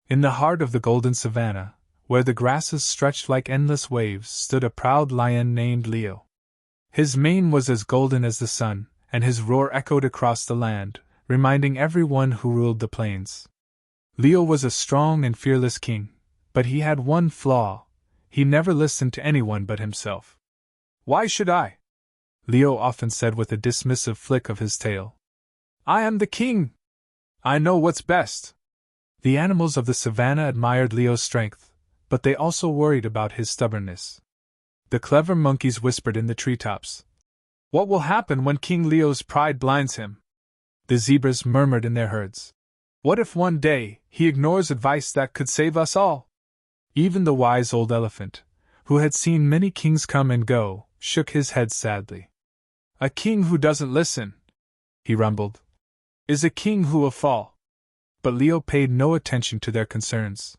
In the heart of the golden savannah, where the grasses stretched like endless waves, stood a proud lion named Leo. His mane was as golden as the sun, and his roar echoed across the land, reminding everyone who ruled the plains. Leo was a strong and fearless king, but he had one flaw: he never listened to anyone but himself. "Why should I?" Leo often said with a dismissive flick of his tail. "I am the king. I know what's best." The animals of the savannah admired Leo's strength, but they also worried about his stubbornness. The clever monkeys whispered in the treetops, "What will happen when King Leo's pride blinds him?" The zebras murmured in their herds, "What if one day he ignores advice that could save us all?" Even the wise old elephant, who had seen many kings come and go, shook his head sadly. "A king who doesn't listen," he rumbled, "is a king who will fall." But Leo paid no attention to their concerns.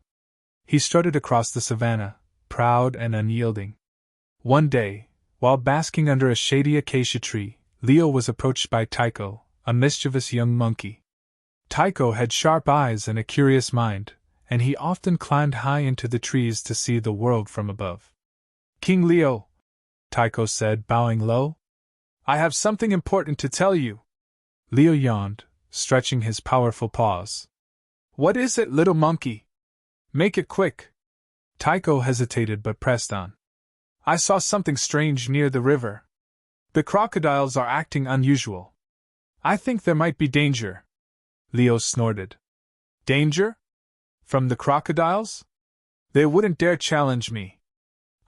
He strutted across the savannah, proud and unyielding. One day, while basking under a shady acacia tree, Leo was approached by Tycho, a mischievous young monkey. Tycho had sharp eyes and a curious mind, and he often climbed high into the trees to see the world from above. "King Leo," Tycho said, bowing low, "I have something important to tell you." Leo yawned, stretching his powerful paws. "What is it, little monkey? Make it quick." Tycho hesitated but pressed on. "I saw something strange near the river. The crocodiles are acting unusual. I think there might be danger." Leo snorted. "Danger? From the crocodiles? They wouldn't dare challenge me.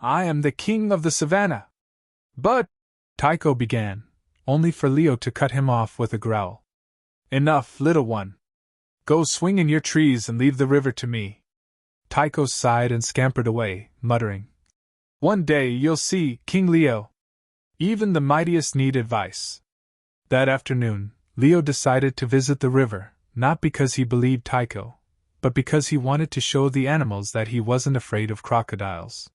I am the king of the savannah." "But," Tycho began, only for Leo to cut him off with a growl. "Enough, little one. Go swing in your trees and leave the river to me." Tycho sighed and scampered away, muttering, "One day you'll see, King Leo. Even the mightiest need advice." That afternoon, Leo decided to visit the river, not because he believed Tycho, but because he wanted to show the animals that he wasn't afraid of crocodiles.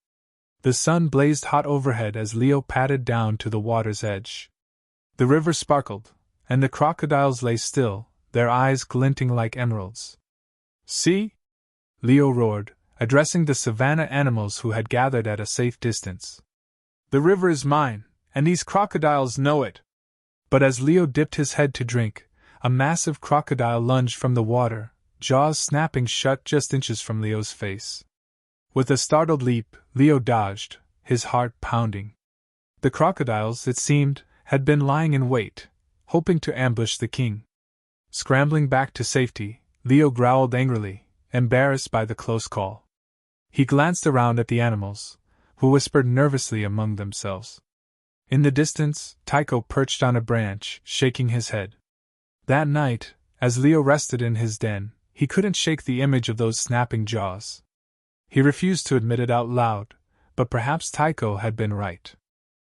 The sun blazed hot overhead as Leo padded down to the water's edge. The river sparkled, and the crocodiles lay still, their eyes glinting like emeralds. "See?" Leo roared, addressing the savannah animals who had gathered at a safe distance. "The river is mine, and these crocodiles know it." But as Leo dipped his head to drink, a massive crocodile lunged from the water, jaws snapping shut just inches from Leo's face. With a startled leap, Leo dodged, his heart pounding. The crocodiles, it seemed, had been lying in wait, hoping to ambush the king. Scrambling back to safety, Leo growled angrily, embarrassed by the close call. He glanced around at the animals, who whispered nervously among themselves. In the distance, Tycho perched on a branch, shaking his head. That night, as Leo rested in his den, he couldn't shake the image of those snapping jaws. He refused to admit it out loud, but perhaps Tycho had been right.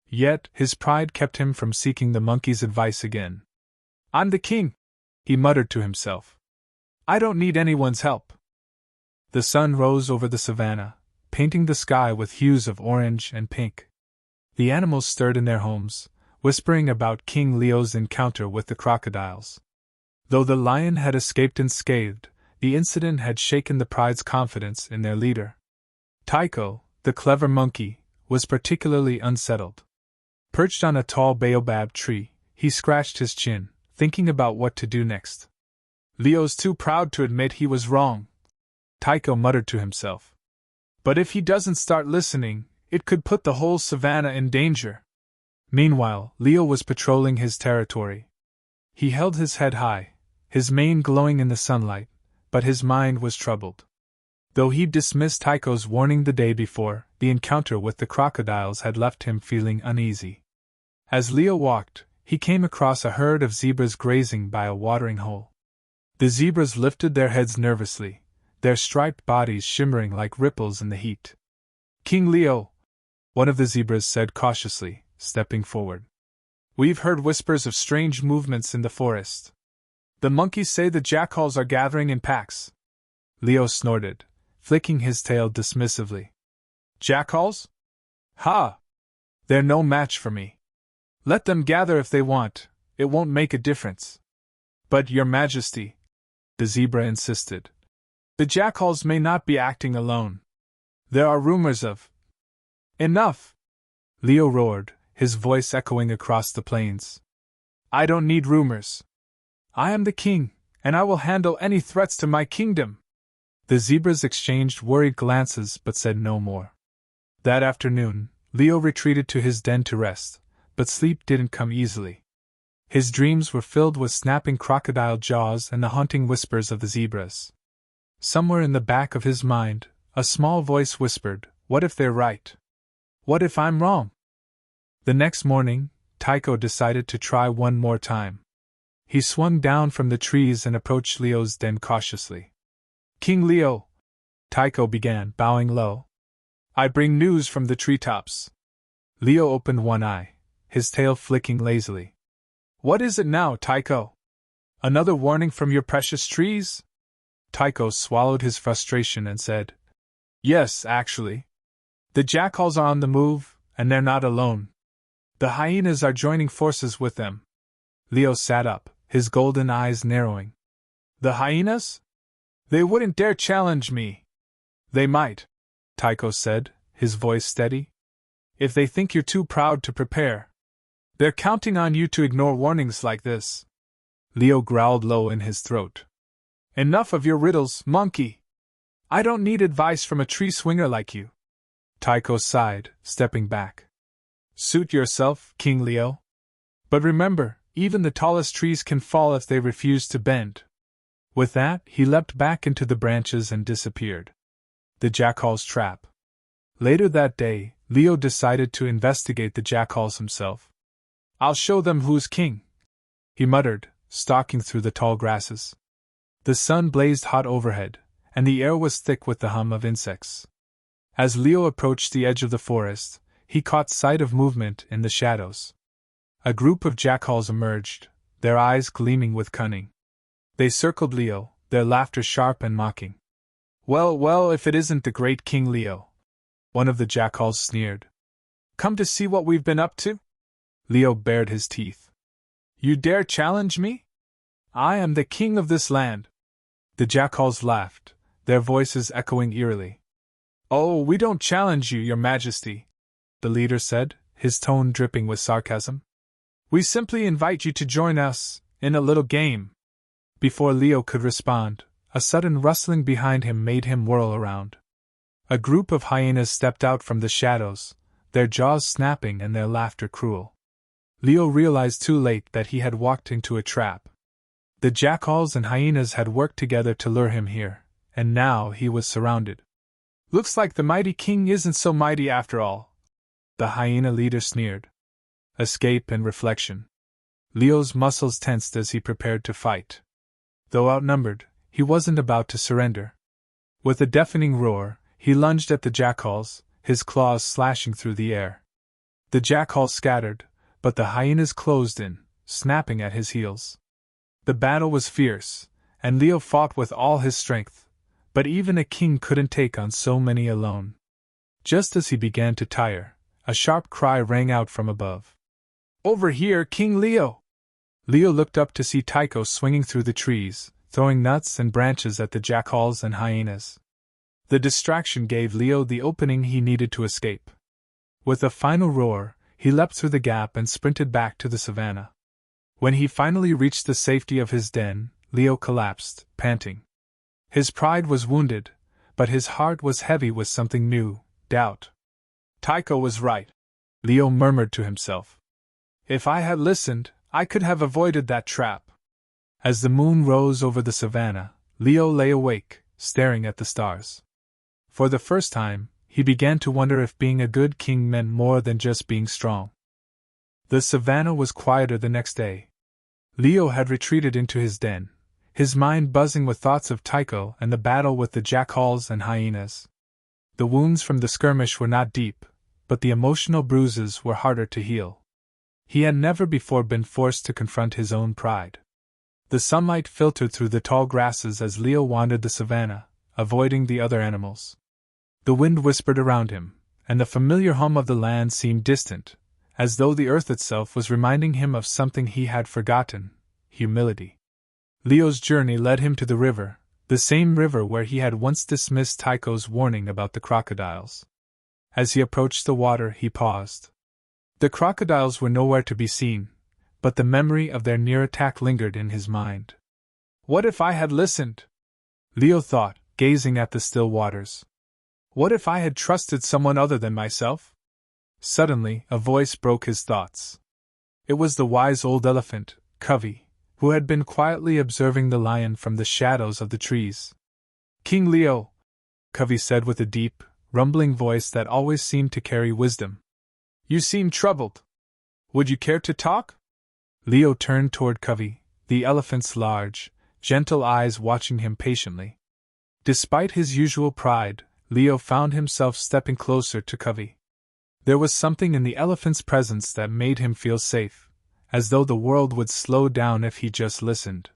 Yet, his pride kept him from seeking the monkey's advice again. "I'm the king," he muttered to himself. "I don't need anyone's help." The sun rose over the savannah, painting the sky with hues of orange and pink. The animals stirred in their homes, whispering about King Leo's encounter with the crocodiles. Though the lion had escaped unscathed, the incident had shaken the pride's confidence in their leader. Tycho, the clever monkey, was particularly unsettled. Perched on a tall baobab tree, he scratched his chin, thinking about what to do next. "Leo's too proud to admit he was wrong," Tycho muttered to himself. "But if he doesn't start listening, it could put the whole savannah in danger." Meanwhile, Leo was patrolling his territory. He held his head high, his mane glowing in the sunlight, but his mind was troubled. Though he'd dismissed Tycho's warning the day before, the encounter with the crocodiles had left him feeling uneasy. As Leo walked, he came across a herd of zebras grazing by a watering hole. The zebras lifted their heads nervously, their striped bodies shimmering like ripples in the heat. "King Leo," one of the zebras said cautiously, stepping forward. "We've heard whispers of strange movements in the forest. The monkeys say the jackals are gathering in packs." Leo snorted, flicking his tail dismissively. "Jackals? Ha! They're no match for me. Let them gather if they want, it won't make a difference." "But, Your Majesty," the zebra insisted, The jackals may not be acting alone. There are rumors of. Enough! Leo roared, his voice echoing across the plains. I don't need rumors. I am the king, and I will handle any threats to my kingdom. The zebras exchanged worried glances but said no more. That afternoon, Leo retreated to his den to rest, but sleep didn't come easily. His dreams were filled with snapping crocodile jaws and the haunting whispers of the zebras. Somewhere in the back of his mind, a small voice whispered, "What if they're right? What if I'm wrong?" The next morning, Tycho decided to try one more time. He swung down from the trees and approached Leo's den cautiously. "King Leo," Tycho began, bowing low, "I bring news from the treetops." Leo opened one eye, his tail flicking lazily. "What is it now, Tycho? Another warning from your precious trees?" Tycho swallowed his frustration and said, "Yes, actually. The jackals are on the move, and they're not alone. The hyenas are joining forces with them." Leo sat up, his golden eyes narrowing. "The hyenas? They wouldn't dare challenge me." "They might," Tycho said, his voice steady. "If they think you're too proud to prepare. They're counting on you to ignore warnings like this." Leo growled low in his throat. "Enough of your riddles, monkey! I don't need advice from a tree swinger like you." Tycho sighed, stepping back. "Suit yourself, King Leo. But remember, even the tallest trees can fall if they refuse to bend." With that, he leapt back into the branches and disappeared. The jackal's trap. Later that day, Leo decided to investigate the jackals himself. "I'll show them who's king," he muttered, stalking through the tall grasses. The sun blazed hot overhead, and the air was thick with the hum of insects. As Leo approached the edge of the forest, he caught sight of movement in the shadows. A group of jackals emerged, their eyes gleaming with cunning. They circled Leo, their laughter sharp and mocking. "Well, well, if it isn't the great King Leo," one of the jackals sneered. "Come to see what we've been up to?" Leo bared his teeth. "You dare challenge me? I am the king of this land." The jackals laughed, their voices echoing eerily. "Oh, we don't challenge you, your majesty," the leader said, his tone dripping with sarcasm. "We simply invite you to join us in a little game." Before Leo could respond, a sudden rustling behind him made him whirl around. A group of hyenas stepped out from the shadows, their jaws snapping and their laughter cruel. Leo realized too late that he had walked into a trap. The jackals and hyenas had worked together to lure him here, and now he was surrounded. "Looks like the mighty king isn't so mighty after all," the hyena leader sneered. Escape and reflection. Leo's muscles tensed as he prepared to fight. Though outnumbered, he wasn't about to surrender. With a deafening roar, he lunged at the jackals, his claws slashing through the air. The jackals scattered, but the hyenas closed in, snapping at his heels. The battle was fierce, and Leo fought with all his strength, but even a king couldn't take on so many alone. Just as he began to tire, a sharp cry rang out from above. "Over here, King Leo!" Leo looked up to see Tycho swinging through the trees, throwing nuts and branches at the jackals and hyenas. The distraction gave Leo the opening he needed to escape. With a final roar, he leapt through the gap and sprinted back to the savannah. When he finally reached the safety of his den, Leo collapsed, panting. His pride was wounded, but his heart was heavy with something new, doubt. "Tycho was right," Leo murmured to himself. "If I had listened, I could have avoided that trap." As the moon rose over the savannah, Leo lay awake, staring at the stars. For the first time, he began to wonder if being a good king meant more than just being strong. The savannah was quieter the next day. Leo had retreated into his den, his mind buzzing with thoughts of Tycho and the battle with the jackals and hyenas. The wounds from the skirmish were not deep, but the emotional bruises were harder to heal. He had never before been forced to confront his own pride. The sunlight filtered through the tall grasses as Leo wandered the savannah, avoiding the other animals. The wind whispered around him, and the familiar hum of the land seemed distant, as though the earth itself was reminding him of something he had forgotten: humility. Leo's journey led him to the river, The same river where he had once dismissed Tycho's warning about the crocodiles. As he approached the water, he paused. The crocodiles were nowhere to be seen, but the memory of their near attack lingered in his mind. What if I had listened? Leo thought, gazing at the still waters. What if I had trusted someone other than myself? Suddenly, a voice broke his thoughts. It was the wise old elephant, Covey, who had been quietly observing the lion from the shadows of the trees. King Leo, Covey said with a deep, rumbling voice that always seemed to carry wisdom. You seem troubled. Would you care to talk? Leo turned toward Covey, the elephant's large, gentle eyes watching him patiently. Despite his usual pride, Leo found himself stepping closer to Covey. There was something in the elephant's presence that made him feel safe, as though the world would slow down if he just listened.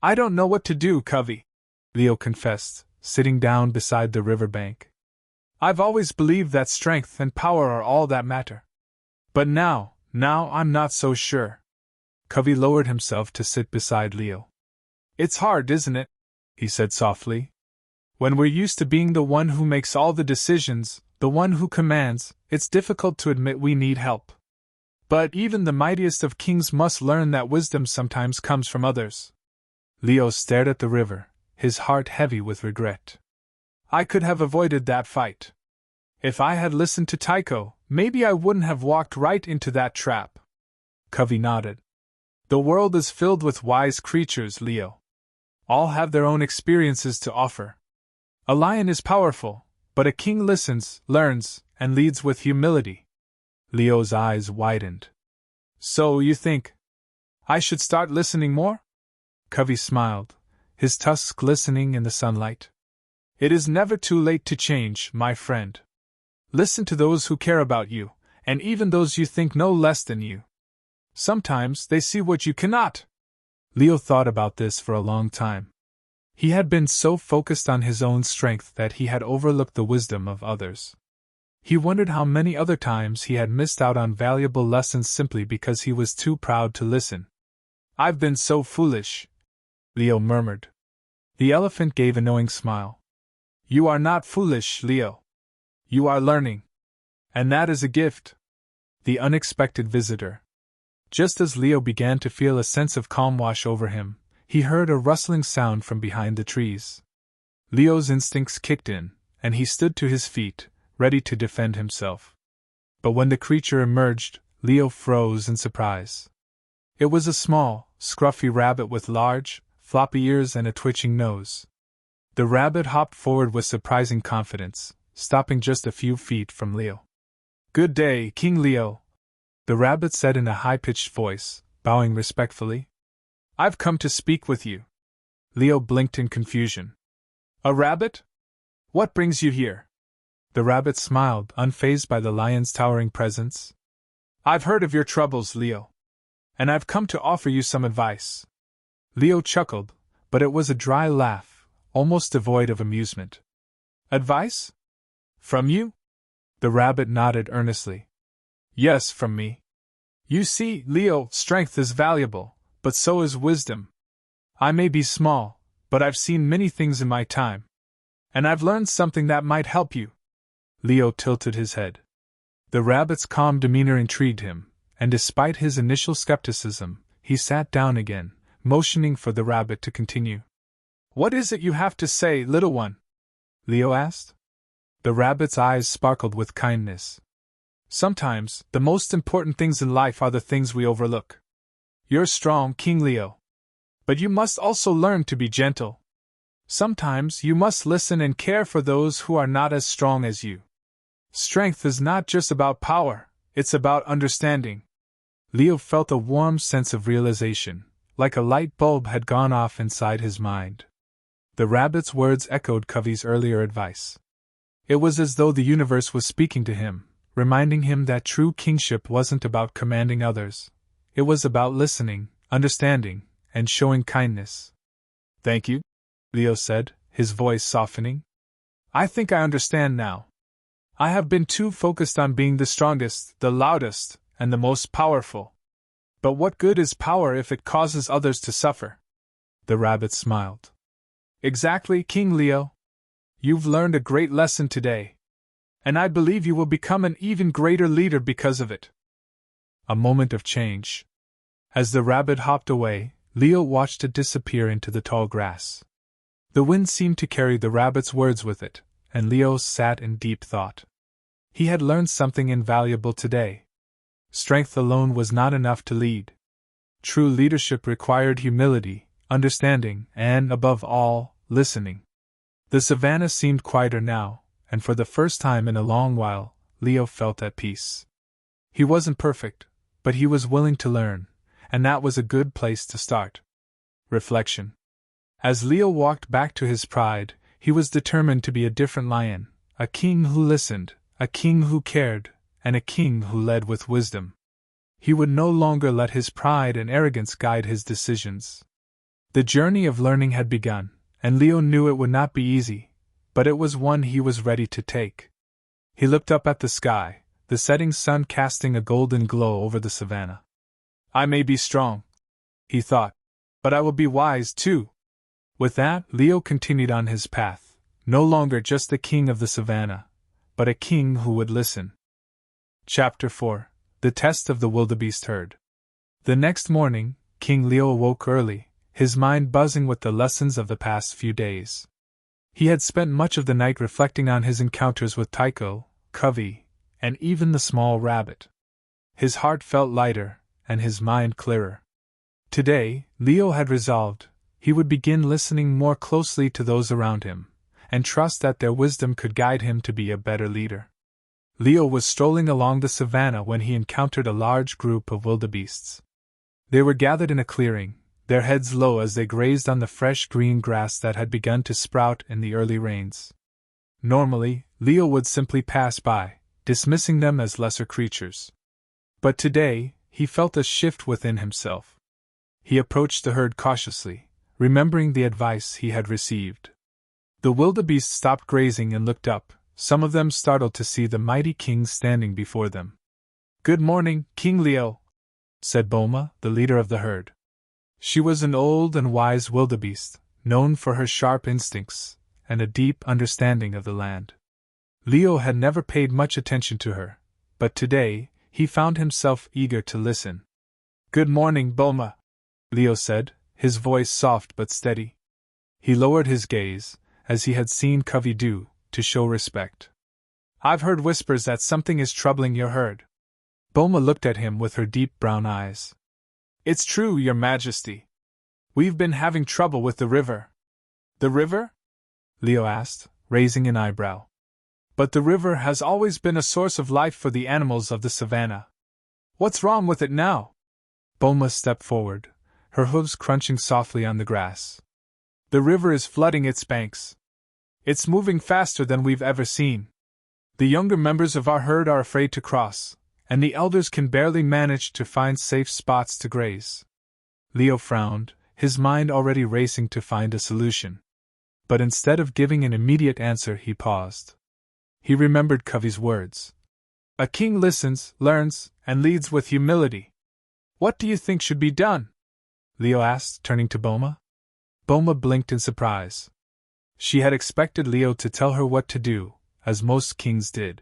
I don't know what to do, Covey, Leo confessed, sitting down beside the riverbank. I've always believed that strength and power are all that matter. But now I'm not so sure. Covey lowered himself to sit beside Leo. It's hard, isn't it? He said softly. When we're used to being the one who makes all the decisions, the one who commands, it's difficult to admit we need help. But even the mightiest of kings must learn that wisdom sometimes comes from others. Leo stared at the river, his heart heavy with regret. I could have avoided that fight. If I had listened to Tycho, maybe I wouldn't have walked right into that trap. Covey nodded. The world is filled with wise creatures, Leo. All have their own experiences to offer. A lion is powerful, but a king listens, learns, and leads with humility. Leo's eyes widened. So you think I should start listening more? Covey smiled, his tusks glistening in the sunlight. It is never too late to change, my friend. Listen to those who care about you, and even those you think know less than you. Sometimes they see what you cannot. Leo thought about this for a long time. He had been so focused on his own strength that he had overlooked the wisdom of others. He wondered how many other times he had missed out on valuable lessons simply because he was too proud to listen. I've been so foolish, Leo murmured. The elephant gave a knowing smile. You are not foolish, Leo. You are learning. And that is a gift. The unexpected visitor. Just as Leo began to feel a sense of calm wash over him, he heard a rustling sound from behind the trees. Leo's instincts kicked in, and he stood to his feet, ready to defend himself. But when the creature emerged, Leo froze in surprise. It was a small, scruffy rabbit with large, floppy ears and a twitching nose. The rabbit hopped forward with surprising confidence, stopping just a few feet from Leo. Good day, King Leo, the rabbit said in a high-pitched voice, bowing respectfully. I've come to speak with you. Leo blinked in confusion. A rabbit? What brings you here? The rabbit smiled, unfazed by the lion's towering presence. I've heard of your troubles, Leo. And I've come to offer you some advice. Leo chuckled, but it was a dry laugh, almost devoid of amusement. Advice? From you? The rabbit nodded earnestly. Yes, from me. You see, Leo, strength is valuable, but so is wisdom. I may be small, but I've seen many things in my time. And I've learned something that might help you. Leo tilted his head. The rabbit's calm demeanor intrigued him, and despite his initial skepticism, he sat down again, motioning for the rabbit to continue. What is it you have to say, little one? Leo asked. The rabbit's eyes sparkled with kindness. Sometimes, the most important things in life are the things we overlook. You're strong, King Leo. But you must also learn to be gentle. Sometimes you must listen and care for those who are not as strong as you. Strength is not just about power, it's about understanding. Leo felt a warm sense of realization, like a light bulb had gone off inside his mind. The rabbit's words echoed Covey's earlier advice. It was as though the universe was speaking to him, reminding him that true kingship wasn't about commanding others. It was about listening, understanding, and showing kindness. Thank you, Leo said, his voice softening. I think I understand now. I have been too focused on being the strongest, the loudest, and the most powerful. But what good is power if it causes others to suffer? The rabbit smiled. Exactly, King Leo. You've learned a great lesson today. And I believe you will become an even greater leader because of it. A moment of change. As the rabbit hopped away, Leo watched it disappear into the tall grass. The wind seemed to carry the rabbit's words with it, and Leo sat in deep thought. He had learned something invaluable today. Strength alone was not enough to lead. True leadership required humility, understanding, and, above all, listening. The savannah seemed quieter now, and for the first time in a long while, Leo felt at peace. He wasn't perfect, but he was willing to learn, and that was a good place to start. Reflection. As Leo walked back to his pride, he was determined to be a different lion, a king who listened, a king who cared, and a king who led with wisdom. He would no longer let his pride and arrogance guide his decisions. The journey of learning had begun, and Leo knew it would not be easy, but it was one he was ready to take. He looked up at the sky, the setting sun casting a golden glow over the savannah. I may be strong, he thought, but I will be wise too. With that, Leo continued on his path, no longer just the king of the savannah, but a king who would listen. Chapter 4. The Test of the Wildebeest Herd. The next morning, King Leo awoke early, his mind buzzing with the lessons of the past few days. He had spent much of the night reflecting on his encounters with Tycho, Covey, and even the small rabbit. His heart felt lighter, and his mind clearer. Today, Leo had resolved he would begin listening more closely to those around him, and trust that their wisdom could guide him to be a better leader. Leo was strolling along the savannah when he encountered a large group of wildebeests. They were gathered in a clearing, their heads low as they grazed on the fresh green grass that had begun to sprout in the early rains. Normally, Leo would simply pass by, dismissing them as lesser creatures. But today, he felt a shift within himself. He approached the herd cautiously, remembering the advice he had received. The wildebeests stopped grazing and looked up, some of them startled to see the mighty king standing before them. Good morning, King Leo, said Boma, the leader of the herd. She was an old and wise wildebeest, known for her sharp instincts and a deep understanding of the land. Leo had never paid much attention to her, but today, he found himself eager to listen. Good morning, Boma, Leo said, his voice soft but steady. He lowered his gaze, as he had seen Covey do, to show respect. I've heard whispers that something is troubling your herd. Boma looked at him with her deep brown eyes. It's true, Your Majesty. We've been having trouble with the river. The river? Leo asked, raising an eyebrow. But the river has always been a source of life for the animals of the savannah. What's wrong with it now? Boma stepped forward, her hooves crunching softly on the grass. The river is flooding its banks. It's moving faster than we've ever seen. The younger members of our herd are afraid to cross, and the elders can barely manage to find safe spots to graze. Leo frowned, his mind already racing to find a solution. But instead of giving an immediate answer, he paused. He remembered Covey's words. A king listens, learns, and leads with humility. What do you think should be done? Leo asked, turning to Boma. Boma blinked in surprise. She had expected Leo to tell her what to do, as most kings did.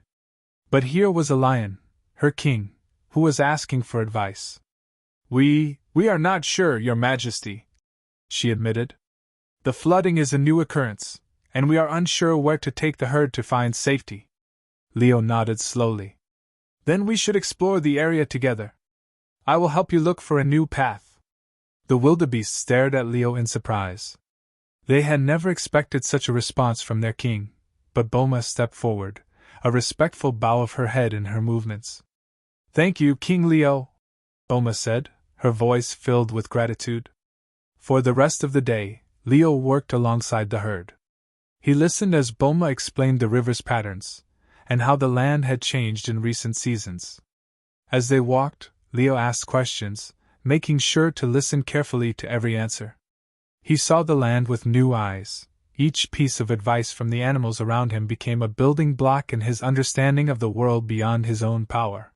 But here was a lion, her king, who was asking for advice. We are not sure, Your Majesty, she admitted. The flooding is a new occurrence, and we are unsure where to take the herd to find safety. Leo nodded slowly. Then we should explore the area together. I will help you look for a new path. The wildebeest stared at Leo in surprise. They had never expected such a response from their king, but Boma stepped forward, a respectful bow of her head in her movements. Thank you, King Leo, Boma said, her voice filled with gratitude. For the rest of the day, Leo worked alongside the herd. He listened as Boma explained the river's patterns, and how the land had changed in recent seasons. As they walked, Leo asked questions, making sure to listen carefully to every answer. He saw the land with new eyes. Each piece of advice from the animals around him became a building block in his understanding of the world beyond his own power.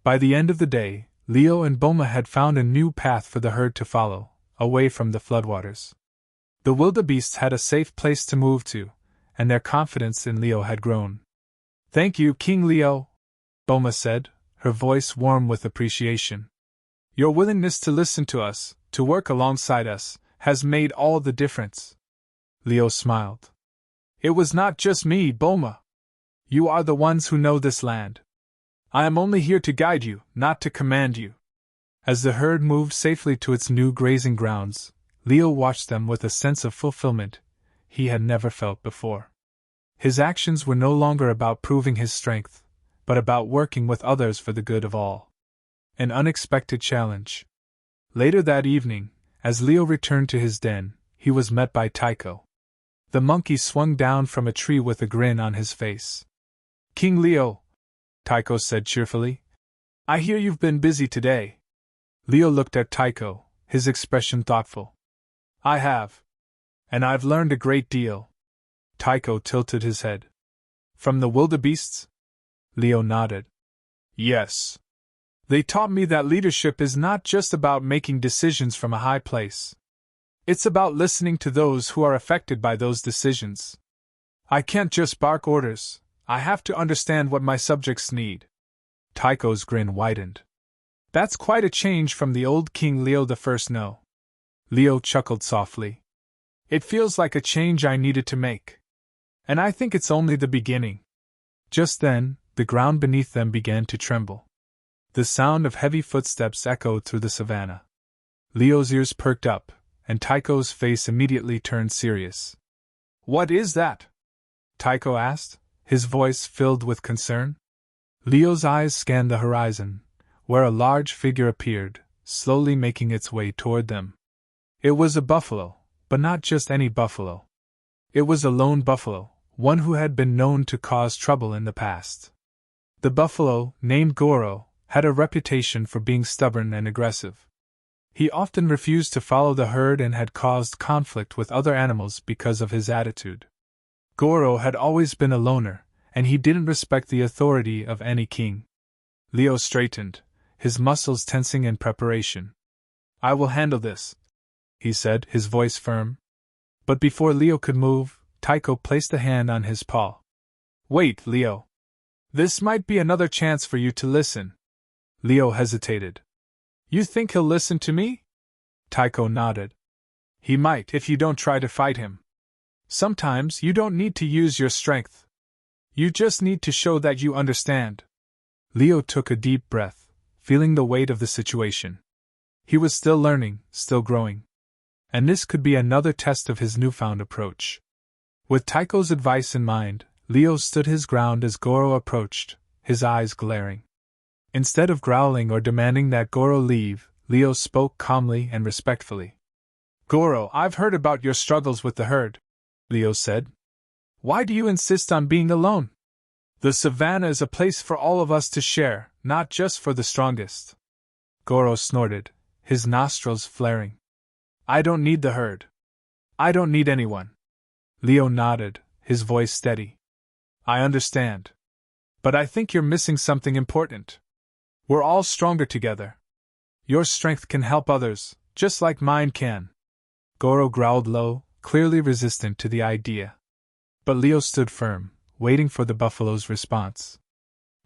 By the end of the day, Leo and Boma had found a new path for the herd to follow, away from the floodwaters. The wildebeests had a safe place to move to, and their confidence in Leo had grown. "Thank you, King Leo," Boma said, her voice warm with appreciation. "Your willingness to listen to us, to work alongside us, has made all the difference." Leo smiled. "It was not just me, Boma. You are the ones who know this land. I am only here to guide you, not to command you." As the herd moved safely to its new grazing grounds, Leo watched them with a sense of fulfillment he had never felt before. His actions were no longer about proving his strength, but about working with others for the good of all. An unexpected challenge. Later that evening, as Leo returned to his den, he was met by Tycho. The monkey swung down from a tree with a grin on his face. "King Leo," Tycho said cheerfully, "I hear you've been busy today." Leo looked at Tycho, his expression thoughtful. "I have. And I've learned a great deal." Tycho tilted his head. "From the wildebeests?" Leo nodded. "Yes. They taught me that leadership is not just about making decisions from a high place. It's about listening to those who are affected by those decisions. I can't just bark orders, I have to understand what my subjects need." Tycho's grin widened. "That's quite a change from the old King Leo I. No." Leo chuckled softly. "It feels like a change I needed to make. And I think it's only the beginning." Just then, the ground beneath them began to tremble. The sound of heavy footsteps echoed through the savannah. Leo's ears perked up, and Tycho's face immediately turned serious. "What is that?" Tycho asked, his voice filled with concern. Leo's eyes scanned the horizon, where a large figure appeared, slowly making its way toward them. It was a buffalo, but not just any buffalo. It was a lone buffalo, one who had been known to cause trouble in the past. The buffalo, named Goro, had a reputation for being stubborn and aggressive. He often refused to follow the herd and had caused conflict with other animals because of his attitude. Goro had always been a loner, and he didn't respect the authority of any king. Leo straightened, his muscles tensing in preparation. "I will handle this," he said, his voice firm. But before Leo could move, Tycho placed a hand on his paw. "Wait, Leo. This might be another chance for you to listen." Leo hesitated. "You think he'll listen to me?" Tycho nodded. "He might if you don't try to fight him. Sometimes you don't need to use your strength. You just need to show that you understand." Leo took a deep breath, feeling the weight of the situation. He was still learning, still growing. And this could be another test of his newfound approach. With Tycho's advice in mind, Leo stood his ground as Goro approached, his eyes glaring. Instead of growling or demanding that Goro leave, Leo spoke calmly and respectfully. "Goro, I've heard about your struggles with the herd," Leo said. "Why do you insist on being alone? The savannah is a place for all of us to share, not just for the strongest." Goro snorted, his nostrils flaring. "I don't need the herd. I don't need anyone." Leo nodded, his voice steady. "I understand. But I think you're missing something important. We're all stronger together. Your strength can help others, just like mine can." Goro growled low, clearly resistant to the idea. But Leo stood firm, waiting for the buffalo's response.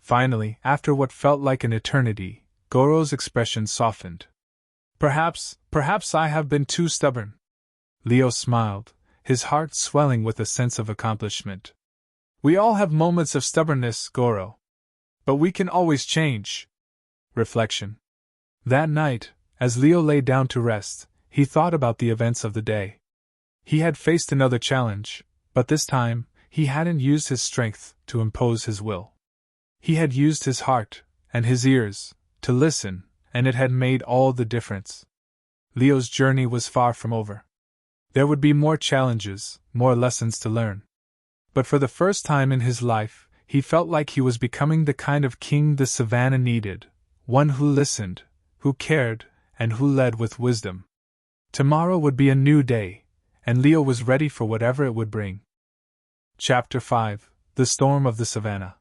Finally, after what felt like an eternity, Goro's expression softened. Perhaps I have been too stubborn." Leo smiled, his heart swelling with a sense of accomplishment. "We all have moments of stubbornness, Goro. But we can always change." Reflection. That night, as Leo lay down to rest, he thought about the events of the day. He had faced another challenge, but this time, he hadn't used his strength to impose his will. He had used his heart, and his ears, to listen, and it had made all the difference. Leo's journey was far from over. There would be more challenges, more lessons to learn. But for the first time in his life, he felt like he was becoming the kind of king the savannah needed, one who listened, who cared, and who led with wisdom. Tomorrow would be a new day, and Leo was ready for whatever it would bring. Chapter 5: The Storm of the Savannah.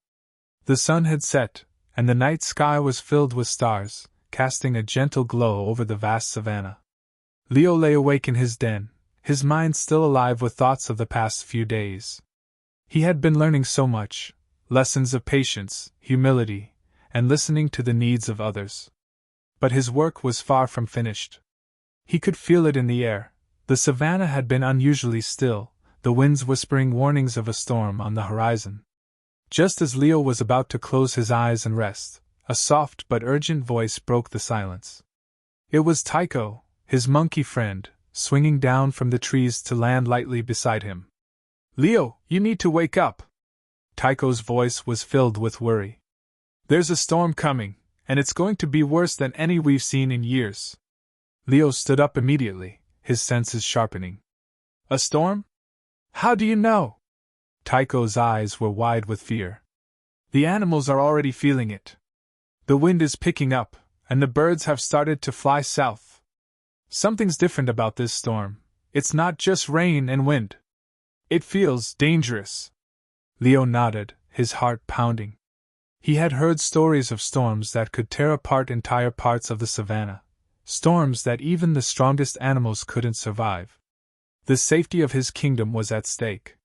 The sun had set, and the night sky was filled with stars, casting a gentle glow over the vast savannah. Leo lay awake in his den, his mind still alive with thoughts of the past few days. He had been learning so much, lessons of patience, humility, and listening to the needs of others. But his work was far from finished. He could feel it in the air. The savannah had been unusually still, the winds whispering warnings of a storm on the horizon. Just as Leo was about to close his eyes and rest, a soft but urgent voice broke the silence. It was Tycho, his monkey friend, swinging down from the trees to land lightly beside him. "Leo, you need to wake up." Tycho's voice was filled with worry. "There's a storm coming, and it's going to be worse than any we've seen in years." Leo stood up immediately, his senses sharpening. "A storm? How do you know?" Tycho's eyes were wide with fear. "The animals are already feeling it. The wind is picking up, and the birds have started to fly south. Something's different about this storm. It's not just rain and wind. It feels dangerous." Leo nodded, his heart pounding. He had heard stories of storms that could tear apart entire parts of the savannah, storms that even the strongest animals couldn't survive. The safety of his kingdom was at stake.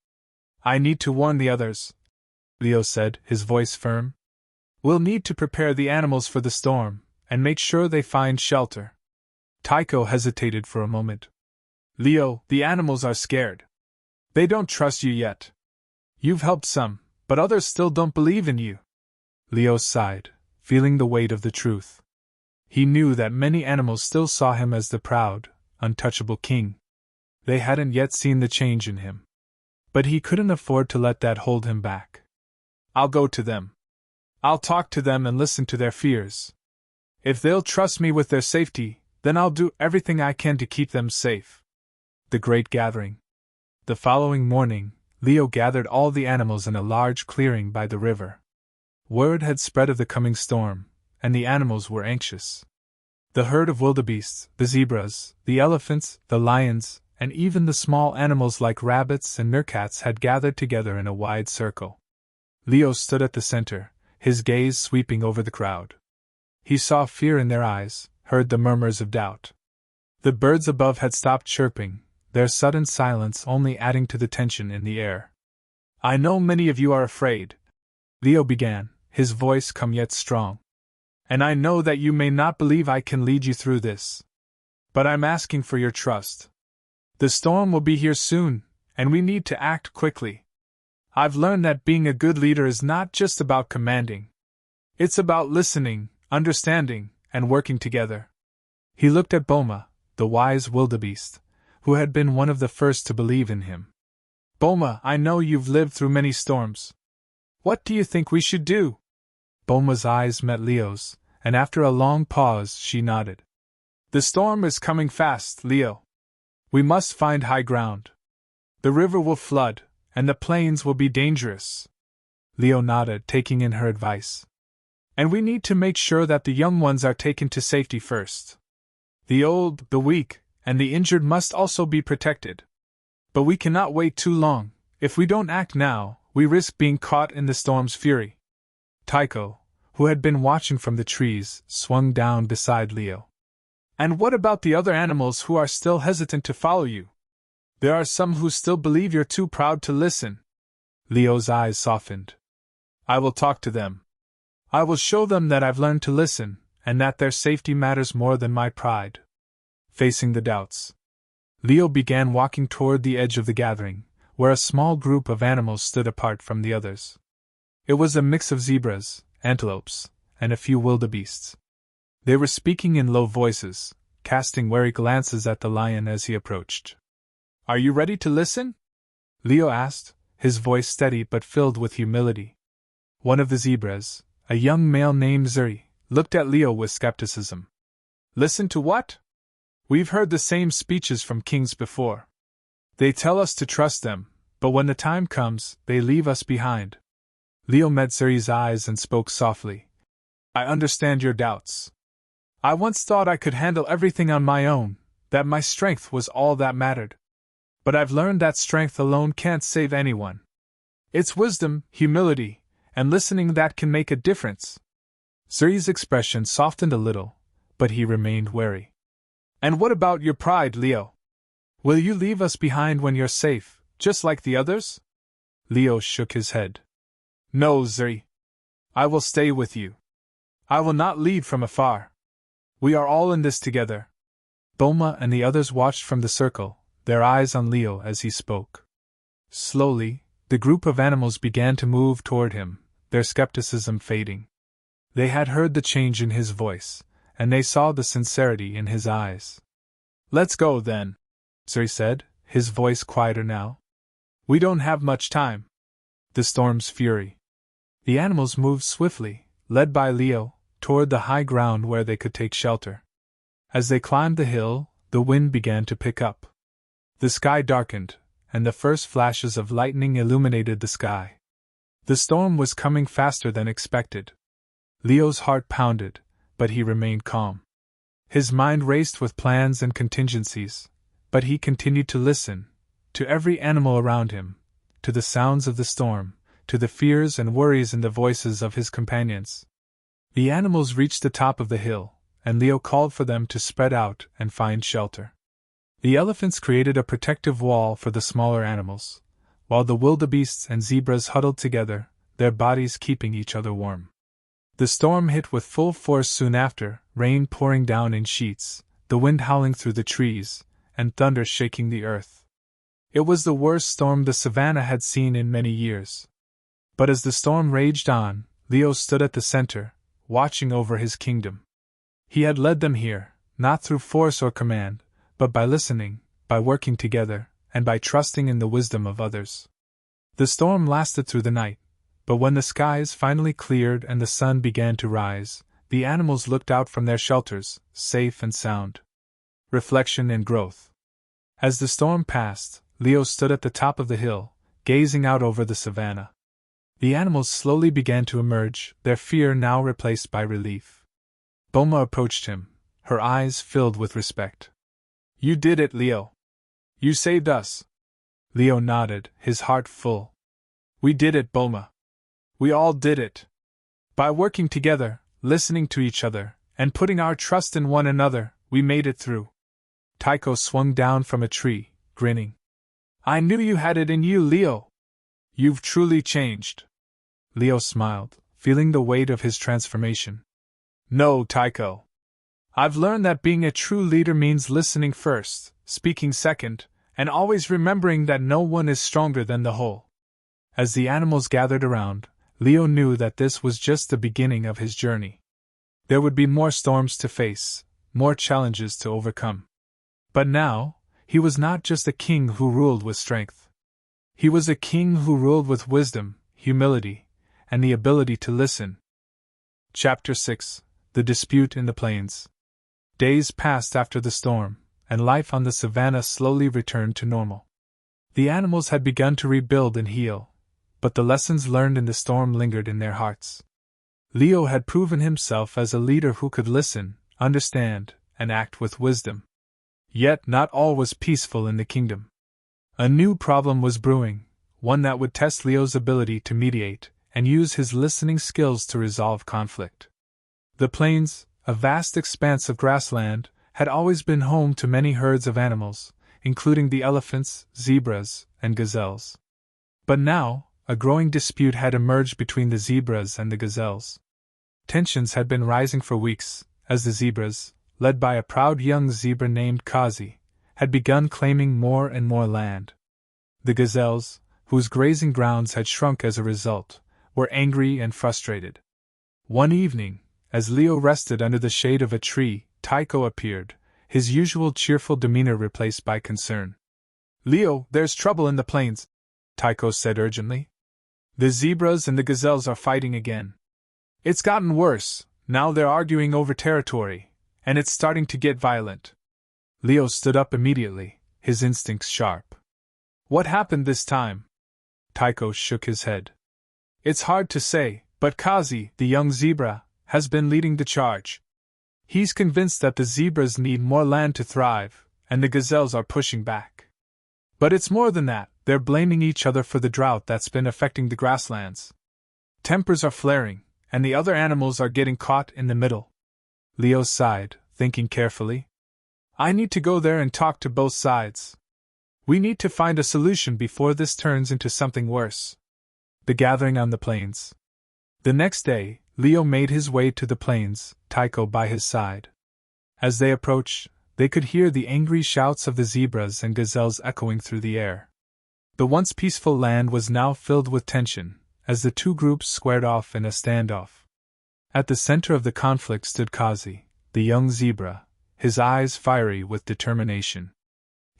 "I need to warn the others," Leo said, his voice firm. "We'll need to prepare the animals for the storm, and make sure they find shelter." Tycho hesitated for a moment. "Leo, the animals are scared. They don't trust you yet. You've helped some, but others still don't believe in you." Leo sighed, feeling the weight of the truth. He knew that many animals still saw him as the proud, untouchable king. They hadn't yet seen the change in him. But he couldn't afford to let that hold him back. "I'll go to them. I'll talk to them and listen to their fears. If they'll trust me with their safety, then I'll do everything I can to keep them safe." The Great Gathering. The following morning, Leo gathered all the animals in a large clearing by the river. Word had spread of the coming storm, and the animals were anxious. The herd of wildebeests, the zebras, the elephants, the lions, and even the small animals like rabbits and meerkats had gathered together in a wide circle. Leo stood at the center, his gaze sweeping over the crowd. He saw fear in their eyes, heard the murmurs of doubt. The birds above had stopped chirping, their sudden silence only adding to the tension in the air. "I know many of you are afraid," Leo began, his voice calm yet strong. "And I know that you may not believe I can lead you through this. But I'm asking for your trust. The storm will be here soon, and we need to act quickly. I've learned that being a good leader is not just about commanding. It's about listening, understanding, and working together." He looked at Boma, the wise wildebeest, who had been one of the first to believe in him. "Boma, I know you've lived through many storms. What do you think we should do?" Boma's eyes met Leo's, and after a long pause she nodded. "The storm is coming fast, Leo. We must find high ground. The river will flood, and the plains will be dangerous." Leo nodded, taking in her advice. "And we need to make sure that the young ones are taken to safety first. The old, the weak, and the injured must also be protected. But we cannot wait too long. If we don't act now, we risk being caught in the storm's fury." Tycho, who had been watching from the trees, swung down beside Leo. "And what about the other animals who are still hesitant to follow you? There are some who still believe you're too proud to listen." Leo's eyes softened. "I will talk to them. I will show them that I've learned to listen, and that their safety matters more than my pride." Facing the doubts, Leo began walking toward the edge of the gathering, where a small group of animals stood apart from the others. It was a mix of zebras, antelopes, and a few wildebeests. They were speaking in low voices, casting wary glances at the lion as he approached. "Are you ready to listen?" Leo asked, his voice steady but filled with humility. One of the zebras, a young male named Zuri, looked at Leo with skepticism. "Listen to what? We've heard the same speeches from kings before. They tell us to trust them, but when the time comes, they leave us behind." Leo met Zuri's eyes and spoke softly. "I understand your doubts. I once thought I could handle everything on my own, that my strength was all that mattered. But I've learned that strength alone can't save anyone. It's wisdom, humility, and listening that can make a difference." Zuri's expression softened a little, but he remained wary. "And what about your pride, Leo? Will you leave us behind when you're safe, just like the others? Leo shook his head. No, Zuri. I will stay with you. I will not lead from afar. We are all in this together. Boma and the others watched from the circle, their eyes on Leo as he spoke. Slowly, the group of animals began to move toward him, their skepticism fading. They had heard the change in his voice, and they saw the sincerity in his eyes. Let's go, then, Zuri said, his voice quieter now. We don't have much time. The storm's fury. The animals moved swiftly, led by Leo, toward the high ground where they could take shelter. As they climbed the hill, the wind began to pick up. The sky darkened, and the first flashes of lightning illuminated the sky. The storm was coming faster than expected. Leo's heart pounded, but he remained calm. His mind raced with plans and contingencies, but he continued to listen, to every animal around him, to the sounds of the storm, to the fears and worries in the voices of his companions. The animals reached the top of the hill, and Leo called for them to spread out and find shelter. The elephants created a protective wall for the smaller animals, while the wildebeests and zebras huddled together, their bodies keeping each other warm. The storm hit with full force soon after, rain pouring down in sheets, the wind howling through the trees, and thunder shaking the earth. It was the worst storm the Savannah had seen in many years. But as the storm raged on, Leo stood at the center, watching over his kingdom. He had led them here, not through force or command, but by listening, by working together, and by trusting in the wisdom of others. The storm lasted through the night, but when the skies finally cleared and the sun began to rise, the animals looked out from their shelters, safe and sound. Reflection and growth. As the storm passed, Leo stood at the top of the hill, gazing out over the savannah. The animals slowly began to emerge, their fear now replaced by relief. Boma approached him, her eyes filled with respect. You did it, Leo. You saved us. Leo nodded, his heart full. We did it, Boma. We all did it. By working together, listening to each other, and putting our trust in one another, we made it through. Tycho swung down from a tree, grinning. I knew you had it in you, Leo. You've truly changed. Leo smiled, feeling the weight of his transformation. No, Tycho. I've learned that being a true leader means listening first, speaking second, and always remembering that no one is stronger than the whole. As the animals gathered around, Leo knew that this was just the beginning of his journey. There would be more storms to face, more challenges to overcome. But now, he was not just a king who ruled with strength. He was a king who ruled with wisdom, humility, and the ability to listen. Chapter 6: The Dispute in the Plains. Days passed after the storm, and life on the savannah slowly returned to normal. The animals had begun to rebuild and heal, but the lessons learned in the storm lingered in their hearts. Leo had proven himself as a leader who could listen, understand, and act with wisdom. Yet not all was peaceful in the kingdom. A new problem was brewing, one that would test Leo's ability to mediate and use his listening skills to resolve conflict. The plains, a vast expanse of grassland, had always been home to many herds of animals, including the elephants, zebras, and gazelles. But now, a growing dispute had emerged between the zebras and the gazelles. Tensions had been rising for weeks, as the zebras, led by a proud young zebra named Kazi, had begun claiming more and more land. The gazelles, whose grazing grounds had shrunk as a result, were angry and frustrated. One evening, as Leo rested under the shade of a tree, Tycho appeared, his usual cheerful demeanor replaced by concern. Leo, there's trouble in the plains, Tycho said urgently. The zebras and the gazelles are fighting again. It's gotten worse, now they're arguing over territory, and it's starting to get violent. Leo stood up immediately, his instincts sharp. What happened this time? Tycho shook his head. It's hard to say, but Kazi, the young zebra, has been leading the charge. He's convinced that the zebras need more land to thrive, and the gazelles are pushing back. But it's more than that, they're blaming each other for the drought that's been affecting the grasslands. Tempers are flaring, and the other animals are getting caught in the middle. Leo sighed, thinking carefully. I need to go there and talk to both sides, We need to find a solution before this turns into something worse. The gathering on the plains. The next day, Leo made his way to the plains, Tycho by his side. As they approached, they could hear the angry shouts of the zebras and gazelles echoing through the air. The once peaceful land was now filled with tension, as the two groups squared off in a standoff. At the center of the conflict stood Kazi, the young zebra, his eyes fiery with determination.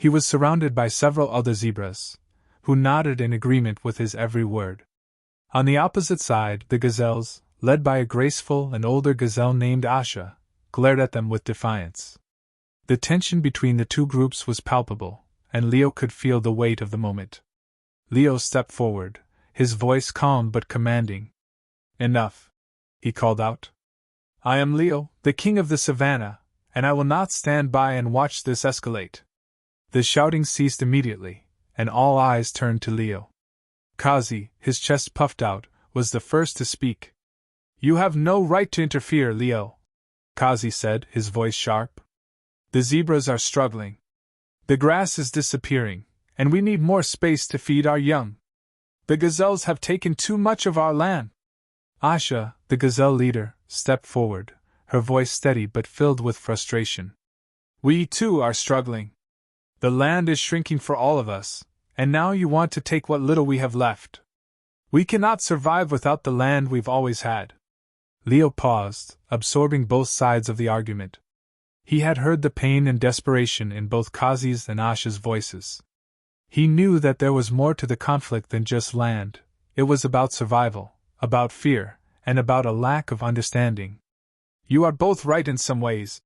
He was surrounded by several other zebras, who nodded in agreement with his every word. On the opposite side, the gazelles, led by a graceful and older gazelle named Asha, glared at them with defiance. The tension between the two groups was palpable, and Leo could feel the weight of the moment. Leo stepped forward, his voice calm but commanding. "Enough," he called out. "I am Leo, the king of the savannah, and I will not stand by and watch this escalate." The shouting ceased immediately, and all eyes turned to Leo. Kazi, his chest puffed out, was the first to speak. "You have no right to interfere, Leo," Kazi said, his voice sharp. "The zebras are struggling. The grass is disappearing, and we need more space to feed our young. The gazelles have taken too much of our land." Asha, the gazelle leader, stepped forward, her voice steady but filled with frustration. "We, too, are struggling. The land is shrinking for all of us, and now you want to take what little we have left. We cannot survive without the land we've always had." Leo paused, absorbing both sides of the argument. He had heard the pain and desperation in both Kazi's and Asha's voices. He knew that there was more to the conflict than just land. It was about survival, about fear, and about a lack of understanding. "You are both right in some ways,"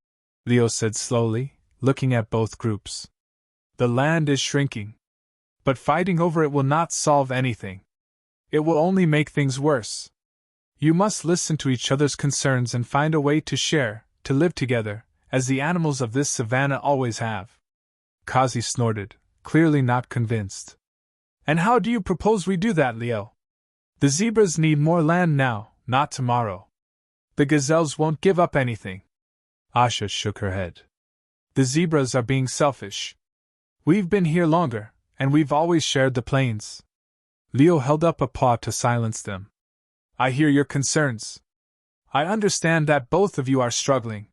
Leo said slowly, looking at both groups. "The land is shrinking. But fighting over it will not solve anything. It will only make things worse. You must listen to each other's concerns and find a way to share, to live together, as the animals of this savannah always have." Kazi snorted, clearly not convinced. "And how do you propose we do that, Leo? The zebras need more land now, not tomorrow. The gazelles won't give up anything." Asha shook her head. "The zebras are being selfish. We've been here longer, and we've always shared the plains." Leo held up a paw to silence them. "I hear your concerns. I understand that both of you are struggling.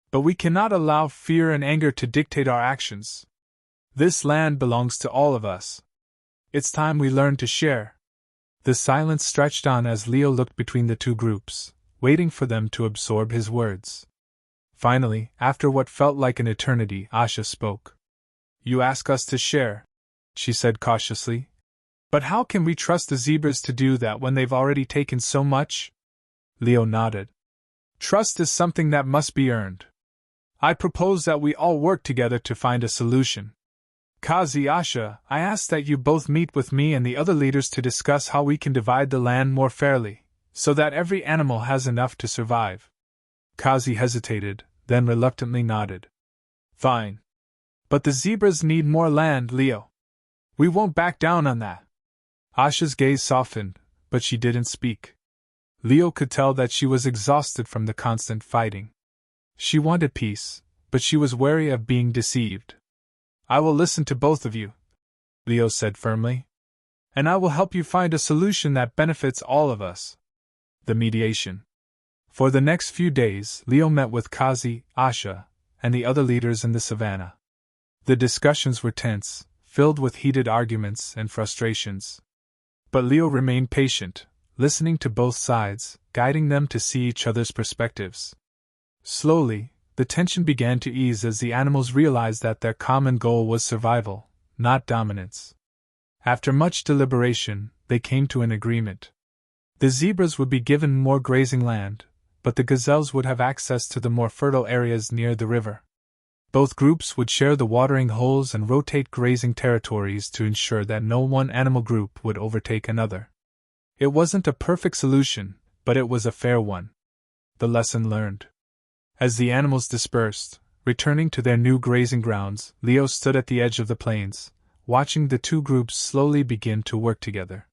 But we cannot allow fear and anger to dictate our actions. This land belongs to all of us. It's time we learn to share." The silence stretched on as Leo looked between the two groups, waiting for them to absorb his words. Finally, after what felt like an eternity, Asha spoke. "You ask us to share," she said cautiously. "But how can we trust the zebras to do that when they've already taken so much?" Leo nodded. "Trust is something that must be earned. I propose that we all work together to find a solution. Kazi, Asha, I ask that you both meet with me and the other leaders to discuss how we can divide the land more fairly, so that every animal has enough to survive." Kazi hesitated, then reluctantly nodded. "Fine. But the zebras need more land, Leo. We won't back down on that." Asha's gaze softened, but she didn't speak. Leo could tell that she was exhausted from the constant fighting. She wanted peace, but she was wary of being deceived. "I will listen to both of you," Leo said firmly. "And I will help you find a solution that benefits all of us." The mediation. For the next few days, Leo met with Kazi, Asha, and the other leaders in the savannah. The discussions were tense, filled with heated arguments and frustrations. But Leo remained patient, listening to both sides, guiding them to see each other's perspectives. Slowly, the tension began to ease as the animals realized that their common goal was survival, not dominance. After much deliberation, they came to an agreement. The zebras would be given more grazing land, but the gazelles would have access to the more fertile areas near the river. Both groups would share the watering holes and rotate grazing territories to ensure that no one animal group would overtake another. It wasn't a perfect solution, but it was a fair one. The lesson learned. As the animals dispersed, returning to their new grazing grounds, Leo stood at the edge of the plains, watching the two groups slowly begin to work together.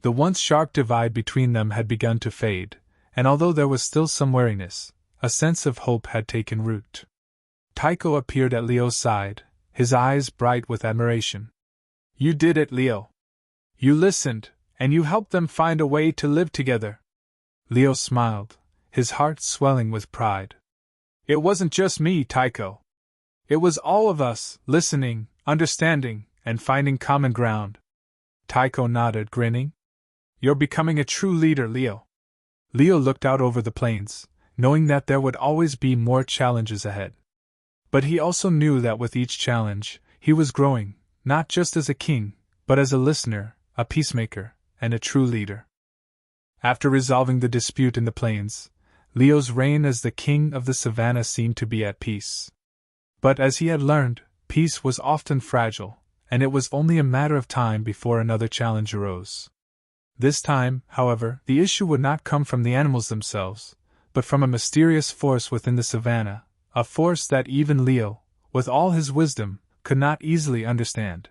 The once sharp divide between them had begun to fade, and although there was still some wariness, a sense of hope had taken root. Tycho appeared at Leo's side, his eyes bright with admiration. You did it, Leo. You listened, and you helped them find a way to live together. Leo smiled, his heart swelling with pride. It wasn't just me, Tycho. It was all of us, listening, understanding, and finding common ground. Tycho nodded, grinning. You're becoming a true leader, Leo. Leo looked out over the plains, knowing that there would always be more challenges ahead. But he also knew that with each challenge, he was growing, not just as a king, but as a listener, a peacemaker, and a true leader. After resolving the dispute in the plains, Leo's reign as the king of the savannah seemed to be at peace. But as he had learned, peace was often fragile, and it was only a matter of time before another challenge arose. This time, however, the issue would not come from the animals themselves, but from a mysterious force within the savannah, a force that even Leo, with all his wisdom, could not easily understand.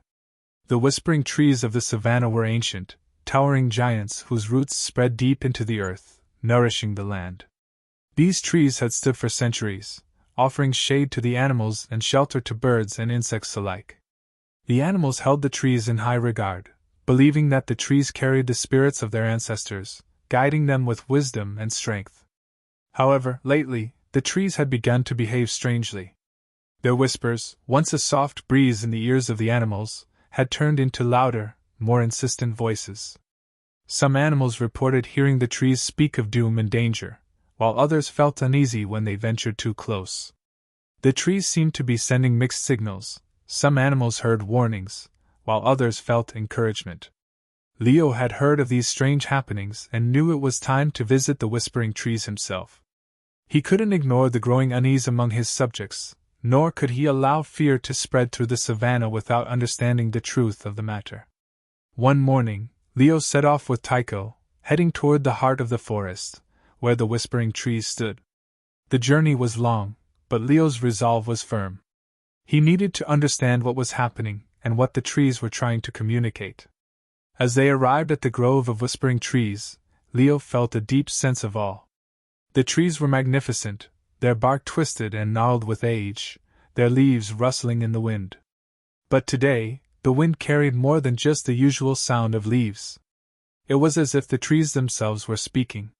The whispering trees of the savannah were ancient, towering giants whose roots spread deep into the earth, nourishing the land. These trees had stood for centuries, offering shade to the animals and shelter to birds and insects alike. The animals held the trees in high regard, believing that the trees carried the spirits of their ancestors, guiding them with wisdom and strength. However, lately, the trees had begun to behave strangely. Their whispers, once a soft breeze in the ears of the animals, had turned into louder, more insistent voices. Some animals reported hearing the trees speak of doom and danger, while others felt uneasy when they ventured too close. The trees seemed to be sending mixed signals. Some animals heard warnings, while others felt encouragement. Leo had heard of these strange happenings and knew it was time to visit the whispering trees himself. He couldn't ignore the growing unease among his subjects, nor could he allow fear to spread through the savannah without understanding the truth of the matter. One morning, Leo set off with Tycho, heading toward the heart of the forest, where the whispering trees stood. The journey was long, but Leo's resolve was firm. He needed to understand what was happening and what the trees were trying to communicate. As they arrived at the grove of whispering trees, Leo felt a deep sense of awe. The trees were magnificent, their bark twisted and gnarled with age, their leaves rustling in the wind. But today, the wind carried more than just the usual sound of leaves. It was as if the trees themselves were speaking.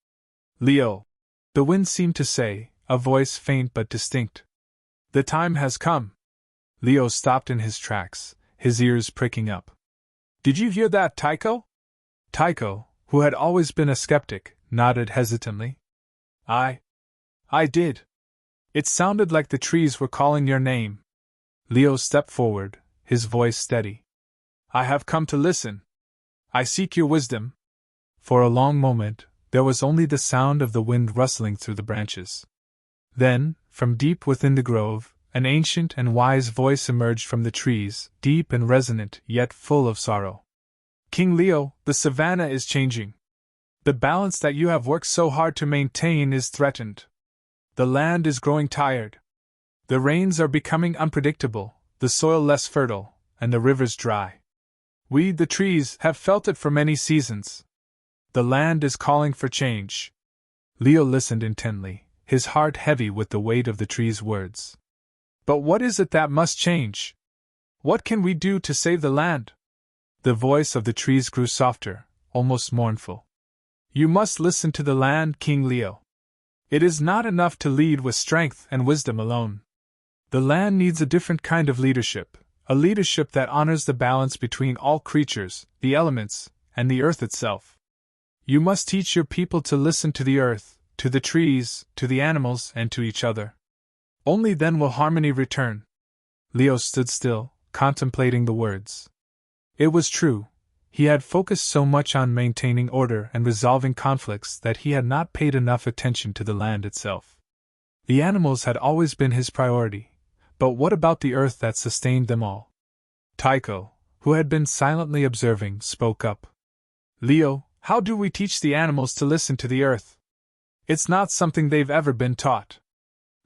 Leo, the wind seemed to say, a voice faint but distinct. The time has come. Leo stopped in his tracks, his ears pricking up. Did you hear that, Tycho? Tycho, who had always been a skeptic, nodded hesitantly. I did. It sounded like the trees were calling your name. Leo stepped forward, his voice steady. I have come to listen. I seek your wisdom. For a long moment, there was only the sound of the wind rustling through the branches. Then, from deep within the grove, an ancient and wise voice emerged from the trees, deep and resonant, yet full of sorrow. King Leo, the savannah is changing. The balance that you have worked so hard to maintain is threatened. The land is growing tired. The rains are becoming unpredictable, the soil less fertile, and the rivers dry. We, the trees, have felt it for many seasons. The land is calling for change. Leo listened intently, his heart heavy with the weight of the trees' words. But what is it that must change? What can we do to save the land? The voice of the trees grew softer, almost mournful. You must listen to the land, King Leo. It is not enough to lead with strength and wisdom alone. The land needs a different kind of leadership, a leadership that honors the balance between all creatures, the elements, and the earth itself. You must teach your people to listen to the earth, to the trees, to the animals, and to each other. Only then will harmony return. Leo stood still, contemplating the words. It was true. He had focused so much on maintaining order and resolving conflicts that he had not paid enough attention to the land itself. The animals had always been his priority, but what about the earth that sustained them all? Tycho, who had been silently observing, spoke up. Leo, how do we teach the animals to listen to the earth? It's not something they've ever been taught.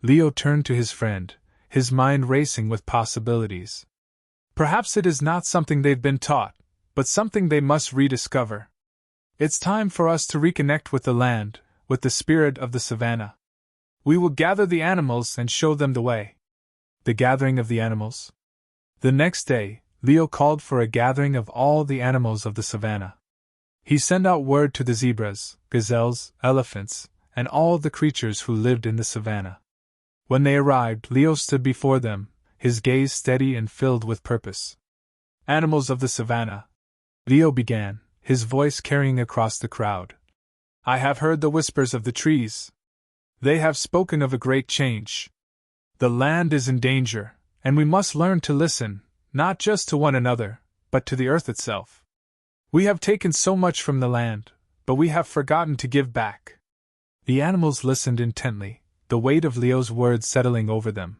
Leo turned to his friend, his mind racing with possibilities. Perhaps it is not something they've been taught, but something they must rediscover. It's time for us to reconnect with the land, with the spirit of the savannah. We will gather the animals and show them the way. The gathering of the animals? The next day, Leo called for a gathering of all the animals of the savannah. He sent out word to the zebras, gazelles, elephants, and all the creatures who lived in the savannah. When they arrived, Leo stood before them, his gaze steady and filled with purpose. Animals of the savannah, Leo began, his voice carrying across the crowd. I have heard the whispers of the trees. They have spoken of a great change. The land is in danger, and we must learn to listen, not just to one another, but to the earth itself. We have taken so much from the land, but we have forgotten to give back. The animals listened intently, the weight of Leo's words settling over them.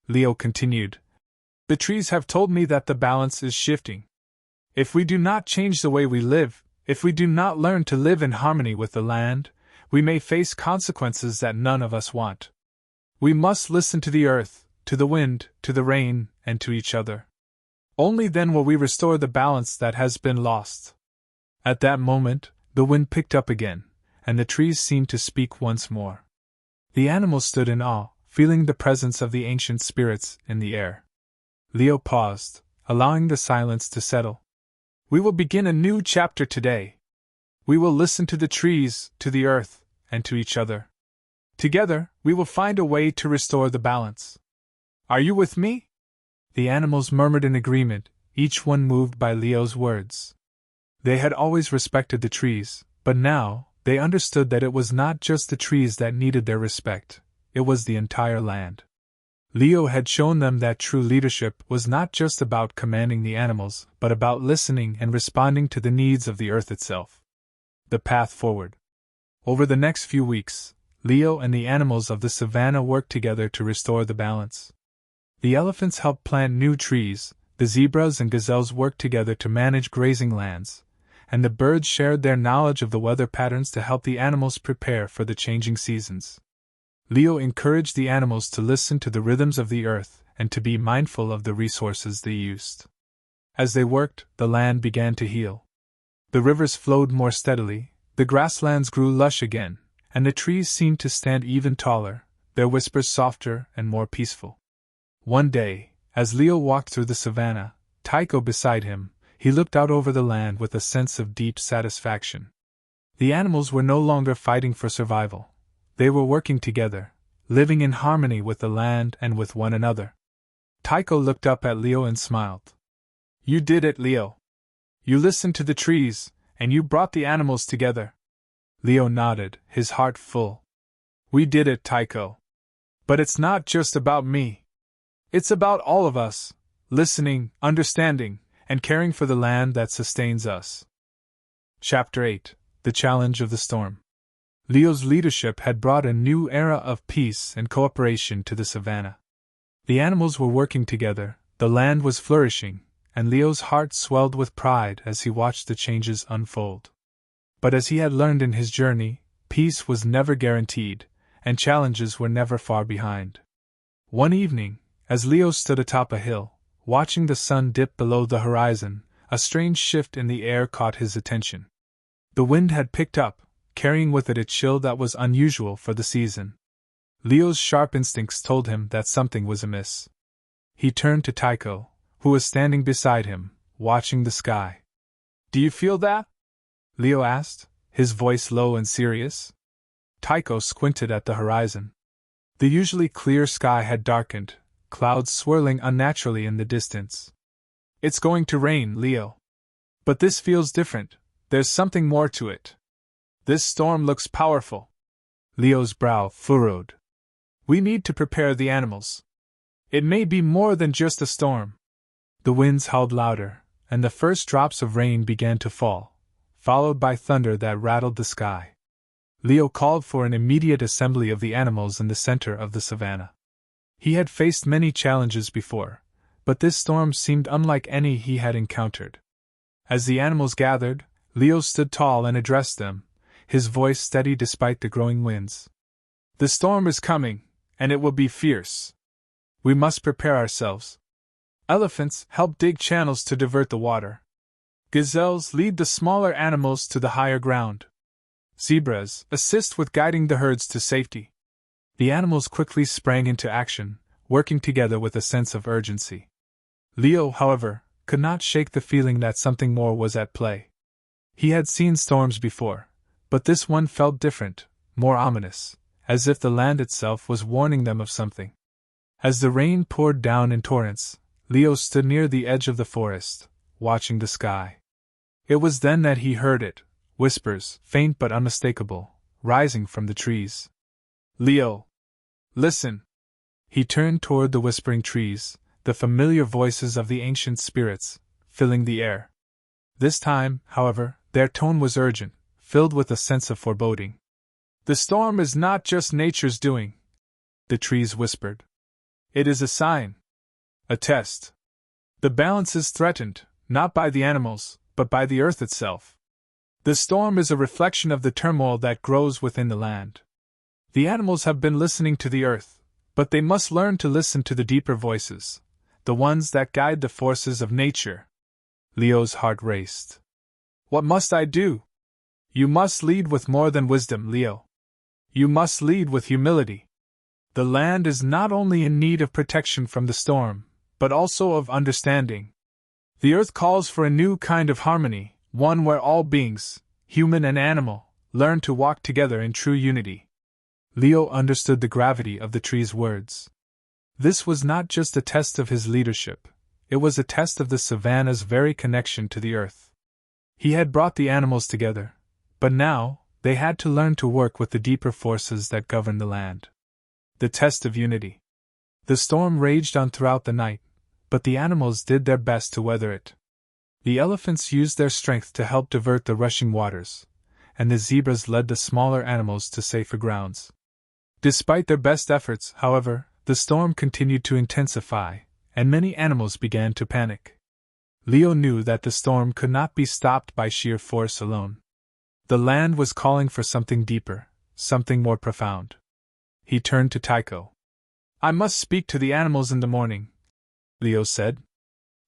Leo continued, The trees have told me that the balance is shifting. If we do not change the way we live, if we do not learn to live in harmony with the land, we may face consequences that none of us want. We must listen to the earth, to the wind, to the rain, and to each other. Only then will we restore the balance that has been lost. At that moment, the wind picked up again, and the trees seemed to speak once more. The animals stood in awe, feeling the presence of the ancient spirits in the air. Leo paused, allowing the silence to settle. We will begin a new chapter today. We will listen to the trees, to the earth, and to each other. Together, we will find a way to restore the balance. Are you with me? The animals murmured in agreement, each one moved by Leo's words. They had always respected the trees, but now, they understood that it was not just the trees that needed their respect, it was the entire land. Leo had shown them that true leadership was not just about commanding the animals, but about listening and responding to the needs of the earth itself. The path forward. Over the next few weeks, Leo and the animals of the savannah worked together to restore the balance. The elephants helped plant new trees, the zebras and gazelles worked together to manage grazing lands, and the birds shared their knowledge of the weather patterns to help the animals prepare for the changing seasons. Leo encouraged the animals to listen to the rhythms of the earth and to be mindful of the resources they used. As they worked, the land began to heal. The rivers flowed more steadily, the grasslands grew lush again, and the trees seemed to stand even taller, their whispers softer and more peaceful. One day, as Leo walked through the savannah, Tycho beside him, he looked out over the land with a sense of deep satisfaction. The animals were no longer fighting for survival. They were working together, living in harmony with the land and with one another. Tycho looked up at Leo and smiled. You did it, Leo. You listened to the trees, and you brought the animals together. Leo nodded, his heart full. We did it, Tycho. But it's not just about me. It's about all of us, listening, understanding, and caring for the land that sustains us. Chapter 8: The Challenge of the Storm. Leo's leadership had brought a new era of peace and cooperation to the savannah. The animals were working together, the land was flourishing, and Leo's heart swelled with pride as he watched the changes unfold. But as he had learned in his journey, peace was never guaranteed, and challenges were never far behind. One evening, as Leo stood atop a hill, watching the sun dip below the horizon, a strange shift in the air caught his attention. The wind had picked up, carrying with it a chill that was unusual for the season. Leo's sharp instincts told him that something was amiss. He turned to Tycho, who was standing beside him, watching the sky. Do you feel that? Leo asked, his voice low and serious. Tycho squinted at the horizon. The usually clear sky had darkened, clouds swirling unnaturally in the distance. It's going to rain, Leo. But this feels different, there's something more to it. This storm looks powerful. Leo's brow furrowed. We need to prepare the animals. It may be more than just a storm. The winds howled louder, and the first drops of rain began to fall, followed by thunder that rattled the sky. Leo called for an immediate assembly of the animals in the center of the savannah. He had faced many challenges before, but this storm seemed unlike any he had encountered. As the animals gathered, Leo stood tall and addressed them, his voice steady despite the growing winds. The storm is coming, and it will be fierce. We must prepare ourselves. Elephants help dig channels to divert the water. Gazelles lead the smaller animals to the higher ground. Zebras assist with guiding the herds to safety. The animals quickly sprang into action, working together with a sense of urgency. Leo, however, could not shake the feeling that something more was at play. He had seen storms before, but this one felt different, more ominous, as if the land itself was warning them of something. As the rain poured down in torrents, Leo stood near the edge of the forest, watching the sky. It was then that he heard it, whispers, faint but unmistakable, rising from the trees. "Leo! Listen!" He turned toward the whispering trees, the familiar voices of the ancient spirits, filling the air. This time, however, their tone was urgent, filled with a sense of foreboding. "The storm is not just nature's doing," the trees whispered. "It is a sign. A test. The balance is threatened, not by the animals, but by the earth itself. The storm is a reflection of the turmoil that grows within the land. The animals have been listening to the earth, but they must learn to listen to the deeper voices, the ones that guide the forces of nature." Leo's heart raced. "What must I do?" "You must lead with more than wisdom, Leo. You must lead with humility. The land is not only in need of protection from the storm, but also of understanding. The earth calls for a new kind of harmony, one where all beings, human and animal, learn to walk together in true unity." Leo understood the gravity of the tree's words. This was not just a test of his leadership, it was a test of the Savannah's very connection to the earth. He had brought the animals together, but now, they had to learn to work with the deeper forces that govern the land. The test of unity. The storm raged on throughout the night, but the animals did their best to weather it. The elephants used their strength to help divert the rushing waters, and the zebras led the smaller animals to safer grounds. Despite their best efforts, however, the storm continued to intensify, and many animals began to panic. Leo knew that the storm could not be stopped by sheer force alone. The land was calling for something deeper, something more profound. He turned to Tycho. "I must speak to the animals in the morning," Leo said.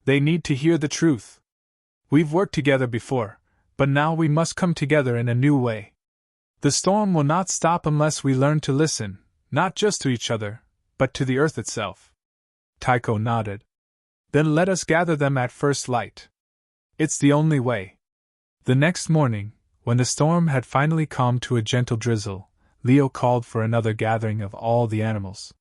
"They need to hear the truth. We've worked together before, but now we must come together in a new way. The storm will not stop unless we learn to listen, not just to each other, but to the earth itself." Tycho nodded. "Then let us gather them at first light. It's the only way." The next morning, when the storm had finally calmed to a gentle drizzle, Leo called for another gathering of all the animals.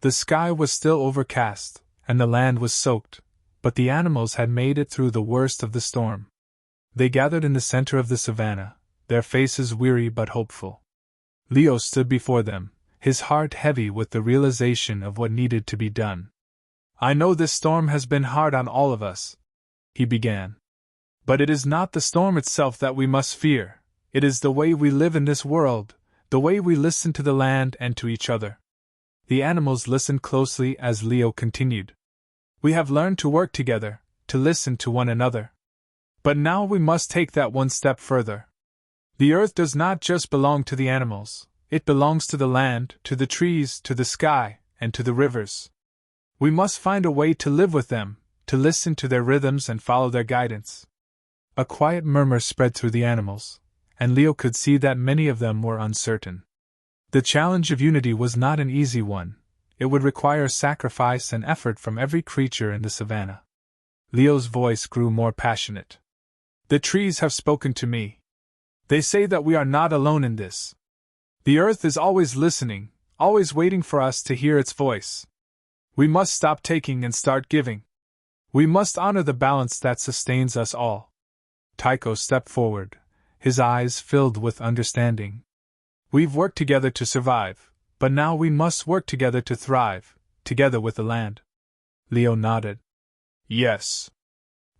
The sky was still overcast, and the land was soaked, but the animals had made it through the worst of the storm. They gathered in the center of the savannah, their faces weary but hopeful. Leo stood before them, his heart heavy with the realization of what needed to be done. "I know this storm has been hard on all of us," he began. "But it is not the storm itself that we must fear, it is the way we live in this world, the way we listen to the land and to each other." The animals listened closely as Leo continued. "We have learned to work together, to listen to one another. But now we must take that one step further. The earth does not just belong to the animals, it belongs to the land, to the trees, to the sky, and to the rivers. We must find a way to live with them, to listen to their rhythms and follow their guidance." A quiet murmur spread through the animals, and Leo could see that many of them were uncertain. The challenge of unity was not an easy one, it would require sacrifice and effort from every creature in the savannah. Leo's voice grew more passionate. "The trees have spoken to me. They say that we are not alone in this. The earth is always listening, always waiting for us to hear its voice. We must stop taking and start giving. We must honor the balance that sustains us all." Tycho stepped forward, his eyes filled with understanding. "We've worked together to survive, but now we must work together to thrive, together with the land." Leo nodded. "Yes.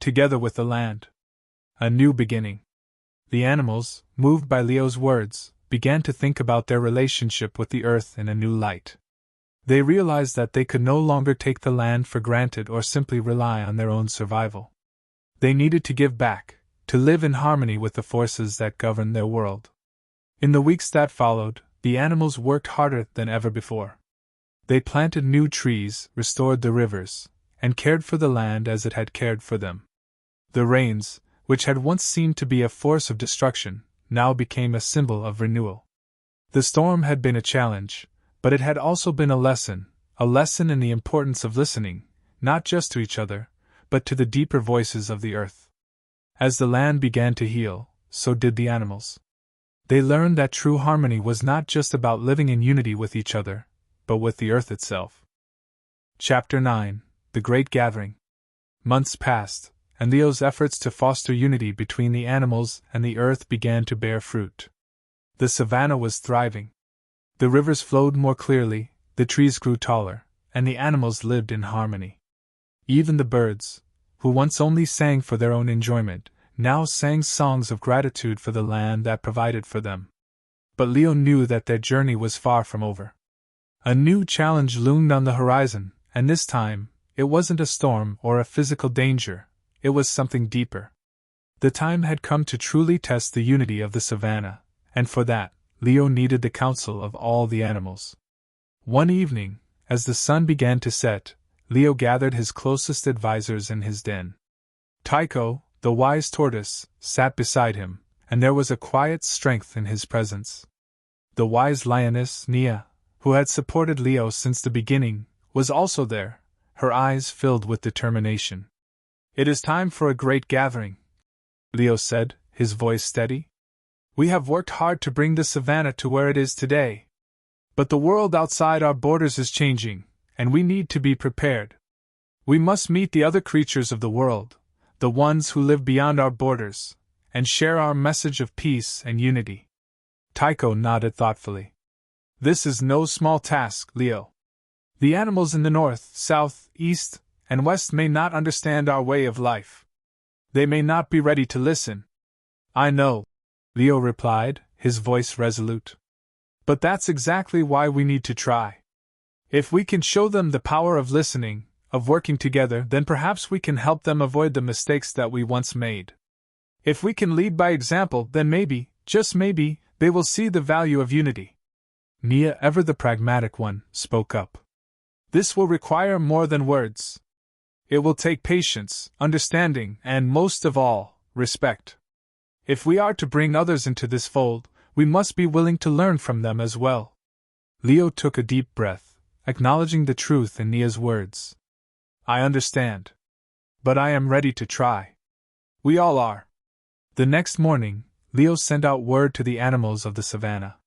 Together with the land. A new beginning." The animals, moved by Leo's words, began to think about their relationship with the earth in a new light. They realized that they could no longer take the land for granted or simply rely on their own survival. They needed to give back, to live in harmony with the forces that govern their world. In the weeks that followed, the animals worked harder than ever before. They planted new trees, restored the rivers, and cared for the land as it had cared for them. The rains, which had once seemed to be a force of destruction, now became a symbol of renewal. The storm had been a challenge, but it had also been a lesson in the importance of listening, not just to each other, but to the deeper voices of the earth. As the land began to heal, so did the animals. They learned that true harmony was not just about living in unity with each other, but with the earth itself. Chapter 9: The Great Gathering. Months passed, and Leo's efforts to foster unity between the animals and the earth began to bear fruit. The savannah was thriving. The rivers flowed more clearly, the trees grew taller, and the animals lived in harmony. Even the birds, who once only sang for their own enjoyment, now sang songs of gratitude for the land that provided for them. But Leo knew that their journey was far from over. A new challenge loomed on the horizon, and this time, it wasn't a storm or a physical danger, it was something deeper. The time had come to truly test the unity of the savannah, and for that, Leo needed the counsel of all the animals. One evening, as the sun began to set, Leo gathered his closest advisors in his den. Tycho, the wise tortoise, sat beside him, and there was a quiet strength in his presence. The wise lioness, Rhoa, who had supported Leo since the beginning, was also there, her eyes filled with determination. "It is time for a great gathering," Leo said, his voice steady. "We have worked hard to bring the savannah to where it is today. But the world outside our borders is changing, and we need to be prepared. We must meet the other creatures of the world, the ones who live beyond our borders, and share our message of peace and unity." Tycho nodded thoughtfully. "This is no small task, Leo. The animals in the north, south, east, and west may not understand our way of life. They may not be ready to listen." "I know," Leo replied, his voice resolute. "But that's exactly why we need to try. If we can show them the power of listening, of working together, then perhaps we can help them avoid the mistakes that we once made. If we can lead by example, then maybe, just maybe, they will see the value of unity." Rhoa, ever the pragmatic one, spoke up. "This will require more than words. It will take patience, understanding, and most of all, respect. If we are to bring others into this fold, we must be willing to learn from them as well." Leo took a deep breath, acknowledging the truth in Rhoa's words. "I understand. But I am ready to try. We all are." The next morning, Leo sent out word to the animals of the savannah.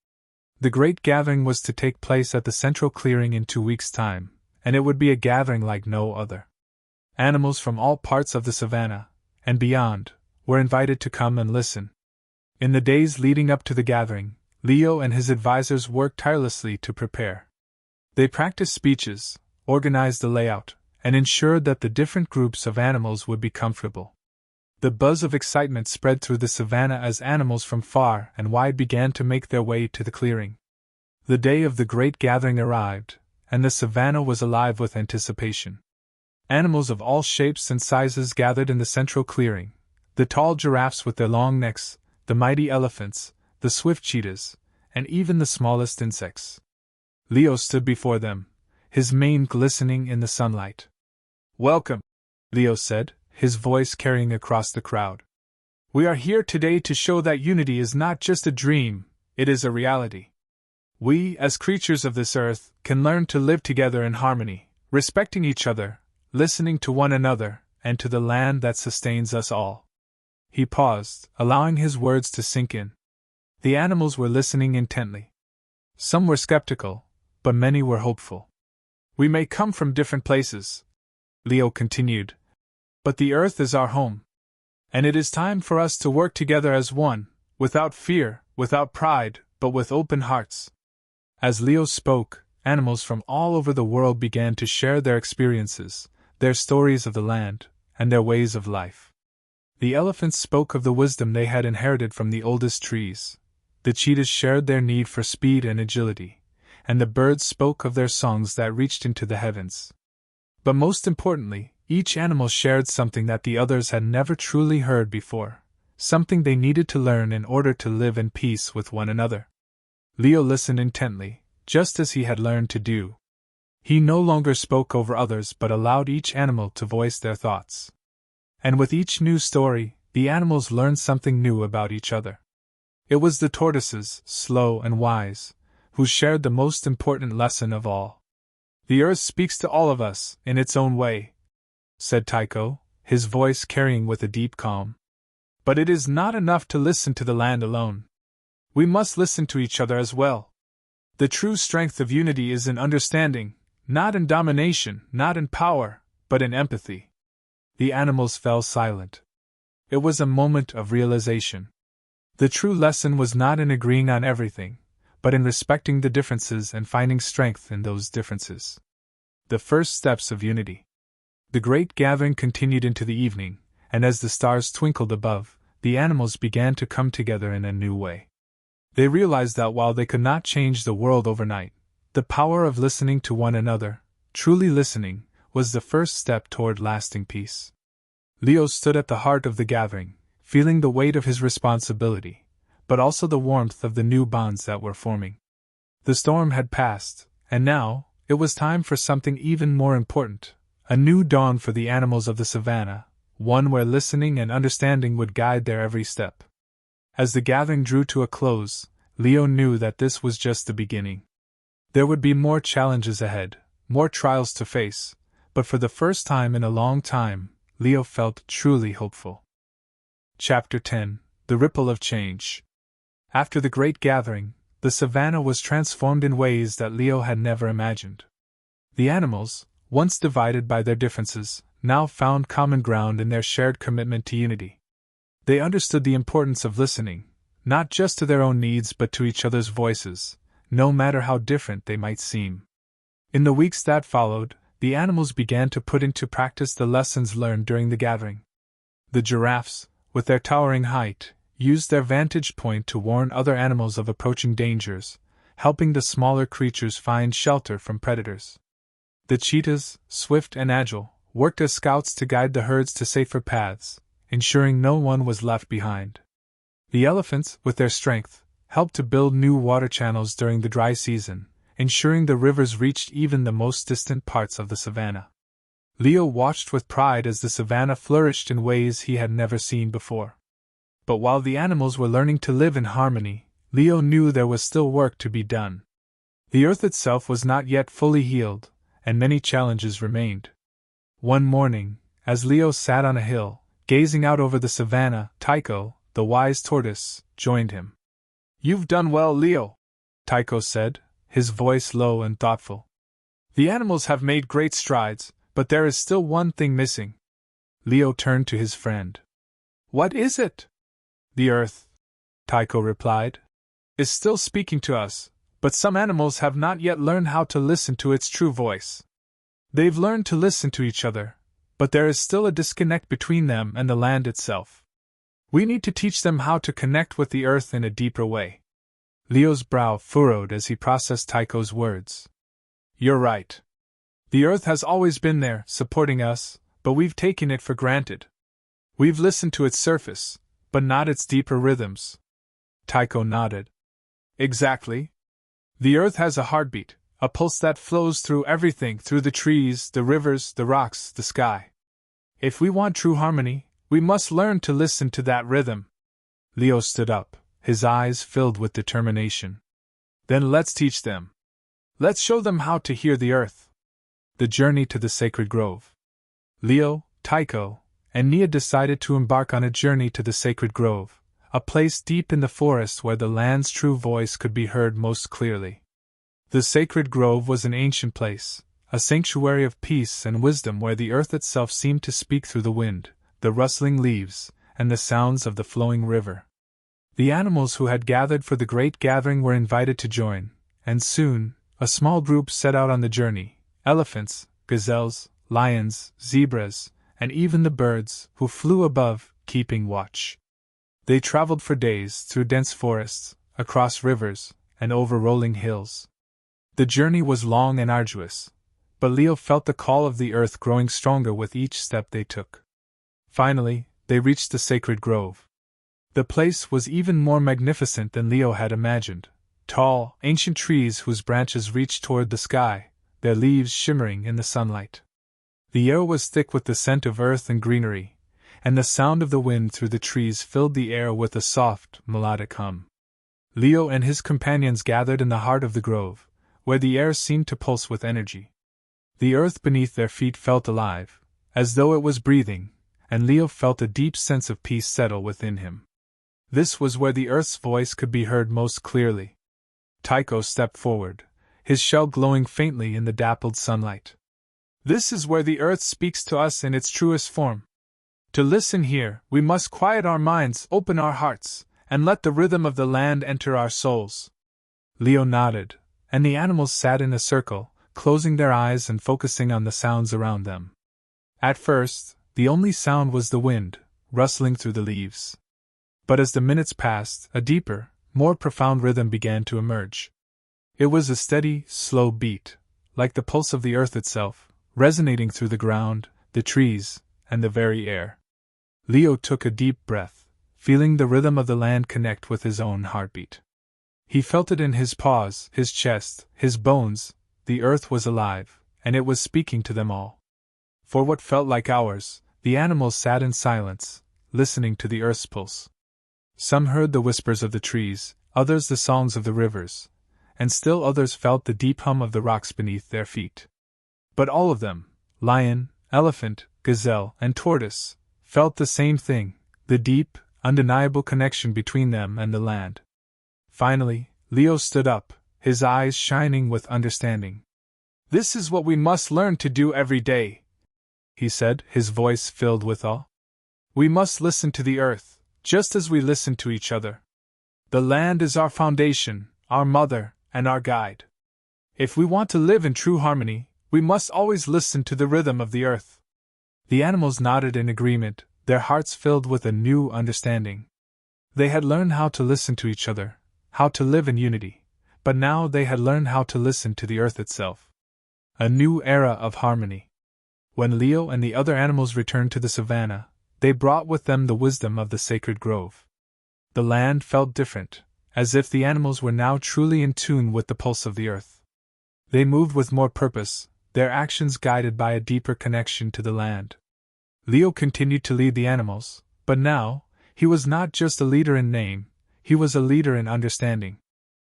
The great gathering was to take place at the central clearing in 2 weeks' time, and it would be a gathering like no other. Animals from all parts of the savannah, and beyond, were invited to come and listen. In the days leading up to the gathering, Leo and his advisors worked tirelessly to prepare. They practiced speeches, organized the layout, and ensured that the different groups of animals would be comfortable. The buzz of excitement spread through the savannah as animals from far and wide began to make their way to the clearing. The day of the great gathering arrived, and the savannah was alive with anticipation. Animals of all shapes and sizes gathered in the central clearing: the tall giraffes with their long necks, the mighty elephants, the swift cheetahs, and even the smallest insects. Leo stood before them, his mane glistening in the sunlight. "Welcome," Leo said, his voice carrying across the crowd. "We are here today to show that unity is not just a dream, it is a reality. We, as creatures of this earth, can learn to live together in harmony, respecting each other, listening to one another, and to the land that sustains us all." He paused, allowing his words to sink in. The animals were listening intently. Some were skeptical, but many were hopeful. "We may come from different places," Leo continued, "but the earth is our home. And it is time for us to work together as one, without fear, without pride, but with open hearts." As Leo spoke, animals from all over the world began to share their experiences, their stories of the land, and their ways of life. The elephants spoke of the wisdom they had inherited from the oldest trees, the cheetahs shared their need for speed and agility, and the birds spoke of their songs that reached into the heavens. But most importantly, each animal shared something that the others had never truly heard before, something they needed to learn in order to live in peace with one another. Leo listened intently, just as he had learned to do. He no longer spoke over others but allowed each animal to voice their thoughts. And with each new story, the animals learned something new about each other. It was the tortoises, slow and wise, who shared the most important lesson of all. "The earth speaks to all of us, in its own way," said Tycho, his voice carrying with a deep calm. "But it is not enough to listen to the land alone. We must listen to each other as well. The true strength of unity is in understanding, not in domination, not in power, but in empathy." The animals fell silent. It was a moment of realization. The true lesson was not in agreeing on everything, but in respecting the differences and finding strength in those differences. The first steps of unity. The great gathering continued into the evening, and as the stars twinkled above, the animals began to come together in a new way. They realized that while they could not change the world overnight, the power of listening to one another, truly listening, was the first step toward lasting peace. Leo stood at the heart of the gathering, feeling the weight of his responsibility, but also the warmth of the new bonds that were forming. The storm had passed, and now, it was time for something even more important, a new dawn for the animals of the savannah, one where listening and understanding would guide their every step. As the gathering drew to a close, Leo knew that this was just the beginning. There would be more challenges ahead, more trials to face, but for the first time in a long time, Leo felt truly hopeful. Chapter 10: The Ripple of Change. After the great gathering, the savannah was transformed in ways that Leo had never imagined. The animals, once divided by their differences, now found common ground in their shared commitment to unity. They understood the importance of listening, not just to their own needs but to each other's voices, no matter how different they might seem. In the weeks that followed, the animals began to put into practice the lessons learned during the gathering. The giraffes, with their towering height, used their vantage point to warn other animals of approaching dangers, helping the smaller creatures find shelter from predators. The cheetahs, swift and agile, worked as scouts to guide the herds to safer paths, ensuring no one was left behind. The elephants, with their strength, helped to build new water channels during the dry season, ensuring the rivers reached even the most distant parts of the savannah. Leo watched with pride as the savannah flourished in ways he had never seen before. But while the animals were learning to live in harmony, Leo knew there was still work to be done. The earth itself was not yet fully healed, and many challenges remained. One morning, as Leo sat on a hill, gazing out over the savannah, Tycho, the wise tortoise, joined him. "You've done well, Leo," Tycho said, his voice low and thoughtful. "The animals have made great strides, but there is still one thing missing." Leo turned to his friend. "What is it?" "The earth," Tycho replied, "is still speaking to us, but some animals have not yet learned how to listen to its true voice. They've learned to listen to each other, but there is still a disconnect between them and the land itself. We need to teach them how to connect with the earth in a deeper way." Leo's brow furrowed as he processed Tycho's words. "You're right. The earth has always been there, supporting us, but we've taken it for granted. We've listened to its surface, but not its deeper rhythms." Tycho nodded. "Exactly. The earth has a heartbeat, a pulse that flows through everything, through the trees, the rivers, the rocks, the sky. If we want true harmony, we must learn to listen to that rhythm." Leo stood up, his eyes filled with determination. "Then let's teach them. Let's show them how to hear the earth." The journey to the sacred grove. Leo, Tycho, and Nia decided to embark on a journey to the sacred grove, a place deep in the forest where the land's true voice could be heard most clearly. The sacred grove was an ancient place, a sanctuary of peace and wisdom where the earth itself seemed to speak through the wind, the rustling leaves, and the sounds of the flowing river. The animals who had gathered for the great gathering were invited to join, and soon, a small group set out on the journey: elephants, gazelles, lions, zebras, and even the birds, who flew above, keeping watch. They traveled for days through dense forests, across rivers, and over rolling hills. The journey was long and arduous, but Leo felt the call of the earth growing stronger with each step they took. Finally, they reached the sacred grove. The place was even more magnificent than Leo had imagined: tall, ancient trees whose branches reached toward the sky, their leaves shimmering in the sunlight. The air was thick with the scent of earth and greenery, and the sound of the wind through the trees filled the air with a soft, melodic hum. Leo and his companions gathered in the heart of the grove, where the air seemed to pulse with energy. The earth beneath their feet felt alive, as though it was breathing, and Leo felt a deep sense of peace settle within him. This was where the Earth's voice could be heard most clearly. Tycho stepped forward, his shell glowing faintly in the dappled sunlight. This is where the Earth speaks to us in its truest form. To listen here, we must quiet our minds, open our hearts, and let the rhythm of the land enter our souls. Leo nodded, and the animals sat in a circle, closing their eyes and focusing on the sounds around them. At first, the only sound was the wind, rustling through the leaves. But as the minutes passed, a deeper, more profound rhythm began to emerge. It was a steady, slow beat, like the pulse of the earth itself, resonating through the ground, the trees, and the very air. Leo took a deep breath, feeling the rhythm of the land connect with his own heartbeat. He felt it in his paws, his chest, his bones. The earth was alive, and it was speaking to them all. For what felt like hours, the animals sat in silence, listening to the earth's pulse. Some heard the whispers of the trees, others the songs of the rivers, and still others felt the deep hum of the rocks beneath their feet. But all of them, lion, elephant, gazelle, and tortoise, felt the same thing, the deep, undeniable connection between them and the land. Finally, Leo stood up, his eyes shining with understanding. "This is what we must learn to do every day," he said, his voice filled with awe. "We must listen to the earth, just as we listen to each other. The land is our foundation, our mother, and our guide. If we want to live in true harmony, we must always listen to the rhythm of the earth." The animals nodded in agreement, their hearts filled with a new understanding. They had learned how to listen to each other, how to live in unity, but now they had learned how to listen to the earth itself. A new era of harmony. When Leo and the other animals returned to the savannah, they brought with them the wisdom of the sacred grove. The land felt different, as if the animals were now truly in tune with the pulse of the earth. They moved with more purpose, their actions guided by a deeper connection to the land. Leo continued to lead the animals, but now, he was not just a leader in name, he was a leader in understanding.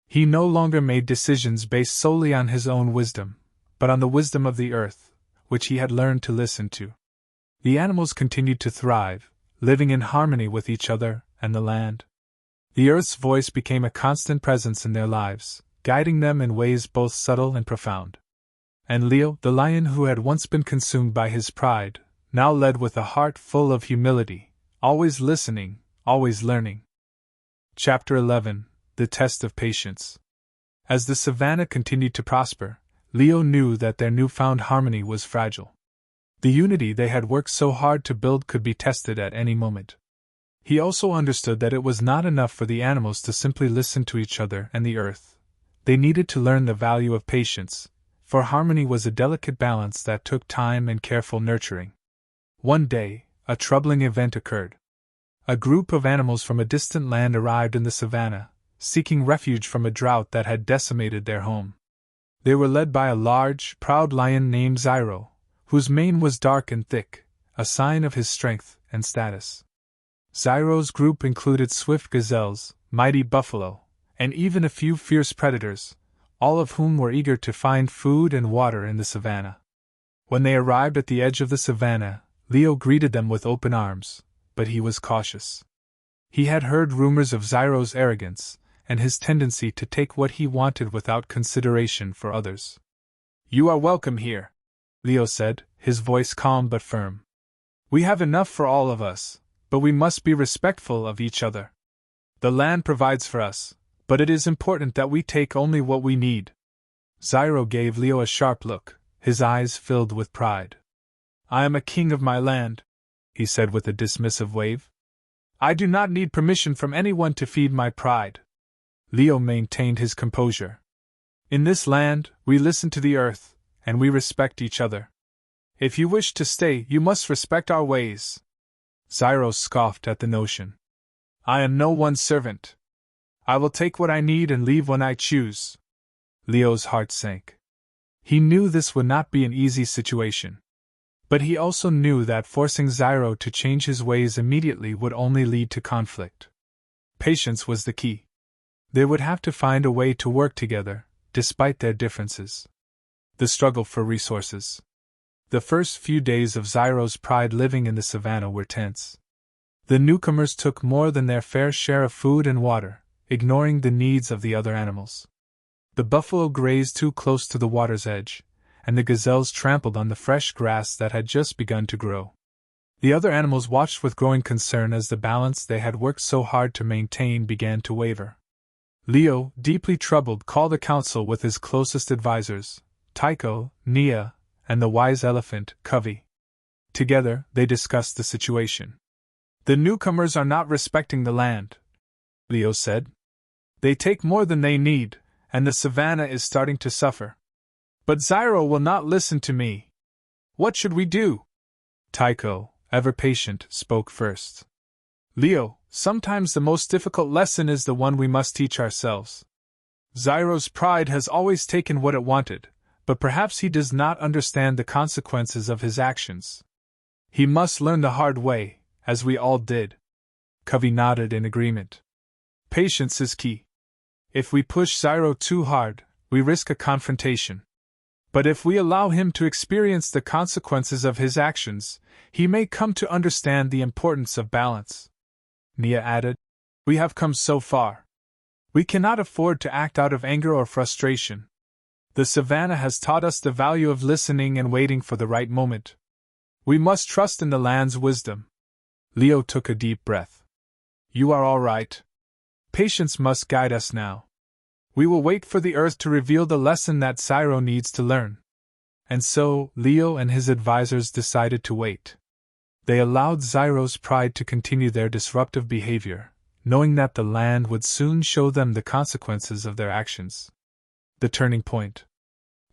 He no longer made decisions based solely on his own wisdom, but on the wisdom of the earth, which he had learned to listen to. The animals continued to thrive, living in harmony with each other and the land. The earth's voice became a constant presence in their lives, guiding them in ways both subtle and profound. And Leo, the lion who had once been consumed by his pride, now led with a heart full of humility, always listening, always learning. Chapter 11: The Test of Patience. As the savannah continued to prosper, Leo knew that their newfound harmony was fragile. The unity they had worked so hard to build could be tested at any moment. He also understood that it was not enough for the animals to simply listen to each other and the earth. They needed to learn the value of patience, for harmony was a delicate balance that took time and careful nurturing. One day, a troubling event occurred. A group of animals from a distant land arrived in the savannah, seeking refuge from a drought that had decimated their home. They were led by a large, proud lion named Zyro, whose mane was dark and thick, a sign of his strength and status. Zyro's group included swift gazelles, mighty buffalo, and even a few fierce predators, all of whom were eager to find food and water in the savannah. When they arrived at the edge of the savannah, Leo greeted them with open arms, but he was cautious. He had heard rumors of Zyro's arrogance, and his tendency to take what he wanted without consideration for others. "You are welcome here," Leo said, his voice calm but firm. "We have enough for all of us, but we must be respectful of each other. The land provides for us, but it is important that we take only what we need." Zyro gave Leo a sharp look, his eyes filled with pride. "I am a king of my land," he said with a dismissive wave. "I do not need permission from anyone to feed my pride." Leo maintained his composure. "In this land, we listen to the earth, and we respect each other. If you wish to stay, you must respect our ways." Zyro scoffed at the notion. "I am no one's servant. I will take what I need and leave when I choose." Leo's heart sank. He knew this would not be an easy situation. But he also knew that forcing Zyro to change his ways immediately would only lead to conflict. Patience was the key. They would have to find a way to work together, despite their differences. The struggle for resources. The first few days of Zyro's pride living in the savannah were tense. The newcomers took more than their fair share of food and water, ignoring the needs of the other animals. The buffalo grazed too close to the water's edge, and the gazelles trampled on the fresh grass that had just begun to grow. The other animals watched with growing concern as the balance they had worked so hard to maintain began to waver. Leo, deeply troubled, called a council with his closest advisors, Tycho, Nia, and the wise elephant, Covey. Together, they discussed the situation. "The newcomers are not respecting the land," Leo said. "They take more than they need, and the savannah is starting to suffer. But Zyro will not listen to me. What should we do?" Tycho, ever patient, spoke first. "Leo, sometimes the most difficult lesson is the one we must teach ourselves. Zyro's pride has always taken what it wanted, but perhaps he does not understand the consequences of his actions. He must learn the hard way, as we all did." Covey nodded in agreement. "Patience is key. If we push Zyro too hard, we risk a confrontation. But if we allow him to experience the consequences of his actions, he may come to understand the importance of balance." Nia added, "We have come so far. We cannot afford to act out of anger or frustration. The savannah has taught us the value of listening and waiting for the right moment. We must trust in the land's wisdom." Leo took a deep breath. "You are all right. Patience must guide us now. We will wait for the earth to reveal the lesson that Zyro needs to learn." And so, Leo and his advisors decided to wait. They allowed Zyro's pride to continue their disruptive behavior, knowing that the land would soon show them the consequences of their actions. The turning point.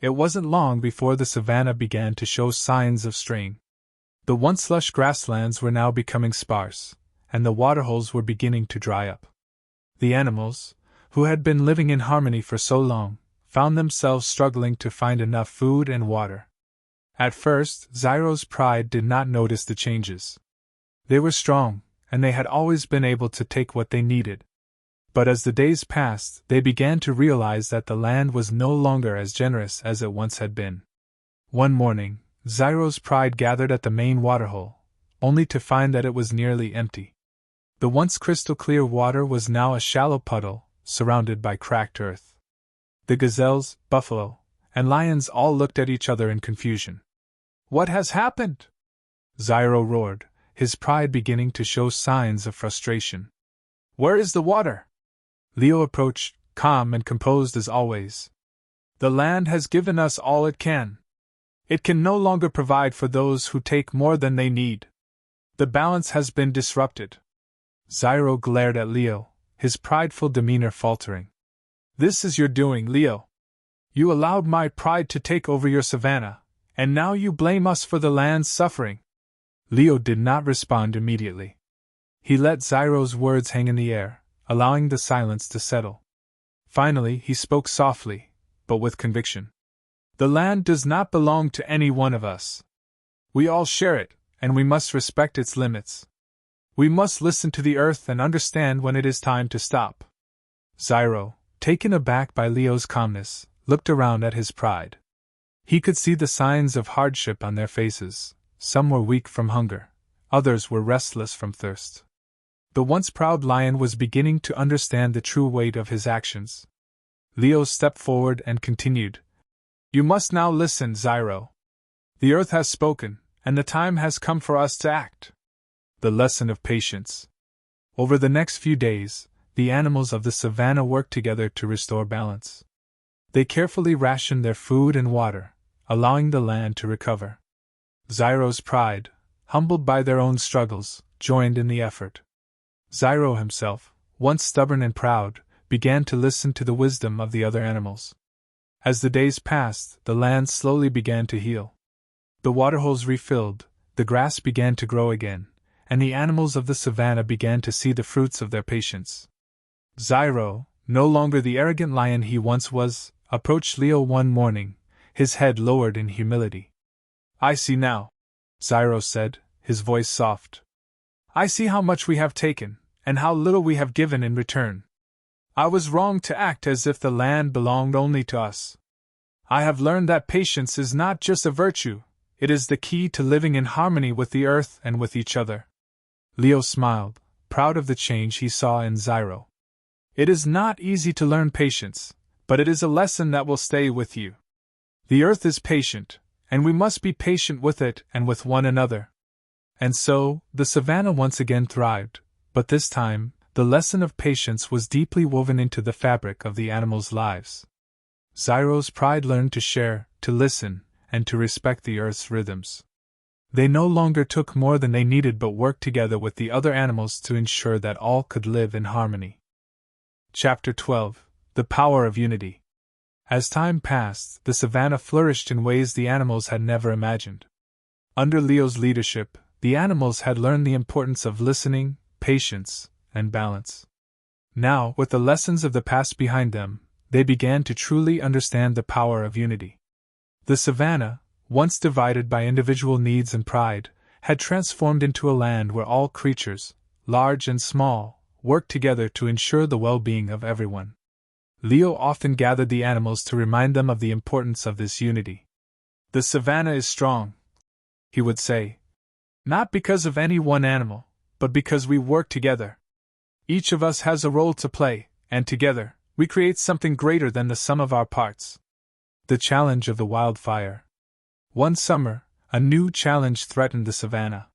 It wasn't long before the savannah began to show signs of straying. The once lush grasslands were now becoming sparse, and the waterholes were beginning to dry up. The animals, who had been living in harmony for so long, found themselves struggling to find enough food and water. At first, Zyro's pride did not notice the changes. They were strong, and they had always been able to take what they needed. But as the days passed, they began to realize that the land was no longer as generous as it once had been. One morning, Zyro's pride gathered at the main waterhole, only to find that it was nearly empty. The once crystal-clear water was now a shallow puddle, surrounded by cracked earth. The gazelles, buffalo, and lions all looked at each other in confusion. "What has happened?" Zyro roared, his pride beginning to show signs of frustration. "Where is the water?" Leo approached, calm and composed as always. "The land has given us all it can. It can no longer provide for those who take more than they need. The balance has been disrupted." Zyro glared at Leo, his prideful demeanor faltering. "This is your doing, Leo. You allowed my pride to take over your savannah, and now you blame us for the land's suffering." Leo did not respond immediately. He let Zyro's words hang in the air, allowing the silence to settle. Finally, he spoke softly, but with conviction. "The land does not belong to any one of us. We all share it, and we must respect its limits. We must listen to the earth and understand when it is time to stop." Zyro, taken aback by Leo's calmness, looked around at his pride. He could see the signs of hardship on their faces. Some were weak from hunger, others were restless from thirst. The once proud lion was beginning to understand the true weight of his actions. Leo stepped forward and continued, "You must now listen, Zyro. The earth has spoken, and the time has come for us to act." The lesson of patience. Over the next few days, the animals of the savannah worked together to restore balance. They carefully rationed their food and water, allowing the land to recover. Zyro's pride, humbled by their own struggles, joined in the effort. Zyro himself, once stubborn and proud, began to listen to the wisdom of the other animals. As the days passed, the land slowly began to heal. The waterholes refilled, the grass began to grow again, and the animals of the savannah began to see the fruits of their patience. Zyro, no longer the arrogant lion he once was, approached Leo one morning, his head lowered in humility. "I see now," Zyro said, his voice soft. "I see how much we have taken, and how little we have given in return. I was wrong to act as if the land belonged only to us. I have learned that patience is not just a virtue, It is the key to living in harmony with the earth and with each other. Leo smiled, proud of the change he saw in Zyro. It is not easy to learn patience, but it is a lesson that will stay with you. The earth is patient, and we must be patient with it and with one another. And so, the savannah once again thrived, but this time, the lesson of patience was deeply woven into the fabric of the animals' lives. Zyro's pride learned to share, to listen, and to respect the earth's rhythms. They no longer took more than they needed but worked together with the other animals to ensure that all could live in harmony. Chapter 12: The Power of Unity. As time passed, the savannah flourished in ways the animals had never imagined. Under Leo's leadership, the animals had learned the importance of listening, patience, and balance. Now, with the lessons of the past behind them, they began to truly understand the power of unity. The savannah, once divided by individual needs and pride, had transformed into a land where all creatures, large and small, worked together to ensure the well-being of everyone. Leo often gathered the animals to remind them of the importance of this unity. "The savannah is strong," he would say, "not because of any one animal, but because we work together. Each of us has a role to play, and together, we create something greater than the sum of our parts." The challenge of the wildfire. One summer, a new challenge threatened the savannah.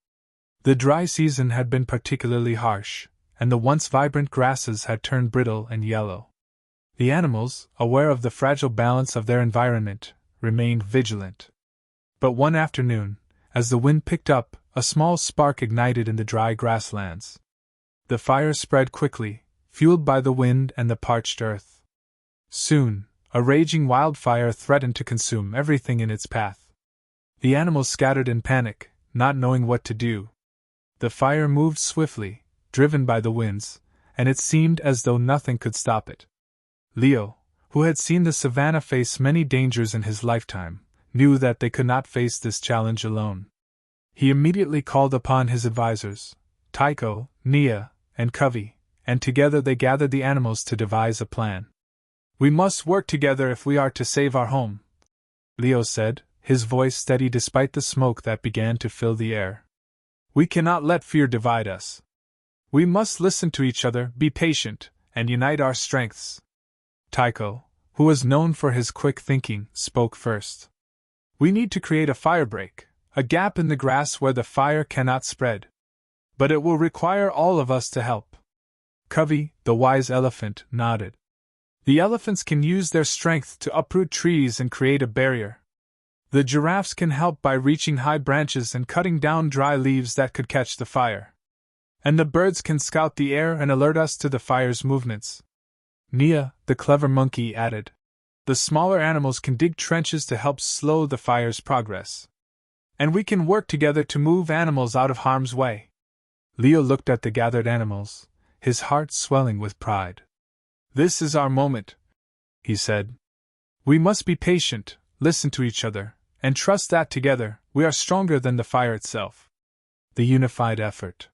The dry season had been particularly harsh, and the once vibrant grasses had turned brittle and yellow. The animals, aware of the fragile balance of their environment, remained vigilant. But one afternoon, as the wind picked up, a small spark ignited in the dry grasslands. The fire spread quickly, fueled by the wind and the parched earth. Soon, a raging wildfire threatened to consume everything in its path. The animals scattered in panic, not knowing what to do. The fire moved swiftly, driven by the winds, and it seemed as though nothing could stop it. Leo, who had seen the savannah face many dangers in his lifetime, knew that they could not face this challenge alone. He immediately called upon his advisors, Tycho, Nia, and Covey, and together they gathered the animals to devise a plan. "We must work together if we are to save our home," Leo said, his voice steady despite the smoke that began to fill the air. "We cannot let fear divide us. We must listen to each other, be patient, and unite our strengths." Tycho, who was known for his quick thinking, spoke first. "We need to create a firebreak, a gap in the grass where the fire cannot spread. But it will require all of us to help." Covey, the wise elephant, nodded. "The elephants can use their strength to uproot trees and create a barrier. The giraffes can help by reaching high branches and cutting down dry leaves that could catch the fire. And the birds can scout the air and alert us to the fire's movements." Nia, the clever monkey, added, "The smaller animals can dig trenches to help slow the fire's progress. And we can work together to move animals out of harm's way." Leo looked at the gathered animals, his heart swelling with pride. "This is our moment," he said. "We must be patient, listen to each other, and trust that together, we are stronger than the fire itself." The unified effort.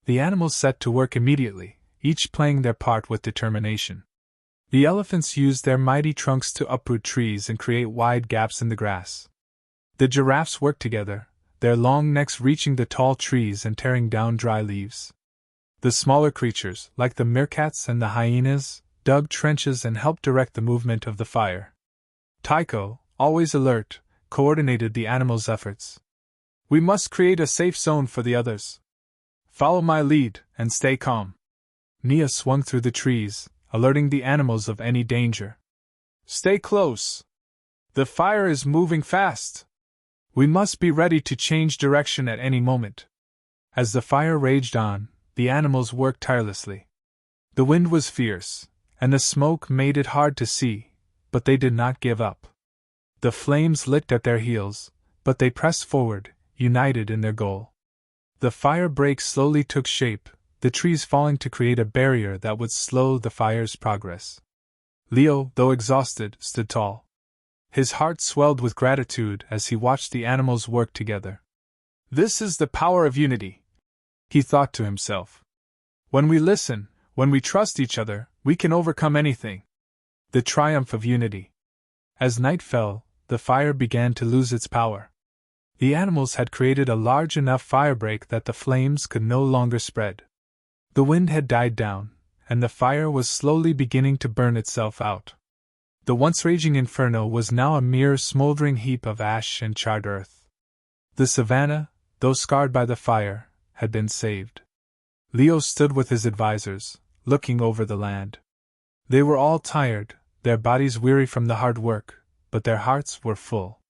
The animals set to work immediately, each playing their part with determination. The elephants used their mighty trunks to uproot trees and create wide gaps in the grass. The giraffes worked together, their long necks reaching the tall trees and tearing down dry leaves. The smaller creatures, like the meerkats and the hyenas, dug trenches and helped direct the movement of the fire. Tycho, always alert, coordinated the animals' efforts. "We must create a safe zone for the others. Follow my lead, and stay calm." Nia swung through the trees, alerting the animals of any danger. "Stay close. The fire is moving fast. We must be ready to change direction at any moment." As the fire raged on, the animals worked tirelessly. The wind was fierce, and the smoke made it hard to see, but they did not give up. The flames licked at their heels, but they pressed forward, united in their goal. The fire break slowly took shape, the trees falling to create a barrier that would slow the fire's progress. Leo, though exhausted, stood tall. His heart swelled with gratitude as he watched the animals work together. "This is the power of unity," he thought to himself. "When we listen, when we trust each other, we can overcome anything." The triumph of unity. As night fell, the fire began to lose its power. The animals had created a large enough firebreak that the flames could no longer spread. The wind had died down, and the fire was slowly beginning to burn itself out. The once raging inferno was now a mere smoldering heap of ash and charred earth. The savannah, though scarred by the fire, had been saved. Leo stood with his advisors, looking over the land. They were all tired, their bodies weary from the hard work, but their hearts were full.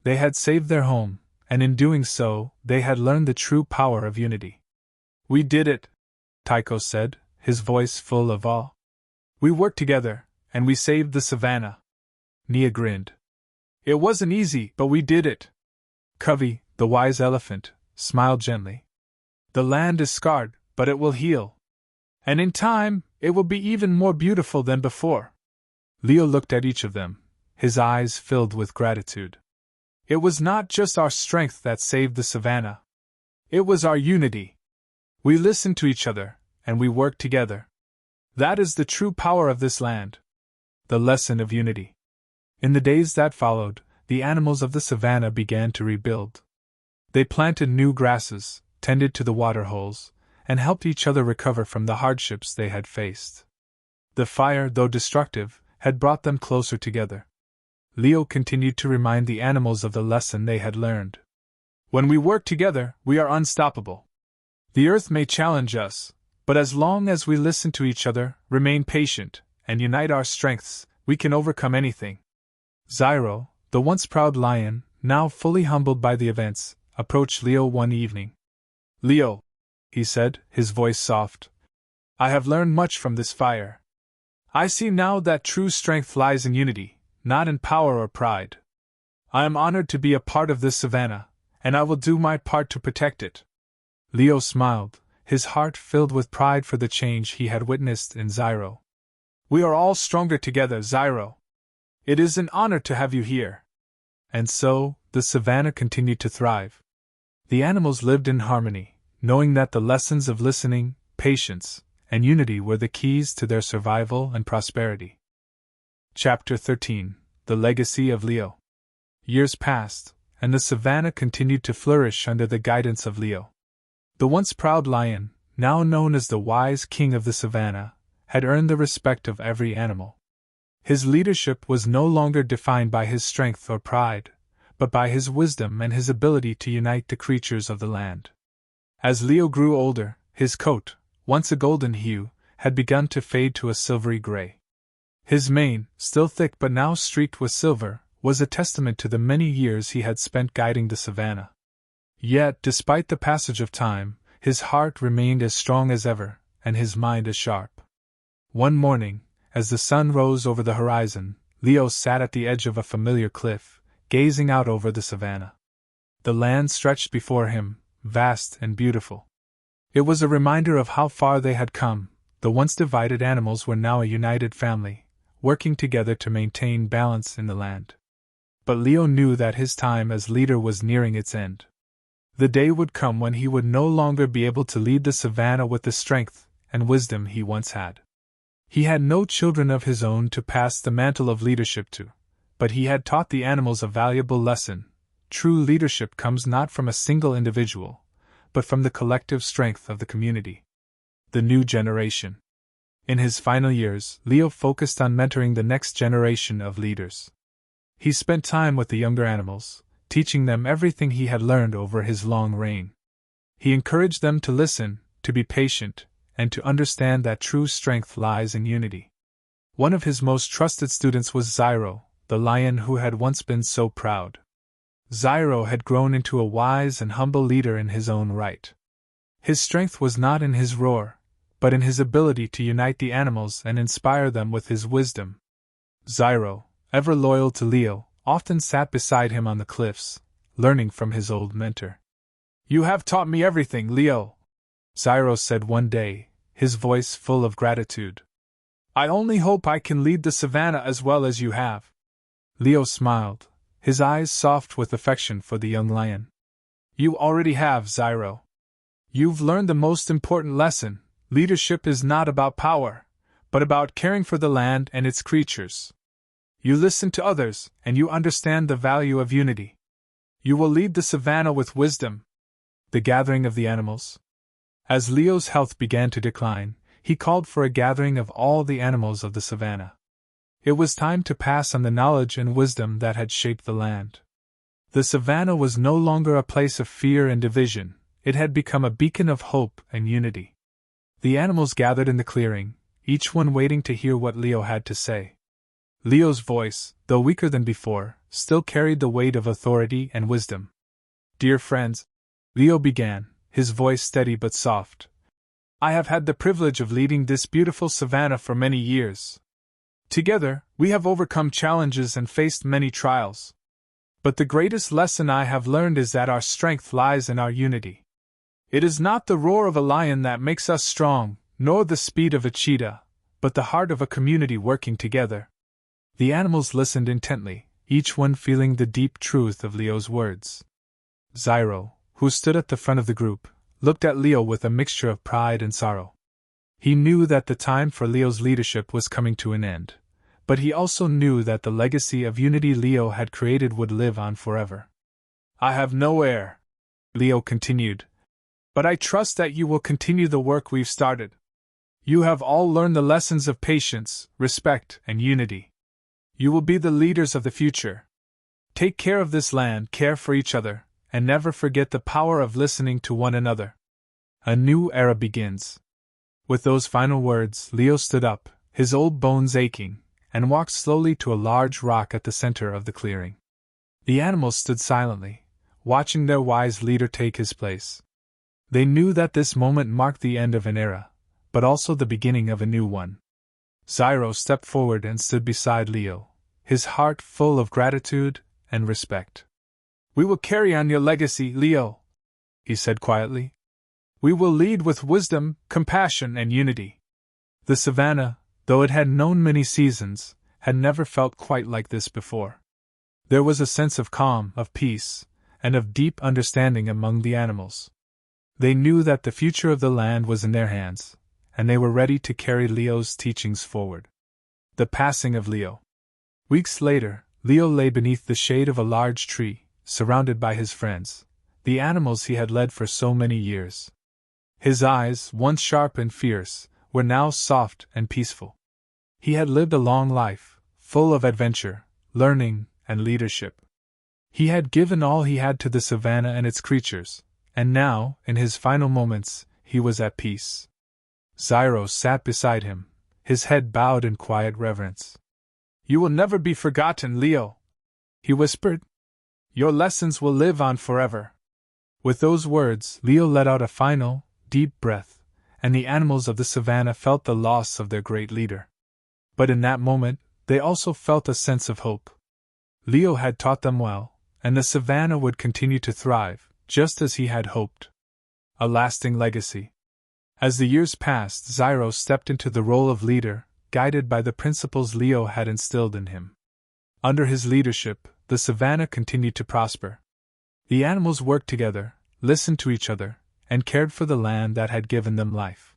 They had saved their home, and in doing so, they had learned the true power of unity. "We did it," Tycho said, his voice full of awe. "We worked together, and we saved the savannah." Nia grinned. "It wasn't easy, but we did it." Covey, the wise elephant, smiled gently. "The land is scarred, but it will heal. And in time, it will be even more beautiful than before." Leo looked at each of them, his eyes filled with gratitude. "It was not just our strength that saved the savannah. It was our unity. We listened to each other, and we worked together. That is the true power of this land. The lesson of unity." In the days that followed, the animals of the savannah began to rebuild. They planted new grasses, tended to the water holes, and helped each other recover from the hardships they had faced. The fire, though destructive, had brought them closer together. Leo continued to remind the animals of the lesson they had learned. "When we work together, we are unstoppable. The earth may challenge us, but as long as we listen to each other, remain patient, and unite our strengths, we can overcome anything." Zyro, the once proud lion, now fully humbled by the events, approached Leo one evening. "Leo," he said, his voice soft, "I have learned much from this fire. I see now that true strength lies in unity, not in power or pride. I am honored to be a part of this savannah, and I will do my part to protect it." Leo smiled, his heart filled with pride for the change he had witnessed in Zyro. "We are all stronger together, Zyro. It is an honor to have you here." And so, the savannah continued to thrive. The animals lived in harmony, knowing that the lessons of listening, patience, and unity were the keys to their survival and prosperity. Chapter 13: The Legacy of Leo. Years passed, and the savannah continued to flourish under the guidance of Leo. The once proud lion, now known as the wise king of the savannah, had earned the respect of every animal. His leadership was no longer defined by his strength or pride, but by his wisdom and his ability to unite the creatures of the land. As Leo grew older, his coat, once a golden hue, had begun to fade to a silvery gray. His mane, still thick but now streaked with silver, was a testament to the many years he had spent guiding the savannah. Yet, despite the passage of time, his heart remained as strong as ever, and his mind as sharp. One morning, as the sun rose over the horizon, Leo sat at the edge of a familiar cliff, gazing out over the savannah. The land stretched before him, vast and beautiful. It was a reminder of how far they had come. The once divided animals were now a united family, working together to maintain balance in the land. But Leo knew that his time as leader was nearing its end. The day would come when he would no longer be able to lead the savannah with the strength and wisdom he once had. He had no children of his own to pass the mantle of leadership to, but he had taught the animals a valuable lesson. True leadership comes not from a single individual, but from the collective strength of the community. The new generation. In his final years, Leo focused on mentoring the next generation of leaders. He spent time with the younger animals, teaching them everything he had learned over his long reign. He encouraged them to listen, to be patient, and to understand that true strength lies in unity. One of his most trusted students was Zyro, the lion who had once been so proud. Zyro had grown into a wise and humble leader in his own right. His strength was not in his roar, but in his ability to unite the animals and inspire them with his wisdom. Zyro, ever loyal to Leo, often sat beside him on the cliffs, learning from his old mentor. "You have taught me everything, Leo," Zyro said one day, his voice full of gratitude. "I only hope I can lead the savannah as well as you have." Leo smiled, his eyes soft with affection for the young lion. "You already have, Zyro. You've learned the most important lesson. Leadership is not about power, but about caring for the land and its creatures. You listen to others, and you understand the value of unity." You will lead the savannah with wisdom. The gathering of the animals. As Leo's health began to decline, he called for a gathering of all the animals of the savannah. It was time to pass on the knowledge and wisdom that had shaped the land. The savannah was no longer a place of fear and division, it had become a beacon of hope and unity. The animals gathered in the clearing, each one waiting to hear what Leo had to say. Leo's voice, though weaker than before, still carried the weight of authority and wisdom. Dear friends, Leo began, his voice steady but soft. I have had the privilege of leading this beautiful savannah for many years. Together, we have overcome challenges and faced many trials. But the greatest lesson I have learned is that our strength lies in our unity. It is not the roar of a lion that makes us strong, nor the speed of a cheetah, but the heart of a community working together. The animals listened intently, each one feeling the deep truth of Leo's words. Zyro, who stood at the front of the group, looked at Leo with a mixture of pride and sorrow. He knew that the time for Leo's leadership was coming to an end, but he also knew that the legacy of unity Leo had created would live on forever. I have no heir, Leo continued, but I trust that you will continue the work we've started. You have all learned the lessons of patience, respect, and unity. You will be the leaders of the future. Take care of this land, care for each other, and never forget the power of listening to one another. A new era begins. With those final words, Leo stood up, his old bones aching, and walked slowly to a large rock at the center of the clearing. The animals stood silently, watching their wise leader take his place. They knew that this moment marked the end of an era, but also the beginning of a new one. Zyro stepped forward and stood beside Leo, his heart full of gratitude and respect. We will carry on your legacy, Leo, he said quietly. We will lead with wisdom, compassion, and unity. The savannah, though it had known many seasons, had never felt quite like this before. There was a sense of calm, of peace, and of deep understanding among the animals. They knew that the future of the land was in their hands, and they were ready to carry Leo's teachings forward. The passing of Leo. Weeks later, Leo lay beneath the shade of a large tree, surrounded by his friends, the animals he had led for so many years. His eyes, once sharp and fierce, were now soft and peaceful. He had lived a long life, full of adventure, learning, and leadership. He had given all he had to the savannah and its creatures, and now, in his final moments, he was at peace. Zyro sat beside him, his head bowed in quiet reverence. You will never be forgotten, Leo, he whispered. Your lessons will live on forever. With those words, Leo let out a final, deep breath, and the animals of the savannah felt the loss of their great leader. But in that moment, they also felt a sense of hope. Leo had taught them well, and the savannah would continue to thrive, just as he had hoped. A lasting legacy. As the years passed, Zyro stepped into the role of leader, guided by the principles Leo had instilled in him. Under his leadership, the savannah continued to prosper. The animals worked together, listened to each other, and cared for the land that had given them life.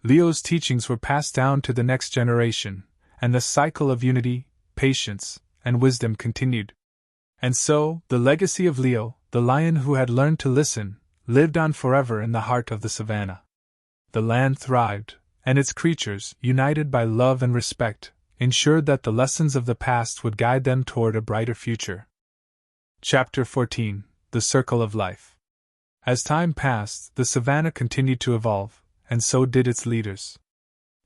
Leo's teachings were passed down to the next generation, and the cycle of unity, patience, and wisdom continued. And so, the legacy of Leo, the lion who had learned to listen, lived on forever in the heart of the savannah. The land thrived, and its creatures, united by love and respect, ensured that the lessons of the past would guide them toward a brighter future. Chapter 14: The Circle of Life. As time passed, the savannah continued to evolve, and so did its leaders.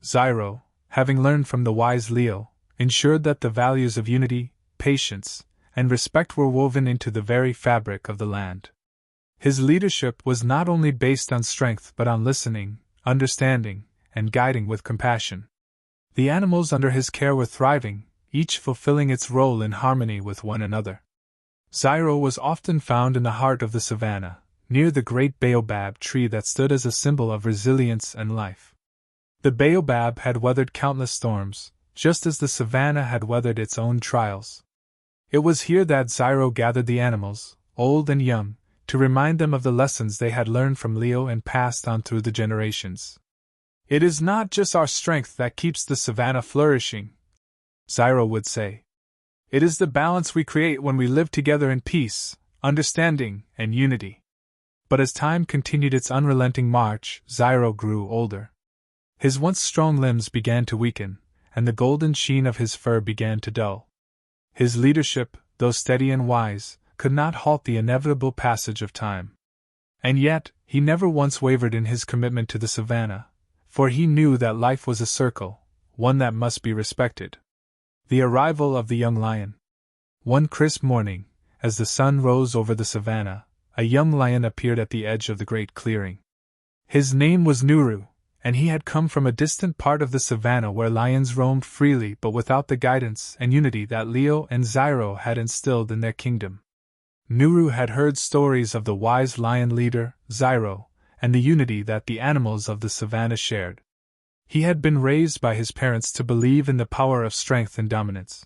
Zyro, having learned from the wise Leo, ensured that the values of unity, patience, and respect were woven into the very fabric of the land. His leadership was not only based on strength but on listening, understanding, and guiding with compassion. The animals under his care were thriving, each fulfilling its role in harmony with one another. Zyro was often found in the heart of the savannah, near the great baobab tree that stood as a symbol of resilience and life. The baobab had weathered countless storms, just as the savannah had weathered its own trials. It was here that Zyro gathered the animals, old and young, to remind them of the lessons they had learned from Leo and passed on through the generations. It is not just our strength that keeps the savannah flourishing, Zyro would say. It is the balance we create when we live together in peace, understanding, and unity. But as time continued its unrelenting march, Zyro grew older. His once strong limbs began to weaken, and the golden sheen of his fur began to dull. His leadership, though steady and wise, could not halt the inevitable passage of time. And yet, he never once wavered in his commitment to the savannah, for he knew that life was a circle, one that must be respected. The arrival of the young lion. One crisp morning, as the sun rose over the savannah, a young lion appeared at the edge of the great clearing. His name was Nuru, and he had come from a distant part of the savannah where lions roamed freely but without the guidance and unity that Leo and Zyro had instilled in their kingdom. Nuru had heard stories of the wise lion leader, Zyro, and the unity that the animals of the savannah shared. He had been raised by his parents to believe in the power of strength and dominance.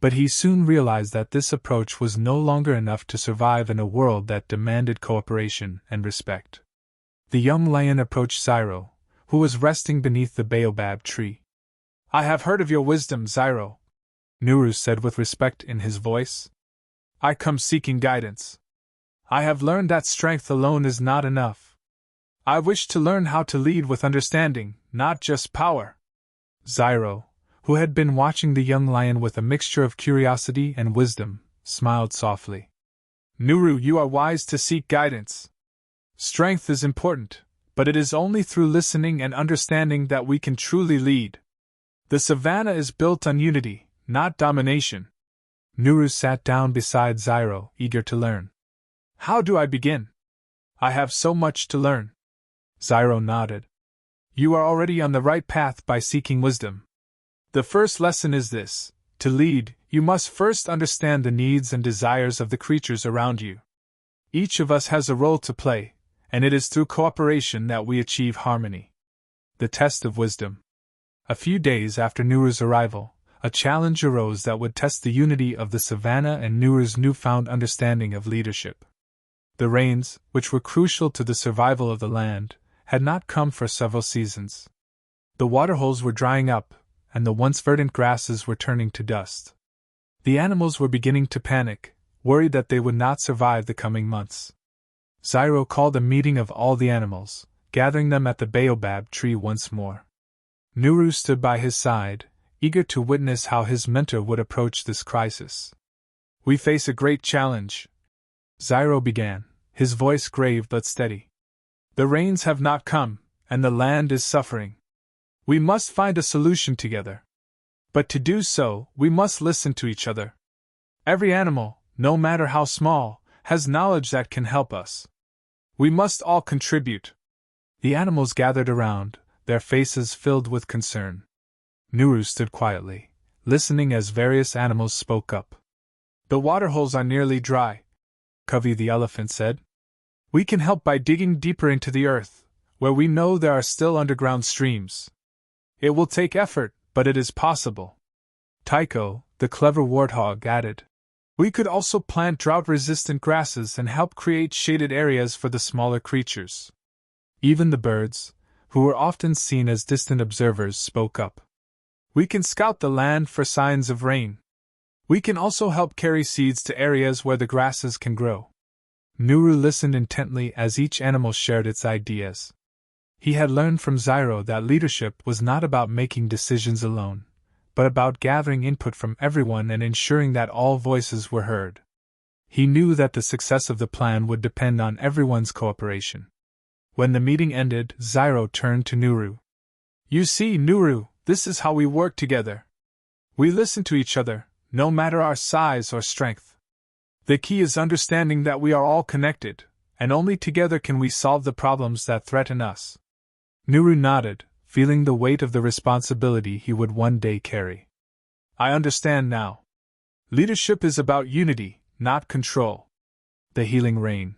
But he soon realized that this approach was no longer enough to survive in a world that demanded cooperation and respect. The young lion approached Zyro, who was resting beneath the baobab tree. "I have heard of your wisdom, Zyro," Nuru said with respect in his voice. "I come seeking guidance. I have learned that strength alone is not enough. I wish to learn how to lead with understanding, not just power." Zyro, who had been watching the young lion with a mixture of curiosity and wisdom, smiled softly. "Nuru, you are wise to seek guidance. Strength is important, but it is only through listening and understanding that we can truly lead. The savannah is built on unity, not domination." Nuru sat down beside Zyro, eager to learn. "How do I begin? I have so much to learn." Zyro nodded. "You are already on the right path by seeking wisdom. The first lesson is this: to lead, you must first understand the needs and desires of the creatures around you. Each of us has a role to play, and it is through cooperation that we achieve harmony." The test of wisdom. A few days after Nuru's arrival, a challenge arose that would test the unity of the savannah and Nuru's newfound understanding of leadership. The rains, which were crucial to the survival of the land, had not come for several seasons. The waterholes were drying up, and the once verdant grasses were turning to dust. The animals were beginning to panic, worried that they would not survive the coming months. Zyro called a meeting of all the animals, gathering them at the baobab tree once more. Nuru stood by his side, eager to witness how his mentor would approach this crisis. "We face a great challenge," Zyro began, his voice grave but steady. "The rains have not come, and the land is suffering. We must find a solution together. But to do so, we must listen to each other. Every animal, no matter how small, has knowledge that can help us. We must all contribute." The animals gathered around, their faces filled with concern. Nuru stood quietly, listening as various animals spoke up. "The waterholes are nearly dry," Covey the elephant said. "We can help by digging deeper into the earth, where we know there are still underground streams. It will take effort, but it is possible." Tycho, the clever warthog, added, "We could also plant drought-resistant grasses and help create shaded areas for the smaller creatures." Even the birds, who were often seen as distant observers, spoke up. "We can scout the land for signs of rain. We can also help carry seeds to areas where the grasses can grow." Nuru listened intently as each animal shared its ideas. He had learned from Zyro that leadership was not about making decisions alone, but about gathering input from everyone and ensuring that all voices were heard. He knew that the success of the plan would depend on everyone's cooperation. When the meeting ended, Zyro turned to Nuru. "You see, Nuru, this is how we work together. We listen to each other, no matter our size or strength. The key is understanding that we are all connected, and only together can we solve the problems that threaten us." Nuru nodded, feeling the weight of the responsibility he would one day carry. "I understand now. Leadership is about unity, not control." The healing rain.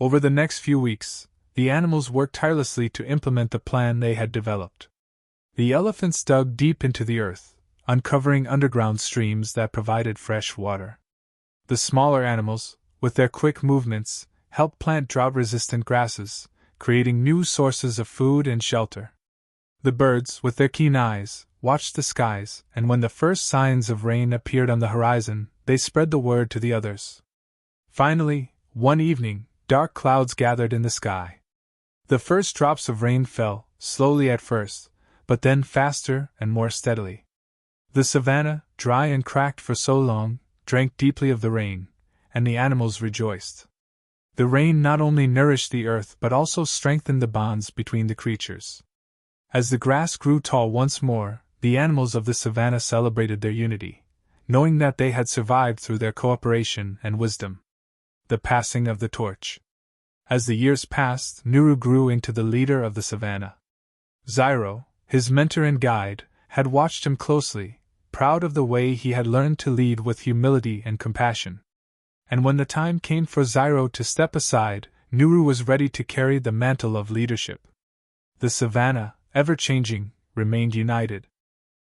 Over the next few weeks, the animals worked tirelessly to implement the plan they had developed. The elephants dug deep into the earth, uncovering underground streams that provided fresh water. The smaller animals, with their quick movements, helped plant drought-resistant grasses, creating new sources of food and shelter. The birds, with their keen eyes, watched the skies, and when the first signs of rain appeared on the horizon, they spread the word to the others. Finally, one evening, dark clouds gathered in the sky. The first drops of rain fell, slowly at first, but then faster and more steadily. The savannah, dry and cracked for so long, drank deeply of the rain, and the animals rejoiced. The rain not only nourished the earth but also strengthened the bonds between the creatures. As the grass grew tall once more, the animals of the savannah celebrated their unity, knowing that they had survived through their cooperation and wisdom. The passing of the torch. As the years passed, Nuru grew into the leader of the savannah. Zyro, his mentor and guide, had watched him closely, proud of the way he had learned to lead with humility and compassion. And when the time came for Zyro to step aside, Nuru was ready to carry the mantle of leadership. The savannah, ever-changing, remained united.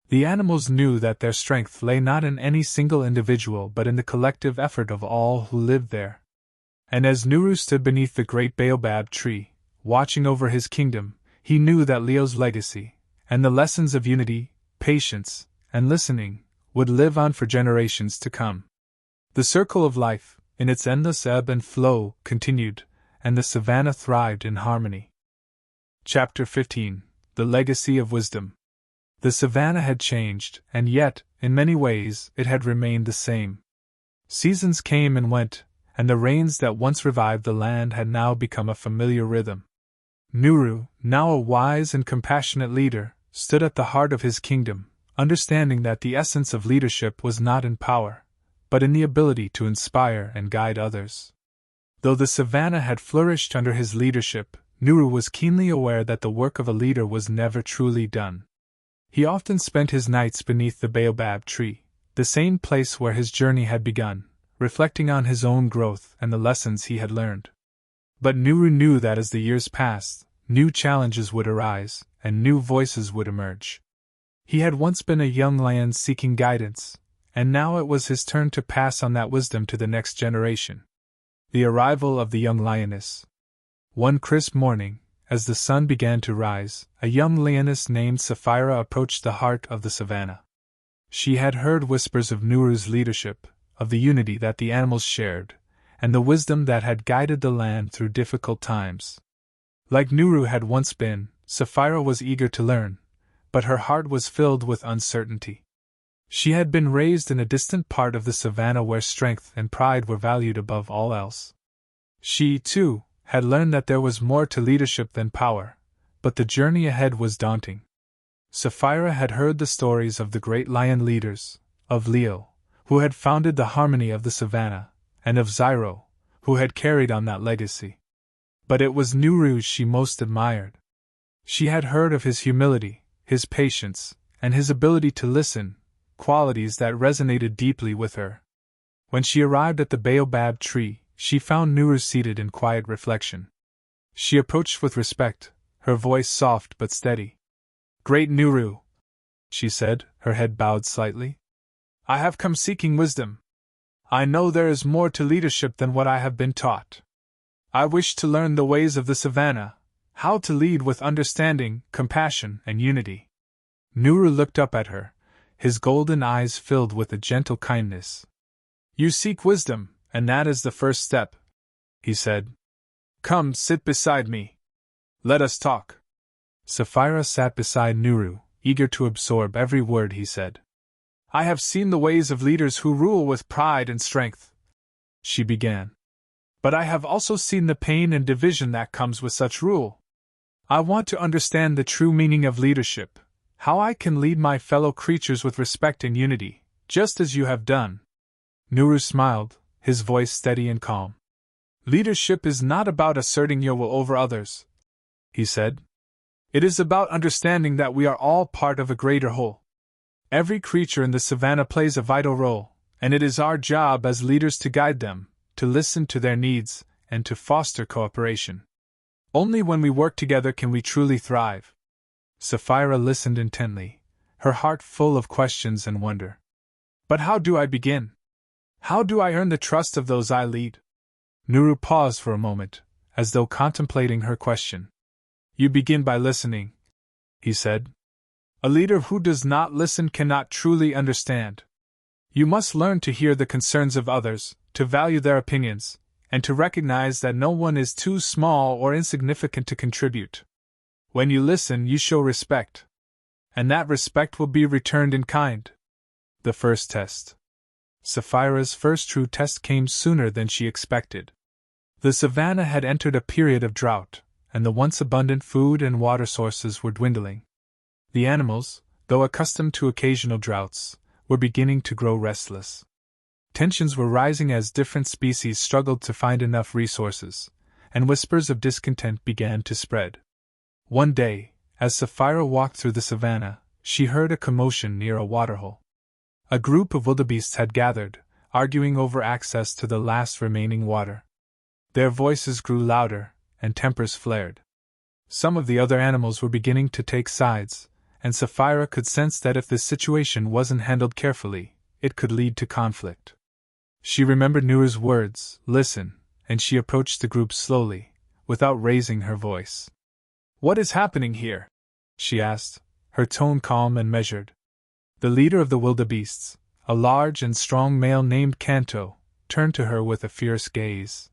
The animals knew that their strength lay not in any single individual but in the collective effort of all who lived there. And as Nuru stood beneath the great baobab tree, watching over his kingdom, he knew that Leo's legacy, and the lessons of unity, patience, and listening, would live on for generations to come. The circle of life, in its endless ebb and flow, continued, and the savannah thrived in harmony. Chapter 15: The Legacy of Wisdom. The savannah had changed, and yet, in many ways, it had remained the same. Seasons came and went, and the rains that once revived the land had now become a familiar rhythm. Nuru, now a wise and compassionate leader, stood at the heart of his kingdom, understanding that the essence of leadership was not in power, but in the ability to inspire and guide others. Though the savannah had flourished under his leadership, Nuru was keenly aware that the work of a leader was never truly done. He often spent his nights beneath the baobab tree, the same place where his journey had begun, reflecting on his own growth and the lessons he had learned. But Nuru knew that as the years passed, new challenges would arise, and new voices would emerge. He had once been a young lion seeking guidance, and now it was his turn to pass on that wisdom to the next generation. The arrival of the young lioness. One crisp morning, as the sun began to rise, a young lioness named Sapphira approached the heart of the savannah. She had heard whispers of Nuru's leadership, of the unity that the animals shared, and the wisdom that had guided the land through difficult times. Like Nuru had once been, Sapphira was eager to learn, but her heart was filled with uncertainty. She had been raised in a distant part of the savannah where strength and pride were valued above all else. She, too, had learned that there was more to leadership than power, but the journey ahead was daunting. Sapphira had heard the stories of the great lion leaders, of Leo, who had founded the harmony of the savannah, and of Zyro, who had carried on that legacy. But it was Nuru she most admired. She had heard of his humility, his patience, and his ability to listen, qualities that resonated deeply with her. When she arrived at the baobab tree, she found Nuru seated in quiet reflection. She approached with respect, her voice soft but steady. "Great Nuru," she said, her head bowed slightly. "I have come seeking wisdom. I know there is more to leadership than what I have been taught. I wish to learn the ways of the savannah, how to lead with understanding, compassion, and unity." Nuru looked up at her, his golden eyes filled with a gentle kindness. "You seek wisdom, and that is the first step," he said. "Come, sit beside me. Let us talk." Sapphira sat beside Nuru, eager to absorb every word he said. "I have seen the ways of leaders who rule with pride and strength," she began. "But I have also seen the pain and division that comes with such rule. I want to understand the true meaning of leadership, how I can lead my fellow creatures with respect and unity, just as you have done." Nuru smiled, his voice steady and calm. "Leadership is not about asserting your will over others," he said. "It is about understanding that we are all part of a greater whole. Every creature in the savannah plays a vital role, and it is our job as leaders to guide them, to listen to their needs, and to foster cooperation. Only when we work together can we truly thrive." Sapphira listened intently, her heart full of questions and wonder. "But how do I begin? How do I earn the trust of those I lead?" Nuru paused for a moment, as though contemplating her question. "You begin by listening," he said. "A leader who does not listen cannot truly understand. You must learn to hear the concerns of others, to value their opinions, and to recognize that no one is too small or insignificant to contribute. When you listen, you show respect, and that respect will be returned in kind. The first test. Sapphira's first true test came sooner than she expected. The savannah had entered a period of drought, and the once abundant food and water sources were dwindling. The animals, though accustomed to occasional droughts, were beginning to grow restless. Tensions were rising as different species struggled to find enough resources, and whispers of discontent began to spread. One day, as Sapphira walked through the savannah, she heard a commotion near a waterhole. A group of wildebeests had gathered, arguing over access to the last remaining water. Their voices grew louder, and tempers flared. Some of the other animals were beginning to take sides, and Sapphira could sense that if this situation wasn't handled carefully, it could lead to conflict. She remembered Nuru's words, "Listen," and she approached the group slowly, without raising her voice. "What is happening here?" she asked, her tone calm and measured. The leader of the wildebeests, a large and strong male named Kanto, turned to her with a fierce gaze.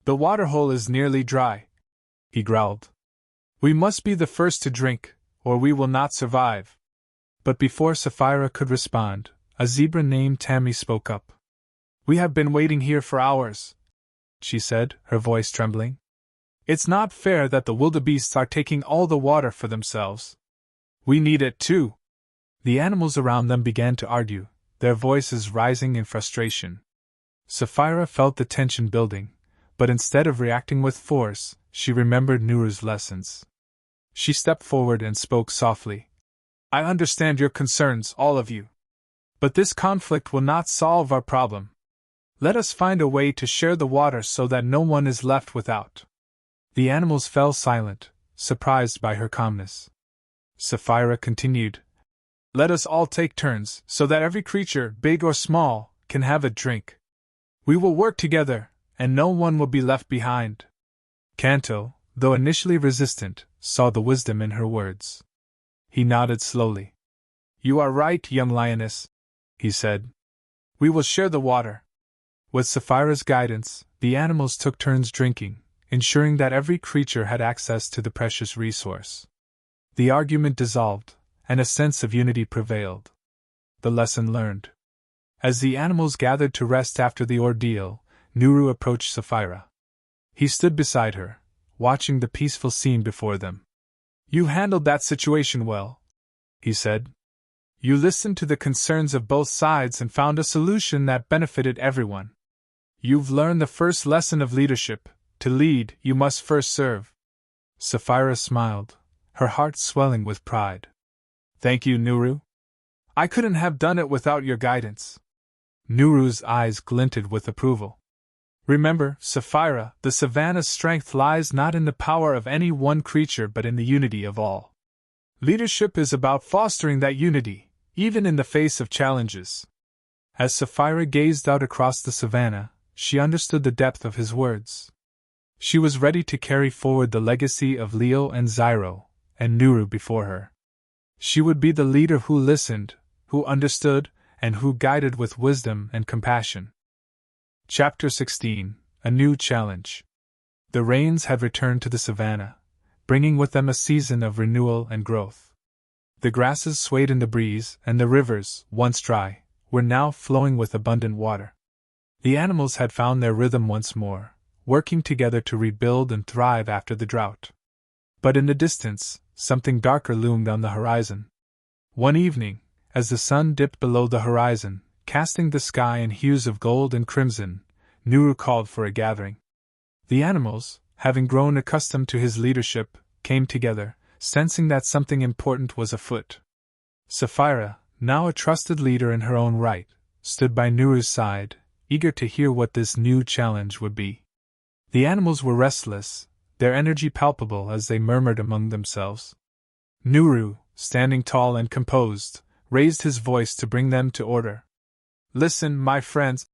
"The waterhole is nearly dry," he growled. "We must be the first to drink, or we will not survive." But before Sapphira could respond, a zebra named Tammy spoke up. "We have been waiting here for hours," she said, her voice trembling. "It's not fair that the wildebeests are taking all the water for themselves. We need it too." The animals around them began to argue, their voices rising in frustration. Sapphira felt the tension building, but instead of reacting with force, she remembered Nuru's lessons. She stepped forward and spoke softly. "I understand your concerns, all of you. But this conflict will not solve our problem. Let us find a way to share the water so that no one is left without." The animals fell silent, surprised by her calmness. Sapphira continued, "Let us all take turns, so that every creature, big or small, can have a drink. We will work together, and no one will be left behind." Kanto, though initially resistant, saw the wisdom in her words. He nodded slowly. "You are right, young lioness," he said. "We will share the water." With Sapphira's guidance, the animals took turns drinking, ensuring that every creature had access to the precious resource. The argument dissolved, and a sense of unity prevailed. The lesson learned. As the animals gathered to rest after the ordeal, Nuru approached Sapphira. He stood beside her, watching the peaceful scene before them. "You handled that situation well," he said. "You listened to the concerns of both sides and found a solution that benefited everyone. You've learned the first lesson of leadership: to lead, you must first serve." Sapphira smiled, her heart swelling with pride. "Thank you, Nuru. I couldn't have done it without your guidance." Nuru's eyes glinted with approval. "Remember, Sapphira, the savannah's strength lies not in the power of any one creature but in the unity of all. Leadership is about fostering that unity, even in the face of challenges." As Sapphira gazed out across the savannah, she understood the depth of his words. She was ready to carry forward the legacy of Leo and Zyro, and Nuru before her. She would be the leader who listened, who understood, and who guided with wisdom and compassion. Chapter 16: A New Challenge. The rains had returned to the savannah, bringing with them a season of renewal and growth. The grasses swayed in the breeze, and the rivers, once dry, were now flowing with abundant water. The animals had found their rhythm once more, working together to rebuild and thrive after the drought. But in the distance, something darker loomed on the horizon. One evening, as the sun dipped below the horizon, casting the sky in hues of gold and crimson, Nuru called for a gathering. The animals, having grown accustomed to his leadership, came together, sensing that something important was afoot. Sapphira, now a trusted leader in her own right, stood by Nuru's side, eager to hear what this new challenge would be. The animals were restless, their energy palpable as they murmured among themselves. Nuru, standing tall and composed, raised his voice to bring them to order. "Listen, my friends,"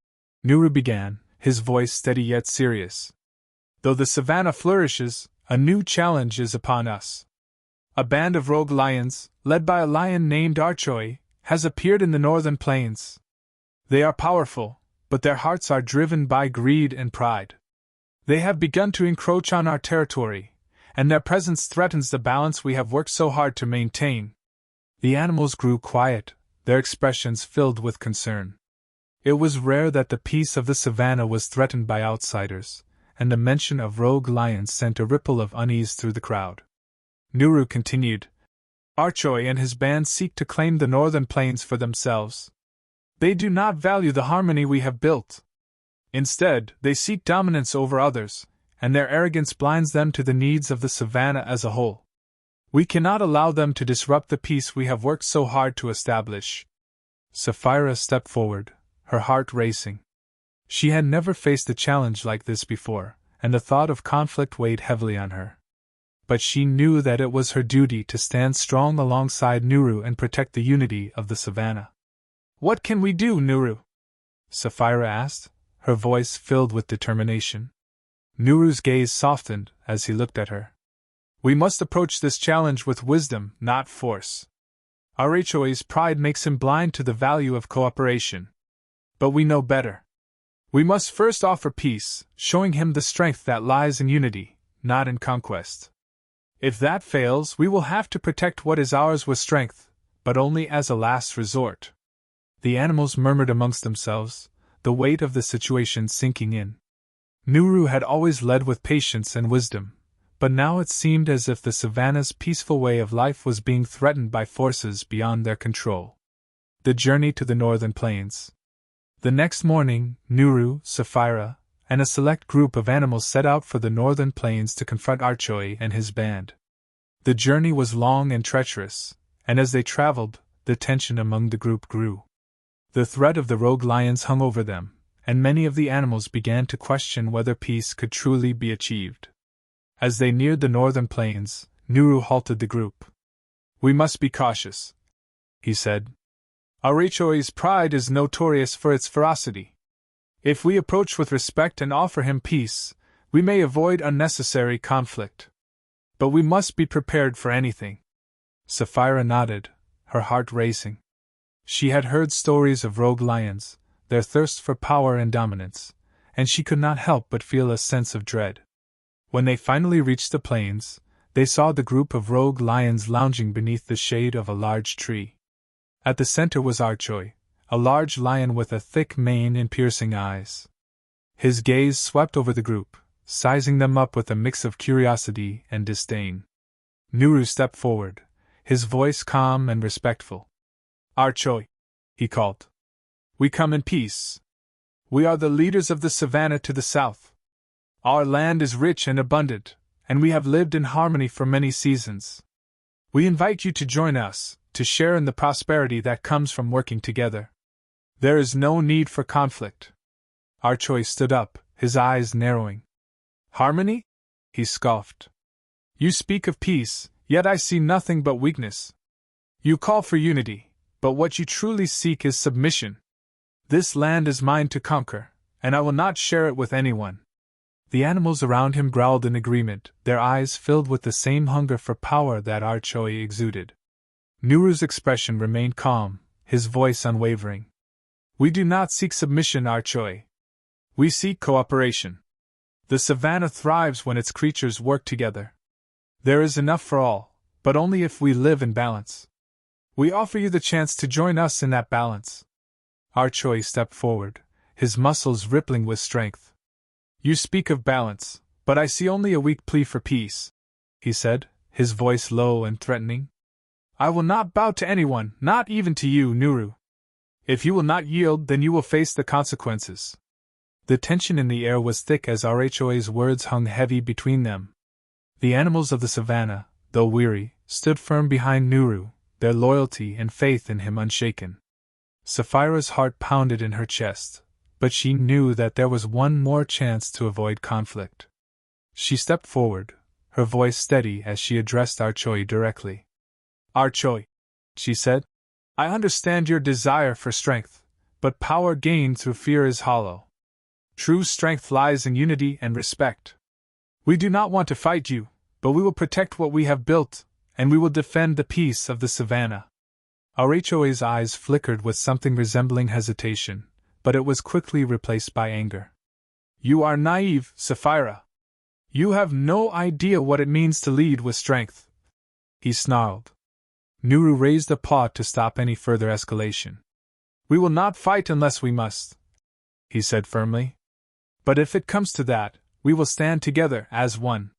Nuru began, his voice steady yet serious. "Though the savannah flourishes, a new challenge is upon us. A band of rogue lions, led by a lion named Archoi, has appeared in the northern plains. They are powerful, but their hearts are driven by greed and pride. They have begun to encroach on our territory, and their presence threatens the balance we have worked so hard to maintain. The animals grew quiet, their expressions filled with concern. It was rare that the peace of the savannah was threatened by outsiders, and the mention of rogue lions sent a ripple of unease through the crowd. Nuru continued, Rhoa and his band seek to claim the northern plains for themselves. They do not value the harmony we have built. Instead, they seek dominance over others, and their arrogance blinds them to the needs of the savannah as a whole. We cannot allow them to disrupt the peace we have worked so hard to establish. Sapphira stepped forward, her heart racing. She had never faced a challenge like this before, and the thought of conflict weighed heavily on her. But she knew that it was her duty to stand strong alongside Nuru and protect the unity of the savannah. What can we do, Nuru? Sapphira asked, her voice filled with determination. Nuru's gaze softened as he looked at her. We must approach this challenge with wisdom, not force. Rhoa's pride makes him blind to the value of cooperation. But we know better. We must first offer peace, showing him the strength that lies in unity, not in conquest. If that fails, we will have to protect what is ours with strength, but only as a last resort. The animals murmured amongst themselves, the weight of the situation sinking in. Nuru had always led with patience and wisdom, but now it seemed as if the savannah's peaceful way of life was being threatened by forces beyond their control. The journey to the northern plains. The next morning, Nuru, Sapphira, and a select group of animals set out for the northern plains to confront Rhoa and his band. The journey was long and treacherous, and as they traveled, the tension among the group grew. The threat of the rogue lions hung over them, and many of the animals began to question whether peace could truly be achieved. As they neared the northern plains, Nuru halted the group. We must be cautious, he said. Rhoa's pride is notorious for its ferocity. If we approach with respect and offer him peace, we may avoid unnecessary conflict. But we must be prepared for anything. Sapphira nodded, her heart racing. She had heard stories of rogue lions, their thirst for power and dominance, and she could not help but feel a sense of dread. When they finally reached the plains, they saw the group of rogue lions lounging beneath the shade of a large tree. At the center was Rhoa, a large lion with a thick mane and piercing eyes. His gaze swept over the group, sizing them up with a mix of curiosity and disdain. Nuru stepped forward, his voice calm and respectful. Rhoa, he called. We come in peace. We are the leaders of the savannah to the south. Our land is rich and abundant, and we have lived in harmony for many seasons. We invite you to join us, to share in the prosperity that comes from working together. There is no need for conflict. Rhoa stood up, his eyes narrowing. Harmony? He scoffed. You speak of peace, yet I see nothing but weakness. You call for unity, but what you truly seek is submission. This land is mine to conquer, and I will not share it with anyone. The animals around him growled in agreement, their eyes filled with the same hunger for power that Rhoa exuded. Nuru's expression remained calm, his voice unwavering. We do not seek submission, Rhoa. We seek cooperation. The savannah thrives when its creatures work together. There is enough for all, but only if we live in balance. We offer you the chance to join us in that balance. Rhoa stepped forward, his muscles rippling with strength. You speak of balance, but I see only a weak plea for peace, he said, his voice low and threatening. I will not bow to anyone, not even to you, Nuru. If you will not yield, then you will face the consequences. The tension in the air was thick as Rhoa's words hung heavy between them. The animals of the savannah, though weary, stood firm behind Nuru, their loyalty and faith in him unshaken. Sapphira's heart pounded in her chest, but she knew that there was one more chance to avoid conflict. She stepped forward, her voice steady as she addressed Rhoa directly. Rhoa, she said, I understand your desire for strength, but power gained through fear is hollow. True strength lies in unity and respect. We do not want to fight you, but we will protect what we have built, and we will defend the peace of the savannah. Rhoa's eyes flickered with something resembling hesitation, but it was quickly replaced by anger. You are naive, Sapphira. You have no idea what it means to lead with strength, he snarled. Nuru raised a paw to stop any further escalation. We will not fight unless we must, he said firmly. But if it comes to that, we will stand together as one.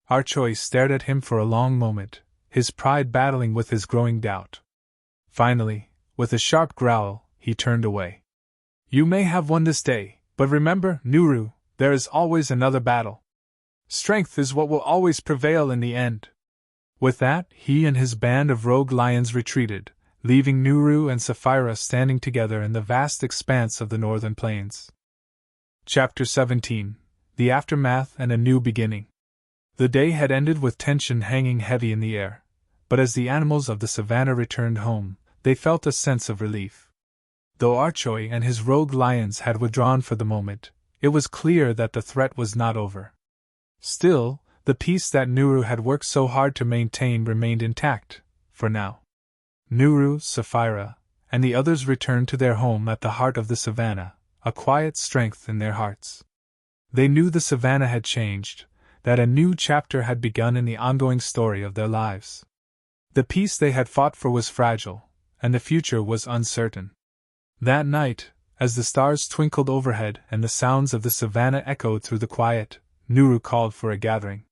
Rhoa stared at him for a long moment, his pride battling with his growing doubt. Finally, with a sharp growl, he turned away. You may have won this day, but remember, Nuru, there is always another battle. Strength is what will always prevail in the end. With that, he and his band of rogue lions retreated, leaving Nuru and Sapphira standing together in the vast expanse of the northern plains. Chapter 17: The Aftermath and a New Beginning. The day had ended with tension hanging heavy in the air, but as the animals of the savannah returned home, they felt a sense of relief. Though Rhoa and his rogue lions had withdrawn for the moment, it was clear that the threat was not over. Still, the peace that Nuru had worked so hard to maintain remained intact, for now. Nuru, Sapphira, and the others returned to their home at the heart of the savannah, a quiet strength in their hearts. They knew the savannah had changed, that a new chapter had begun in the ongoing story of their lives. The peace they had fought for was fragile, and the future was uncertain. That night, as the stars twinkled overhead and the sounds of the savannah echoed through the quiet, Nuru called for a gathering.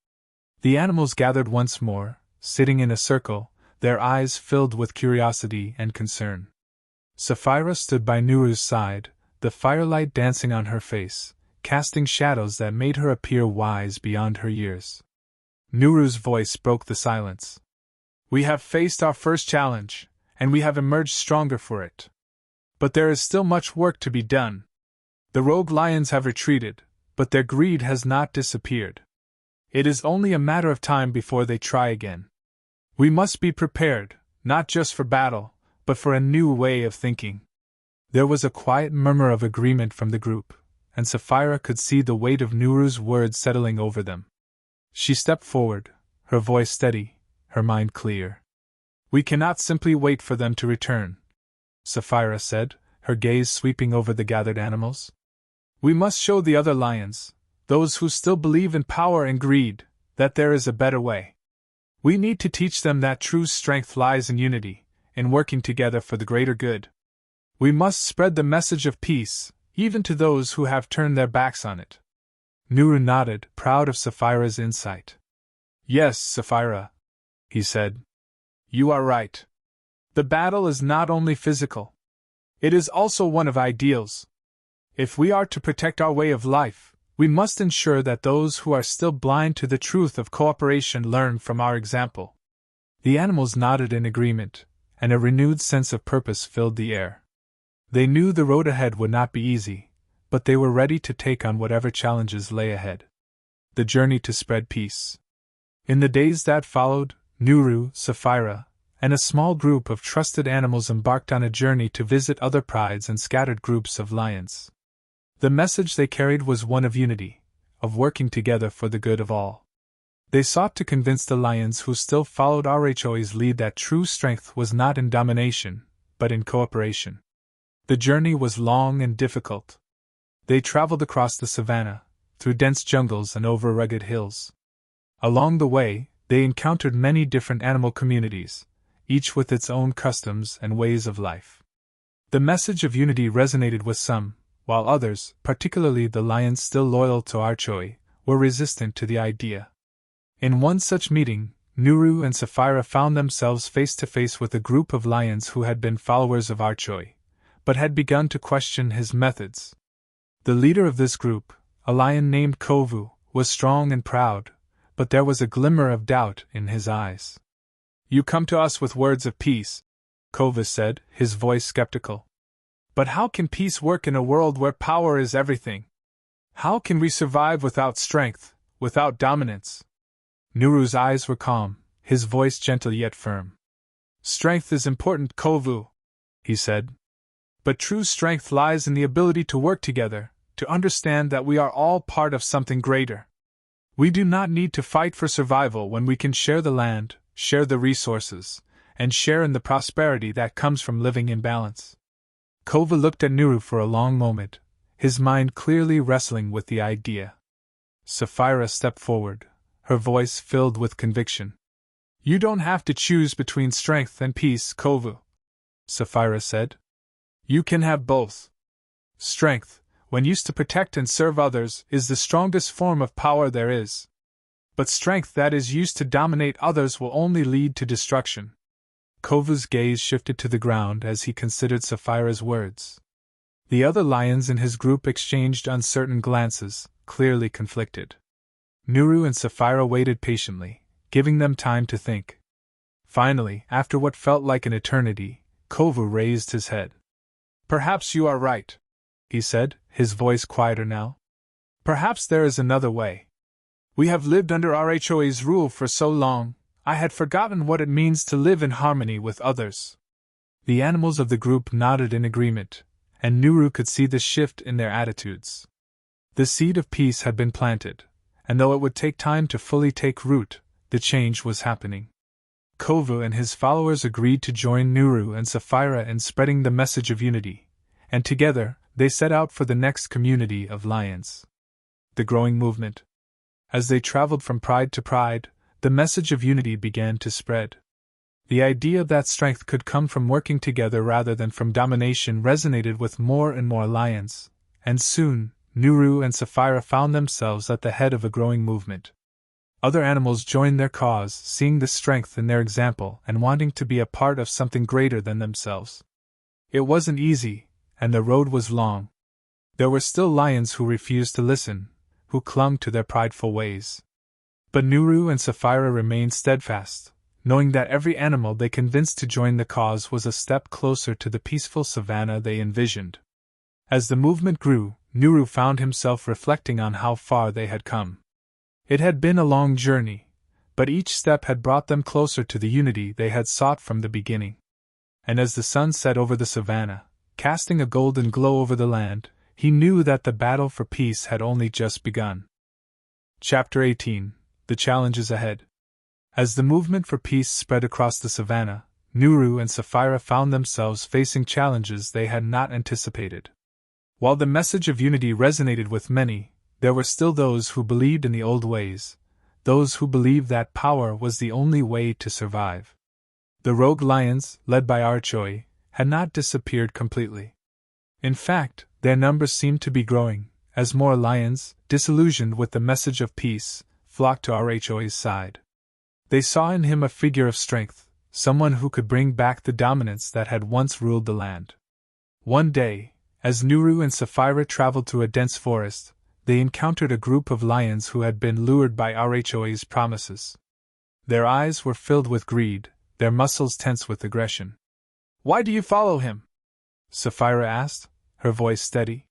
The animals gathered once more, sitting in a circle, their eyes filled with curiosity and concern. Sapphira stood by Nuru's side, the firelight dancing on her face, casting shadows that made her appear wise beyond her years. Nuru's voice broke the silence. We have faced our first challenge, and we have emerged stronger for it. But there is still much work to be done. The rogue lions have retreated, but their greed has not disappeared. It is only a matter of time before they try again. We must be prepared, not just for battle, but for a new way of thinking. There was a quiet murmur of agreement from the group, and Sapphira could see the weight of Nuru's words settling over them. She stepped forward, her voice steady, her mind clear. We cannot simply wait for them to return, Sapphira said, her gaze sweeping over the gathered animals. We must show the other lions, those who still believe in power and greed, that there is a better way. We need to teach them that true strength lies in unity, in working together for the greater good. We must spread the message of peace, even to those who have turned their backs on it. Nuru nodded, proud of Sapphira's insight. Yes, Sapphira, he said. You are right. The battle is not only physical. It is also one of ideals. If we are to protect our way of life, we must ensure that those who are still blind to the truth of cooperation learn from our example. The animals nodded in agreement, and a renewed sense of purpose filled the air. They knew the road ahead would not be easy, but they were ready to take on whatever challenges lay ahead. The journey to spread peace. In the days that followed, Nuru, Sapphira, and a small group of trusted animals embarked on a journey to visit other prides and scattered groups of lions. The message they carried was one of unity, of working together for the good of all. They sought to convince the lions who still followed Rhoa's lead that true strength was not in domination, but in cooperation. The journey was long and difficult. They traveled across the savannah, through dense jungles and over rugged hills. Along the way, they encountered many different animal communities, each with its own customs and ways of life. The message of unity resonated with some, while others, particularly the lions still loyal to Rhoa, were resistant to the idea. In one such meeting, Nuru and Sapphira found themselves face to face with a group of lions who had been followers of Rhoa, but had begun to question his methods. The leader of this group, a lion named Kovu, was strong and proud, but there was a glimmer of doubt in his eyes. You come to us with words of peace, Kovu said, his voice skeptical. But how can peace work in a world where power is everything? How can we survive without strength, without dominance? Nuru's eyes were calm, his voice gentle yet firm. Strength is important, Kovu, he said. But true strength lies in the ability to work together, to understand that we are all part of something greater. We do not need to fight for survival when we can share the land, share the resources, and share in the prosperity that comes from living in balance. Kovu looked at Nuru for a long moment, his mind clearly wrestling with the idea. Sapphira stepped forward, her voice filled with conviction. "You don't have to choose between strength and peace, Kovu," Sapphira said. "You can have both. Strength, when used to protect and serve others, is the strongest form of power there is. But strength that is used to dominate others will only lead to destruction." Kovu's gaze shifted to the ground as he considered Sapphira's words. The other lions in his group exchanged uncertain glances, clearly conflicted. Nuru and Sapphira waited patiently, giving them time to think. Finally, after what felt like an eternity, Kovu raised his head. "Perhaps you are right," he said, his voice quieter now. "Perhaps there is another way. We have lived under Rhoa's rule for so long, I had forgotten what it means to live in harmony with others." The animals of the group nodded in agreement, and Nuru could see the shift in their attitudes. The seed of peace had been planted, and though it would take time to fully take root, the change was happening. Kovu and his followers agreed to join Nuru and Sapphira in spreading the message of unity, and together they set out for the next community of lions. The growing movement. As they traveled from pride to pride, the message of unity began to spread. The idea that strength could come from working together rather than from domination resonated with more and more lions, and soon, Nuru and Sapphira found themselves at the head of a growing movement. Other animals joined their cause, seeing the strength in their example and wanting to be a part of something greater than themselves. It wasn't easy, and the road was long. There were still lions who refused to listen, who clung to their prideful ways. But Nuru and Sapphira remained steadfast, knowing that every animal they convinced to join the cause was a step closer to the peaceful savannah they envisioned. As the movement grew, Nuru found himself reflecting on how far they had come. It had been a long journey, but each step had brought them closer to the unity they had sought from the beginning. And as the sun set over the savannah, casting a golden glow over the land, he knew that the battle for peace had only just begun. Chapter 18: The Challenges Ahead. As the movement for peace spread across the savannah, Nuru and Sapphira found themselves facing challenges they had not anticipated. While the message of unity resonated with many, there were still those who believed in the old ways, those who believed that power was the only way to survive. The rogue lions, led by Rhoa, had not disappeared completely. In fact, their numbers seemed to be growing, as more lions, disillusioned with the message of peace, flocked to Rhoa's side. They saw in him a figure of strength, someone who could bring back the dominance that had once ruled the land. One day, as Nuru and Sapphira traveled through a dense forest, they encountered a group of lions who had been lured by Rhoa's promises. Their eyes were filled with greed, their muscles tense with aggression. "Why do you follow him?" Sapphira asked, her voice steady.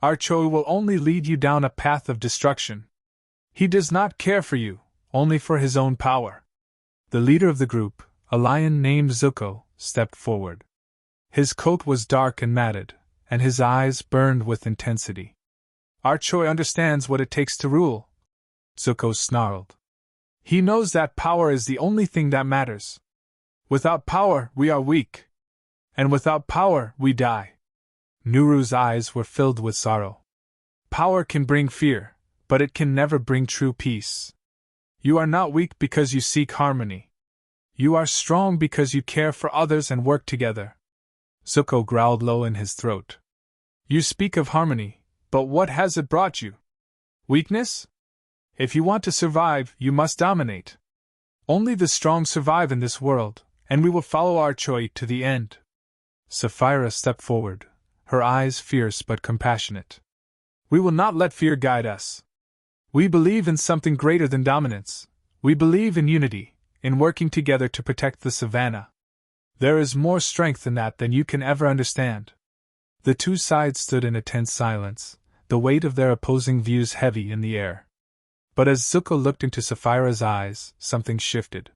"Rhoa will only lead you down a path of destruction. He does not care for you, only for his own power." The leader of the group, a lion named Zuko, stepped forward. His coat was dark and matted, and his eyes burned with intensity. "Rhoa understands what it takes to rule," Zuko snarled. "He knows that power is the only thing that matters. Without power, we are weak. And without power, we die." Nuru's eyes were filled with sorrow. "Power can bring fear, but it can never bring true peace. You are not weak because you seek harmony. You are strong because you care for others and work together." Zuko growled low in his throat. "You speak of harmony, but what has it brought you? Weakness? If you want to survive, you must dominate. Only the strong survive in this world, and we will follow Rhoa to the end." Sapphira stepped forward, her eyes fierce but compassionate. "We will not let fear guide us. We believe in something greater than dominance. We believe in unity, in working together to protect the savannah. There is more strength in that than you can ever understand." The two sides stood in a tense silence, the weight of their opposing views heavy in the air. But as Zuko looked into Sapphira's eyes, something shifted.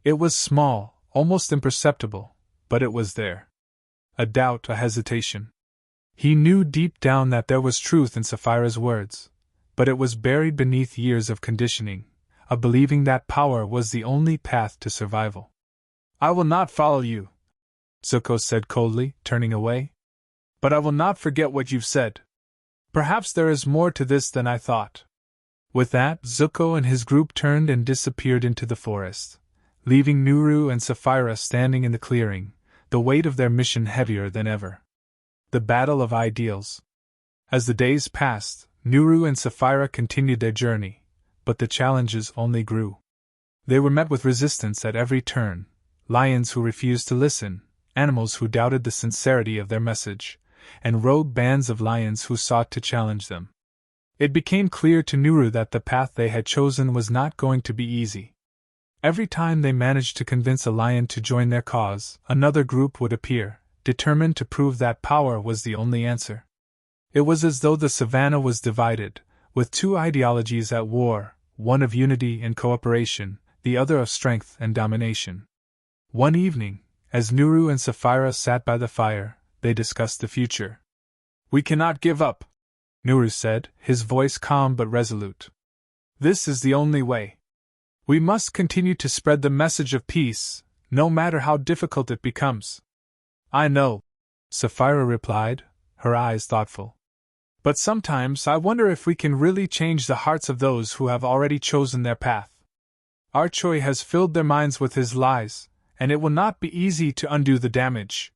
It was small, almost imperceptible, but it was there. A doubt, a hesitation. He knew deep down that there was truth in Sapphira's words, but it was buried beneath years of conditioning, of believing that power was the only path to survival. "I will not follow you," Zuko said coldly, turning away. "But I will not forget what you've said. Perhaps there is more to this than I thought. With that, Zuko and his group turned and disappeared into the forest, leaving Nuru and Sapphira standing in the clearing, the weight of their mission heavier than ever. The Battle of Ideals. As the days passed, Nuru and Sapphira continued their journey, but the challenges only grew. They were met with resistance at every turn, lions who refused to listen, animals who doubted the sincerity of their message, and rogue bands of lions who sought to challenge them. It became clear to Nuru that the path they had chosen was not going to be easy. Every time they managed to convince a lion to join their cause, another group would appear, determined to prove that power was the only answer. It was as though the savannah was divided, with two ideologies at war, one of unity and cooperation, the other of strength and domination. One evening, as Nuru and Sapphira sat by the fire, they discussed the future. "We cannot give up," Nuru said, his voice calm but resolute. "This is the only way. We must continue to spread the message of peace, no matter how difficult it becomes." "I know," Sapphira replied, her eyes thoughtful. "But sometimes I wonder if we can really change the hearts of those who have already chosen their path. Archoi has filled their minds with his lies, and it will not be easy to undo the damage."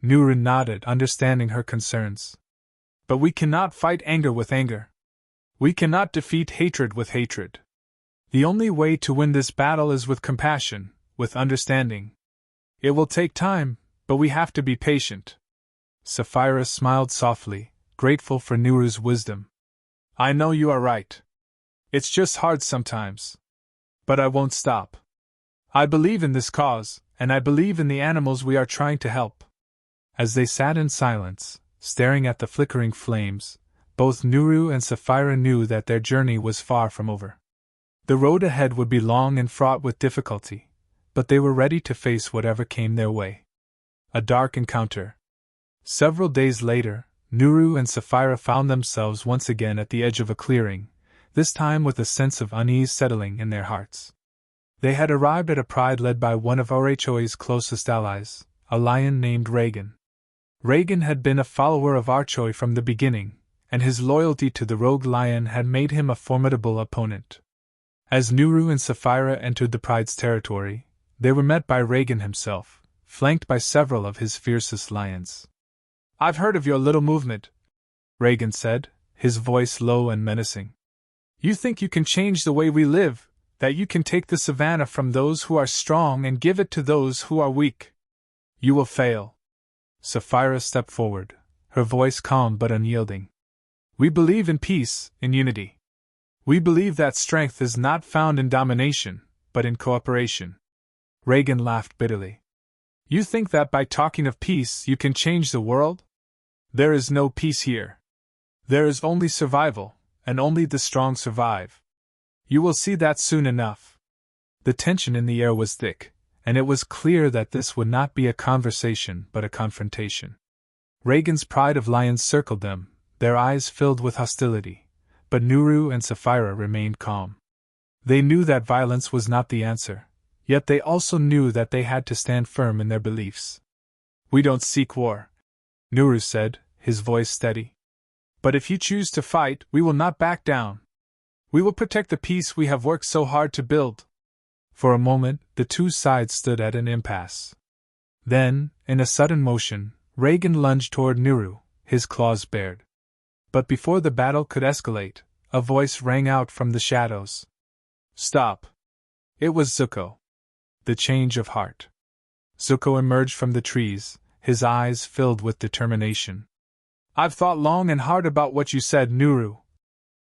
Nuru nodded, understanding her concerns. "But we cannot fight anger with anger. We cannot defeat hatred with hatred. The only way to win this battle is with compassion, with understanding. It will take time, but we have to be patient." Sapphira smiled softly, grateful for Nuru's wisdom. "I know you are right. It's just hard sometimes. But I won't stop. I believe in this cause, and I believe in the animals we are trying to help." As they sat in silence, staring at the flickering flames, both Nuru and Sapphira knew that their journey was far from over. The road ahead would be long and fraught with difficulty, but they were ready to face whatever came their way. A dark encounter. Several days later, Nuru and Sapphira found themselves once again at the edge of a clearing, this time with a sense of unease settling in their hearts. They had arrived at a pride led by one of Archoi's closest allies, a lion named Reagan. Reagan had been a follower of Archoi from the beginning, and his loyalty to the rogue lion had made him a formidable opponent. As Nuru and Sapphira entered the pride's territory, they were met by Reagan himself, flanked by several of his fiercest lions. "I've heard of your little movement," Reagan said, his voice low and menacing. "You think you can change the way we live, that you can take the savannah from those who are strong and give it to those who are weak. You will fail." Sapphira stepped forward, her voice calm but unyielding. "We believe in peace, in unity. We believe that strength is not found in domination, but in cooperation." Reagan laughed bitterly. "You think that by talking of peace you can change the world? There is no peace here. There is only survival, and only the strong survive. You will see that soon enough." The tension in the air was thick, and it was clear that this would not be a conversation but a confrontation. Reagan's pride of lions circled them, their eyes filled with hostility, but Nuru and Sapphira remained calm. They knew that violence was not the answer, yet they also knew that they had to stand firm in their beliefs. "We don't seek war," Nuru said, his voice steady. "But if you choose to fight, we will not back down. We will protect the peace we have worked so hard to build." For a moment, the two sides stood at an impasse. Then, in a sudden motion, Reagan lunged toward Nuru, his claws bared. But before the battle could escalate, a voice rang out from the shadows. "Stop!" It was Zuko. The change of heart. Zuko emerged from the trees, his eyes filled with determination. "I've thought long and hard about what you said, Nuru,"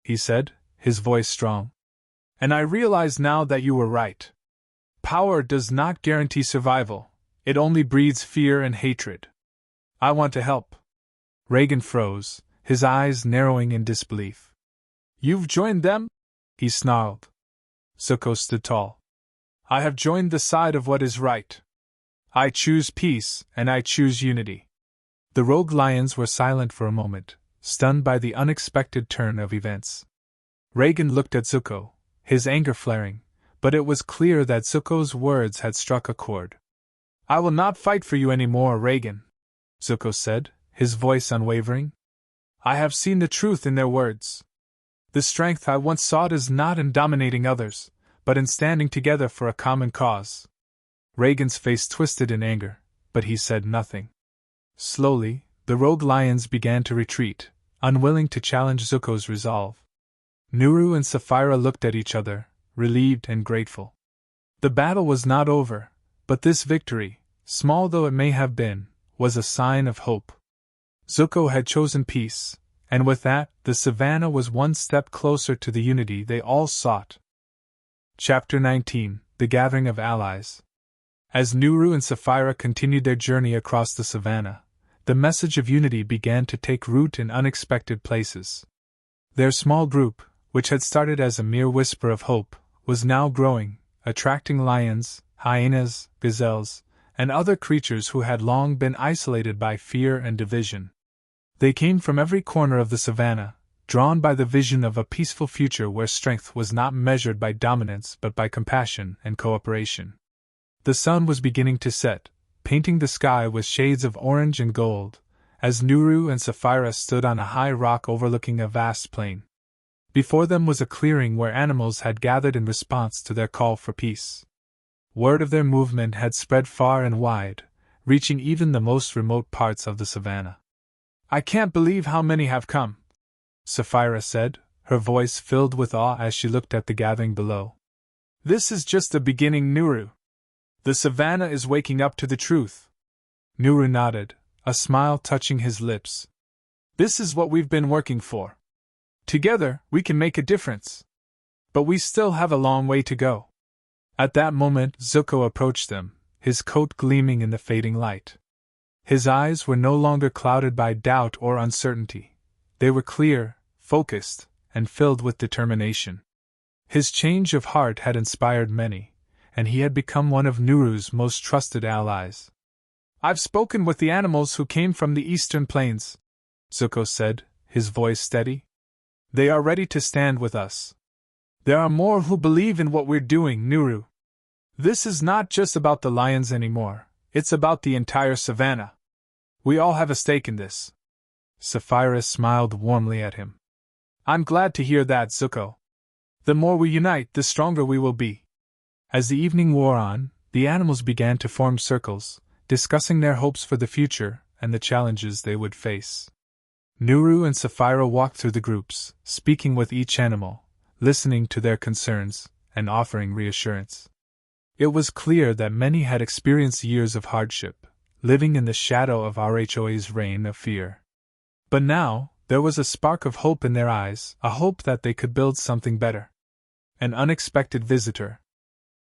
he said, his voice strong. "And I realize now that you were right. Power does not guarantee survival, it only breeds fear and hatred. I want to help." Reagan froze, his eyes narrowing in disbelief. "You've joined them?" he snarled. Zuko stood tall. "I have joined the side of what is right. I choose peace, and I choose unity." The rogue lions were silent for a moment, stunned by the unexpected turn of events. Reagan looked at Zuko, his anger flaring, but it was clear that Zuko's words had struck a chord. "I will not fight for you any more, Reagan," Zuko said, his voice unwavering. I have seen the truth in their words. The strength I once sought is not in dominating others, but in standing together for a common cause. Reagan's face twisted in anger, but he said nothing. Slowly, the rogue lions began to retreat, unwilling to challenge Zuko's resolve. Nuru and Sapphira looked at each other, relieved and grateful. The battle was not over, but this victory, small though it may have been, was a sign of hope. Zuko had chosen peace, and with that, the Savannah was one step closer to the unity they all sought. Chapter 19: The Gathering of Allies. As Nuru and Sapphira continued their journey across the Savannah, the message of unity began to take root in unexpected places. Their small group, which had started as a mere whisper of hope, was now growing, attracting lions, hyenas, gazelles, and other creatures who had long been isolated by fear and division. They came from every corner of the Savannah, drawn by the vision of a peaceful future where strength was not measured by dominance but by compassion and cooperation. The sun was beginning to set, painting the sky with shades of orange and gold, as Nuru and Sapphira stood on a high rock overlooking a vast plain. Before them was a clearing where animals had gathered in response to their call for peace. Word of their movement had spread far and wide, reaching even the most remote parts of the Savannah. "I can't believe how many have come," Sapphira said, her voice filled with awe as she looked at the gathering below. "This is just the beginning, Nuru. The Savannah is waking up to the truth." Nuru nodded, a smile touching his lips. "This is what we've been working for. Together, we can make a difference. But we still have a long way to go." At that moment, Zuko approached them, his coat gleaming in the fading light. His eyes were no longer clouded by doubt or uncertainty. They were clear, focused, and filled with determination. His change of heart had inspired many, and he had become one of Nuru's most trusted allies. "I've spoken with the animals who came from the eastern plains," Zuko said, his voice steady. "They are ready to stand with us. There are more who believe in what we're doing, Nuru. This is not just about the lions anymore, it's about the entire Savannah. We all have a stake in this." Sapphira smiled warmly at him. "I'm glad to hear that, Zuko. The more we unite, the stronger we will be." As the evening wore on, the animals began to form circles, discussing their hopes for the future and the challenges they would face. Nuru and Sapphira walked through the groups, speaking with each animal, listening to their concerns, and offering reassurance. It was clear that many had experienced years of hardship, living in the shadow of Rhoa's reign of fear. But now, there was a spark of hope in their eyes, a hope that they could build something better. An unexpected visitor.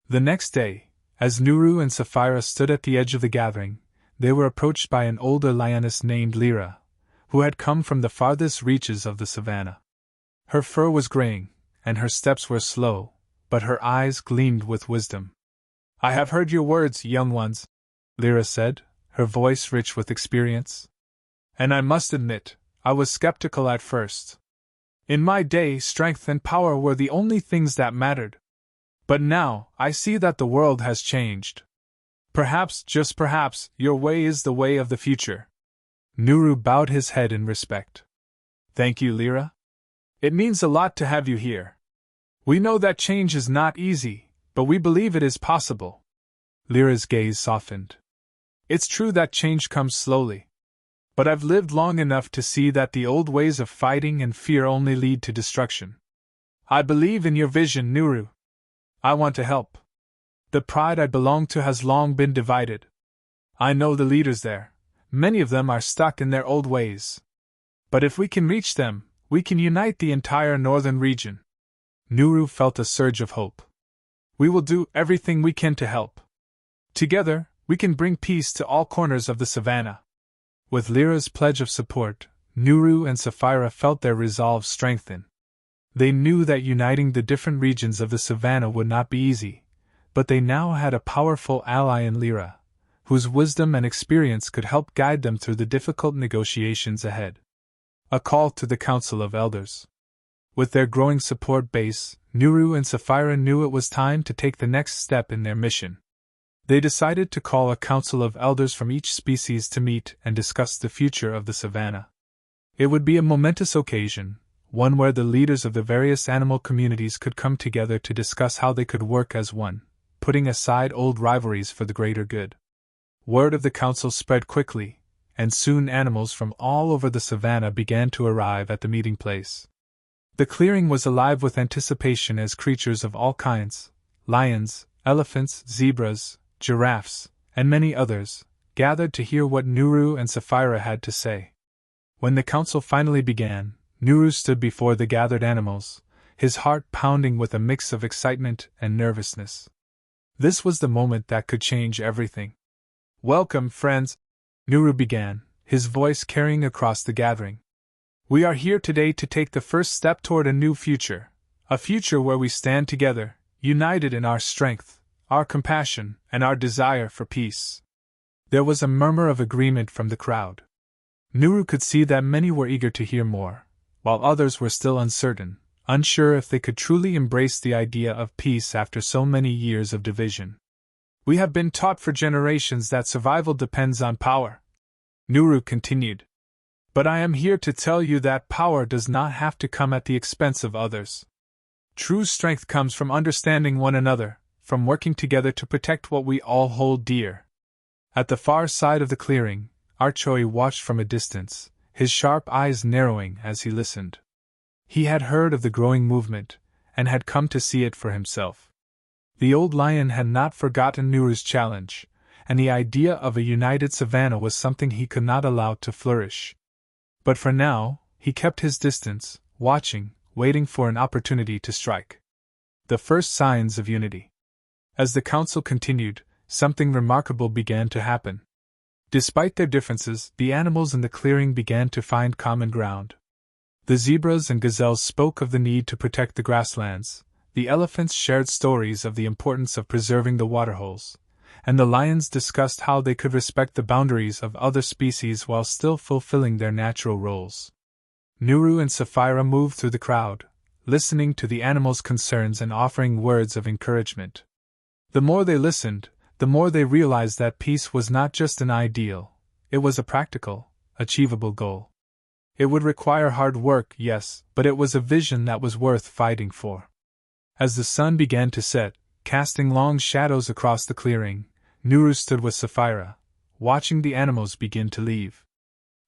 The next day, as Nuru and Sapphira stood at the edge of the gathering, they were approached by an older lioness named Lyra, who had come from the farthest reaches of the Savannah. Her fur was graying, and her steps were slow, but her eyes gleamed with wisdom. "I have heard your words, young ones," Lyra said, her voice rich with experience. "And I must admit, I was skeptical at first. In my day, strength and power were the only things that mattered. But now, I see that the world has changed. Perhaps, just perhaps, your way is the way of the future." Nuru bowed his head in respect. "Thank you, Lyra. It means a lot to have you here. We know that change is not easy, but we believe it is possible." Lyra's gaze softened. "It's true that change comes slowly. But I've lived long enough to see that the old ways of fighting and fear only lead to destruction. I believe in your vision, Nuru. I want to help. The pride I belong to has long been divided. I know the leaders there. Many of them are stuck in their old ways. But if we can reach them, we can unite the entire northern region." Nuru felt a surge of hope. "We will do everything we can to help. Together, we can bring peace to all corners of the Savannah." With Lyra's pledge of support, Nuru and Sapphira felt their resolve strengthen. They knew that uniting the different regions of the Savannah would not be easy, but they now had a powerful ally in Lyra, whose wisdom and experience could help guide them through the difficult negotiations ahead. A call to the Council of Elders. With their growing support base, Nuru and Sapphira knew it was time to take the next step in their mission. They decided to call a council of elders from each species to meet and discuss the future of the Savannah. It would be a momentous occasion, one where the leaders of the various animal communities could come together to discuss how they could work as one, putting aside old rivalries for the greater good. Word of the council spread quickly, and soon animals from all over the savannah began to arrive at the meeting place. The clearing was alive with anticipation as creatures of all kinds, lions, elephants, zebras, giraffes, and many others, gathered to hear what Nuru and Sapphira had to say. When the council finally began, Nuru stood before the gathered animals, his heart pounding with a mix of excitement and nervousness. This was the moment that could change everything. "Welcome, friends," Nuru began, his voice carrying across the gathering. "We are here today to take the first step toward a new future, a future where we stand together, united in our strength, our compassion, and our desire for peace." There was a murmur of agreement from the crowd. Nuru could see that many were eager to hear more, while others were still uncertain, unsure if they could truly embrace the idea of peace after so many years of division. "We have been taught for generations that survival depends on power," Nuru continued. "But I am here to tell you that power does not have to come at the expense of others. True strength comes from understanding one another, from working together to protect what we all hold dear." At the far side of the clearing, Archoi watched from a distance, his sharp eyes narrowing as he listened. He had heard of the growing movement, and had come to see it for himself. The old lion had not forgotten Nuru's challenge, and the idea of a united savannah was something he could not allow to flourish. But for now, he kept his distance, watching, waiting for an opportunity to strike. The first signs of unity. As the council continued, something remarkable began to happen. Despite their differences, the animals in the clearing began to find common ground. The zebras and gazelles spoke of the need to protect the grasslands, the elephants shared stories of the importance of preserving the waterholes, and the lions discussed how they could respect the boundaries of other species while still fulfilling their natural roles. Nuru and Sapphira moved through the crowd, listening to the animals' concerns and offering words of encouragement. The more they listened, the more they realized that peace was not just an ideal, it was a practical, achievable goal. It would require hard work, yes, but it was a vision that was worth fighting for. As the sun began to set, casting long shadows across the clearing, Nuru stood with Sapphira, watching the animals begin to leave.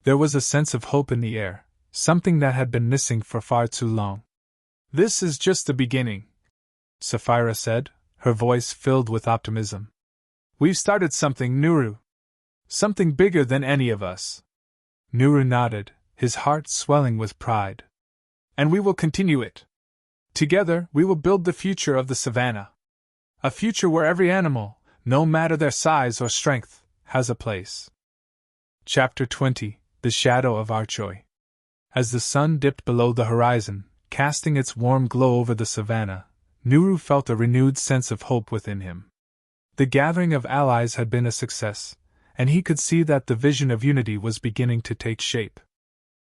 There was a sense of hope in the air, something that had been missing for far too long. "This is just the beginning," Sapphira said, her voice filled with optimism. "We've started something, Nuru. Something bigger than any of us." Nuru nodded, his heart swelling with pride. "And we will continue it. Together, we will build the future of the savannah. A future where every animal, no matter their size or strength, has a place." Chapter 20: The Shadow of Archoi. As the sun dipped below the horizon, casting its warm glow over the savannah, Nuru felt a renewed sense of hope within him. The gathering of allies had been a success, and he could see that the vision of unity was beginning to take shape.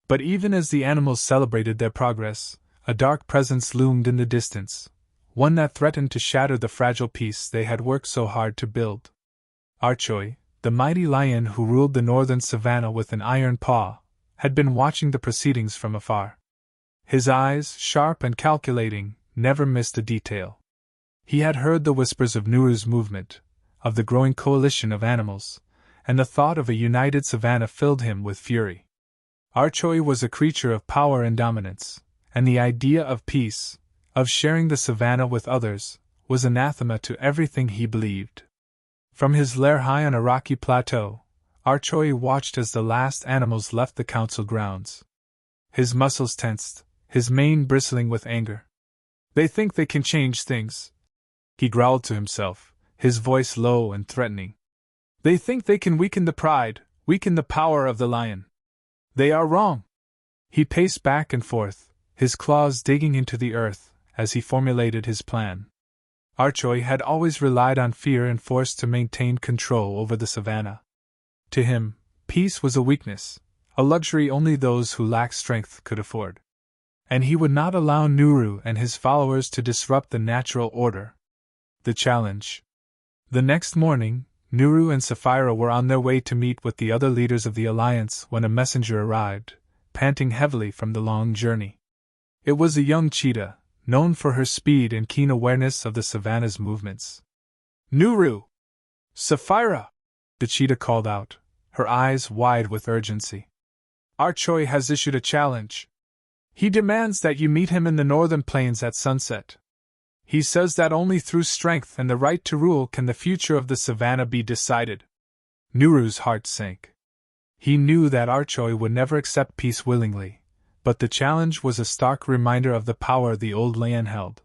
But even as the animals celebrated their progress, a dark presence loomed in the distance, one that threatened to shatter the fragile peace they had worked so hard to build. Archoi, the mighty lion who ruled the northern savannah with an iron paw, had been watching the proceedings from afar. His eyes, sharp and calculating, never missed a detail. He had heard the whispers of Nuru's movement, of the growing coalition of animals, and the thought of a united savannah filled him with fury. Archoi was a creature of power and dominance, and the idea of peace, of sharing the savannah with others, was anathema to everything he believed. From his lair high on a rocky plateau, Archoi watched as the last animals left the council grounds. His muscles tensed, his mane bristling with anger. "They think they can change things," he growled to himself, his voice low and threatening. "They think they can weaken the pride, weaken the power of the lion. They are wrong." He paced back and forth, his claws digging into the earth, as he formulated his plan. Archoi had always relied on fear and force to maintain control over the savannah. To him, peace was a weakness, a luxury only those who lacked strength could afford. And he would not allow Nuru and his followers to disrupt the natural order. The challenge. The next morning, Nuru and Sapphira were on their way to meet with the other leaders of the alliance when a messenger arrived, panting heavily from the long journey. It was a young cheetah, known for her speed and keen awareness of the savannah's movements. Nuru! Sapphira! The cheetah called out, her eyes wide with urgency. Archoi has issued a challenge. He demands that you meet him in the northern plains at sunset. He says that only through strength and the right to rule can the future of the savannah be decided. Nuru's heart sank. He knew that Archoi would never accept peace willingly, but the challenge was a stark reminder of the power the old lion held.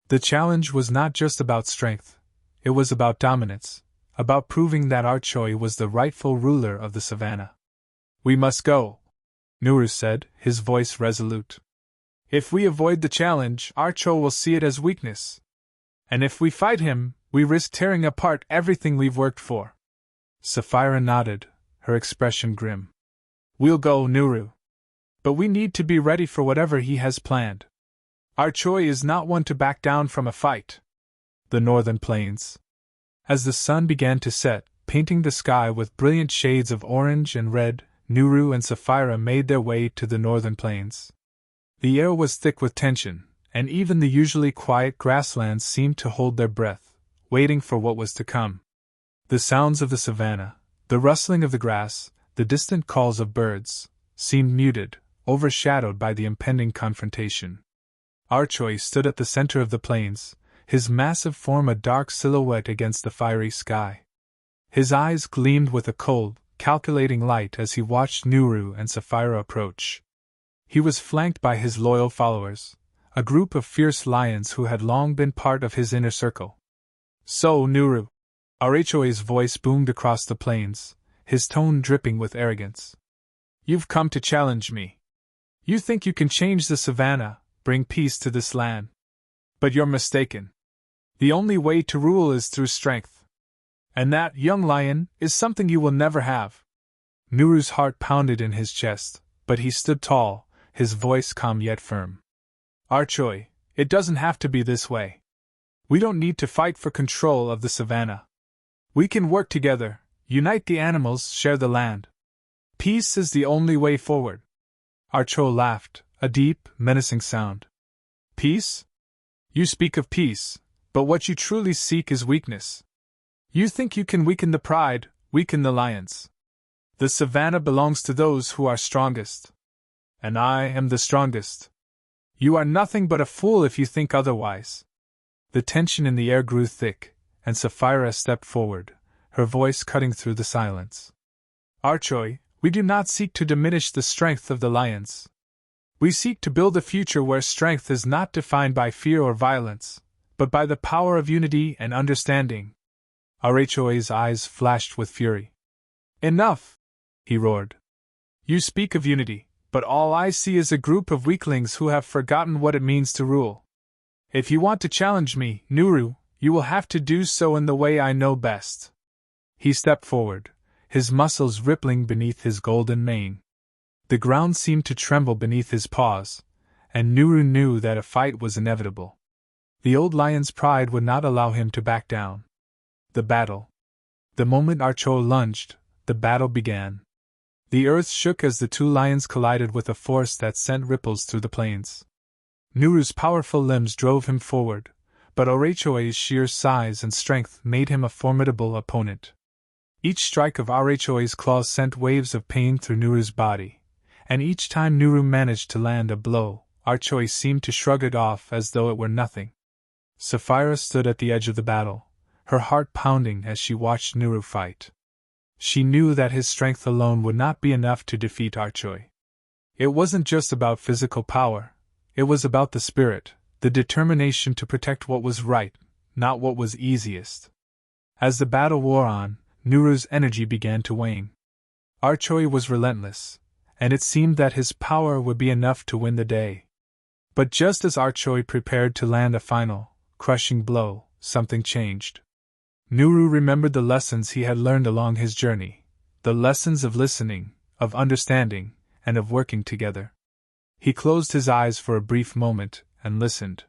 The challenge was not just about strength, it was about dominance, about proving that Archoi was the rightful ruler of the savannah. We must go, Nuru said, his voice resolute. If we avoid the challenge, Archoi will see it as weakness. And if we fight him, we risk tearing apart everything we've worked for. Sapphira nodded, her expression grim. We'll go, Nuru. But we need to be ready for whatever he has planned. Archoi is not one to back down from a fight. The northern plains. As the sun began to set, painting the sky with brilliant shades of orange and red, Nuru and Sapphira made their way to the northern plains. The air was thick with tension, and even the usually quiet grasslands seemed to hold their breath, waiting for what was to come. The sounds of the savannah, the rustling of the grass, the distant calls of birds, seemed muted, overshadowed by the impending confrontation. Archoi stood at the center of the plains, his massive form a dark silhouette against the fiery sky. His eyes gleamed with a cold, calculating light as he watched Nuru and Sapphira approach. He was flanked by his loyal followers, a group of fierce lions who had long been part of his inner circle. So, Nuru! Archoi's voice boomed across the plains, his tone dripping with arrogance. You've come to challenge me. You think you can change the savannah, bring peace to this land. But you're mistaken. The only way to rule is through strength. And that, young lion, is something you will never have. Nuru's heart pounded in his chest, but he stood tall, his voice calm yet firm. Archoi, it doesn't have to be this way. We don't need to fight for control of the savannah. We can work together, unite the animals, share the land. Peace is the only way forward. Archoi laughed, a deep, menacing sound. Peace? You speak of peace, but what you truly seek is weakness. You think you can weaken the pride, weaken the lions. The savannah belongs to those who are strongest. And I am the strongest. You are nothing but a fool if you think otherwise. The tension in the air grew thick, and Sapphira stepped forward, her voice cutting through the silence. Archoi, we do not seek to diminish the strength of the lions. We seek to build a future where strength is not defined by fear or violence, but by the power of unity and understanding. Archoi's eyes flashed with fury. Enough! He roared. You speak of unity, but all I see is a group of weaklings who have forgotten what it means to rule. If you want to challenge me, Nuru, you will have to do so in the way I know best. He stepped forward, his muscles rippling beneath his golden mane. The ground seemed to tremble beneath his paws, and Nuru knew that a fight was inevitable. The old lion's pride would not allow him to back down. The battle. The moment Archoi lunged, the battle began. The earth shook as the two lions collided with a force that sent ripples through the plains. Nuru's powerful limbs drove him forward, but Archoi's sheer size and strength made him a formidable opponent. Each strike of Archoi's claws sent waves of pain through Nuru's body, and each time Nuru managed to land a blow, Archoi seemed to shrug it off as though it were nothing. Sapphira stood at the edge of the battle, her heart pounding as she watched Nuru fight. She knew that his strength alone would not be enough to defeat Archoi. It wasn't just about physical power, it was about the spirit, the determination to protect what was right, not what was easiest. As the battle wore on, Nuru's energy began to wane. Archoi was relentless, and it seemed that his power would be enough to win the day. But just as Archoi prepared to land a final, crushing blow, something changed. Nuru remembered the lessons he had learned along his journey, the lessons of listening, of understanding, and of working together. He closed his eyes for a brief moment and listened.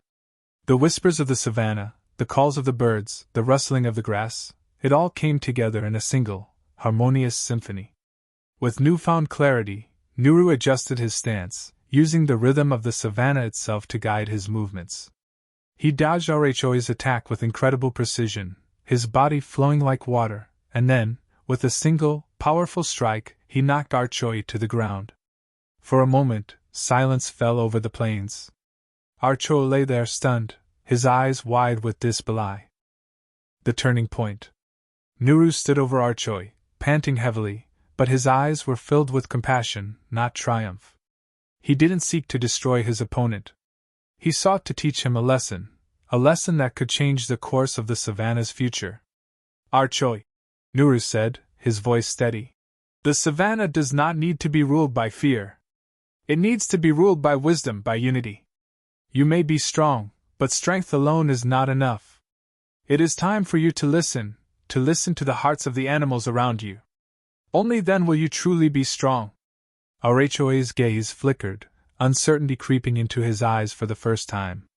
The whispers of the savannah, the calls of the birds, the rustling of the grass, it all came together in a single, harmonious symphony. With newfound clarity, Nuru adjusted his stance, using the rhythm of the savannah itself to guide his movements. He dodged Rhoa's attack with incredible precision, his body flowing like water, and then, with a single, powerful strike, he knocked Rhoa to the ground. For a moment, silence fell over the plains. Rhoa lay there stunned, his eyes wide with disbelief. The turning point. Nuru stood over Rhoa, panting heavily, but his eyes were filled with compassion, not triumph. He didn't seek to destroy his opponent. He sought to teach him a lesson that could change the course of the savannah's future. Rhoa, Nuru said, his voice steady. The savannah does not need to be ruled by fear. It needs to be ruled by wisdom, by unity. You may be strong, but strength alone is not enough. It is time for you to listen to the hearts of the animals around you. Only then will you truly be strong. Rhoa's gaze flickered, uncertainty creeping into his eyes for the first time.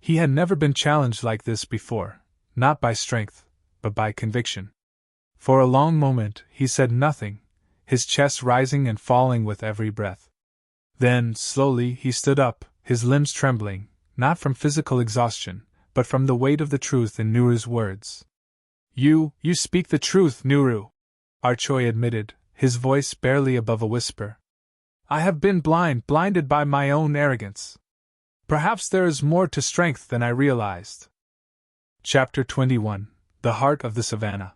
He had never been challenged like this before, not by strength, but by conviction. For a long moment, he said nothing, his chest rising and falling with every breath. Then, slowly, he stood up, his limbs trembling, not from physical exhaustion, but from the weight of the truth in Nuru's words. You speak the truth, Nuru, Rhoa admitted, his voice barely above a whisper. I have been blinded by my own arrogance. Perhaps there is more to strength than I realized. Chapter 21. The Heart of the Savannah.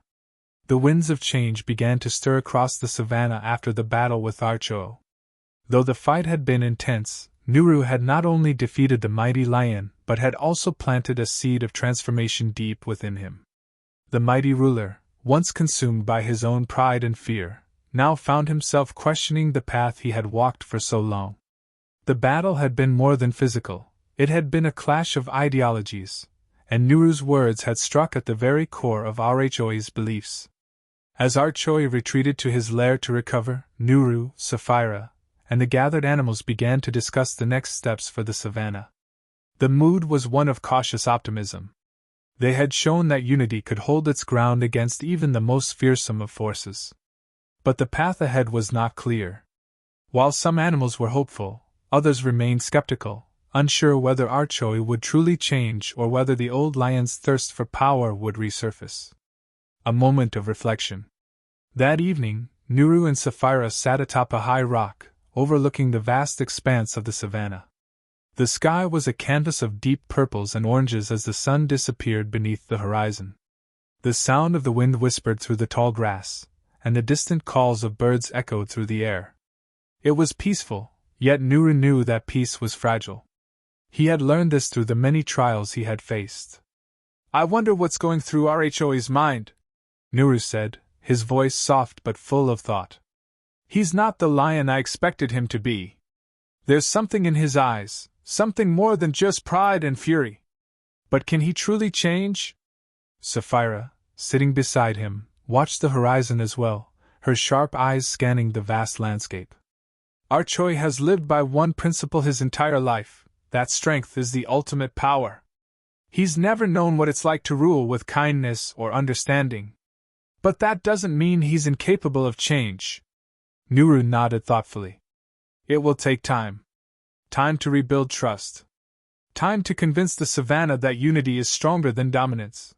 The winds of change began to stir across the savannah after the battle with Rhoa. Though the fight had been intense, Nuru had not only defeated the mighty lion, but had also planted a seed of transformation deep within him. The mighty ruler, once consumed by his own pride and fear, now found himself questioning the path he had walked for so long. The battle had been more than physical, it had been a clash of ideologies, and Nuru's words had struck at the very core of Rhoa's beliefs. As Rhoa retreated to his lair to recover, Nuru, Savannah, and the gathered animals began to discuss the next steps for the savannah. The mood was one of cautious optimism. They had shown that unity could hold its ground against even the most fearsome of forces. But the path ahead was not clear. While some animals were hopeful, others remained skeptical, unsure whether Rhoa would truly change or whether the old lion's thirst for power would resurface. A moment of reflection. That evening, Nuru and Savannah sat atop a high rock, overlooking the vast expanse of the savannah. The sky was a canvas of deep purples and oranges as the sun disappeared beneath the horizon. The sound of the wind whispered through the tall grass, and the distant calls of birds echoed through the air. It was peaceful, yet Nuru knew that peace was fragile. He had learned this through the many trials he had faced. I wonder what's going through Rhoa's mind, Nuru said, his voice soft but full of thought. He's not the lion I expected him to be. There's something in his eyes, something more than just pride and fury. But can he truly change? Savannah, sitting beside him, watched the horizon as well, her sharp eyes scanning the vast landscape. Rhoa has lived by one principle his entire life, that strength is the ultimate power. He's never known what it's like to rule with kindness or understanding. But that doesn't mean he's incapable of change. Nuru nodded thoughtfully. It will take time. Time to rebuild trust. Time to convince the savannah that unity is stronger than dominance.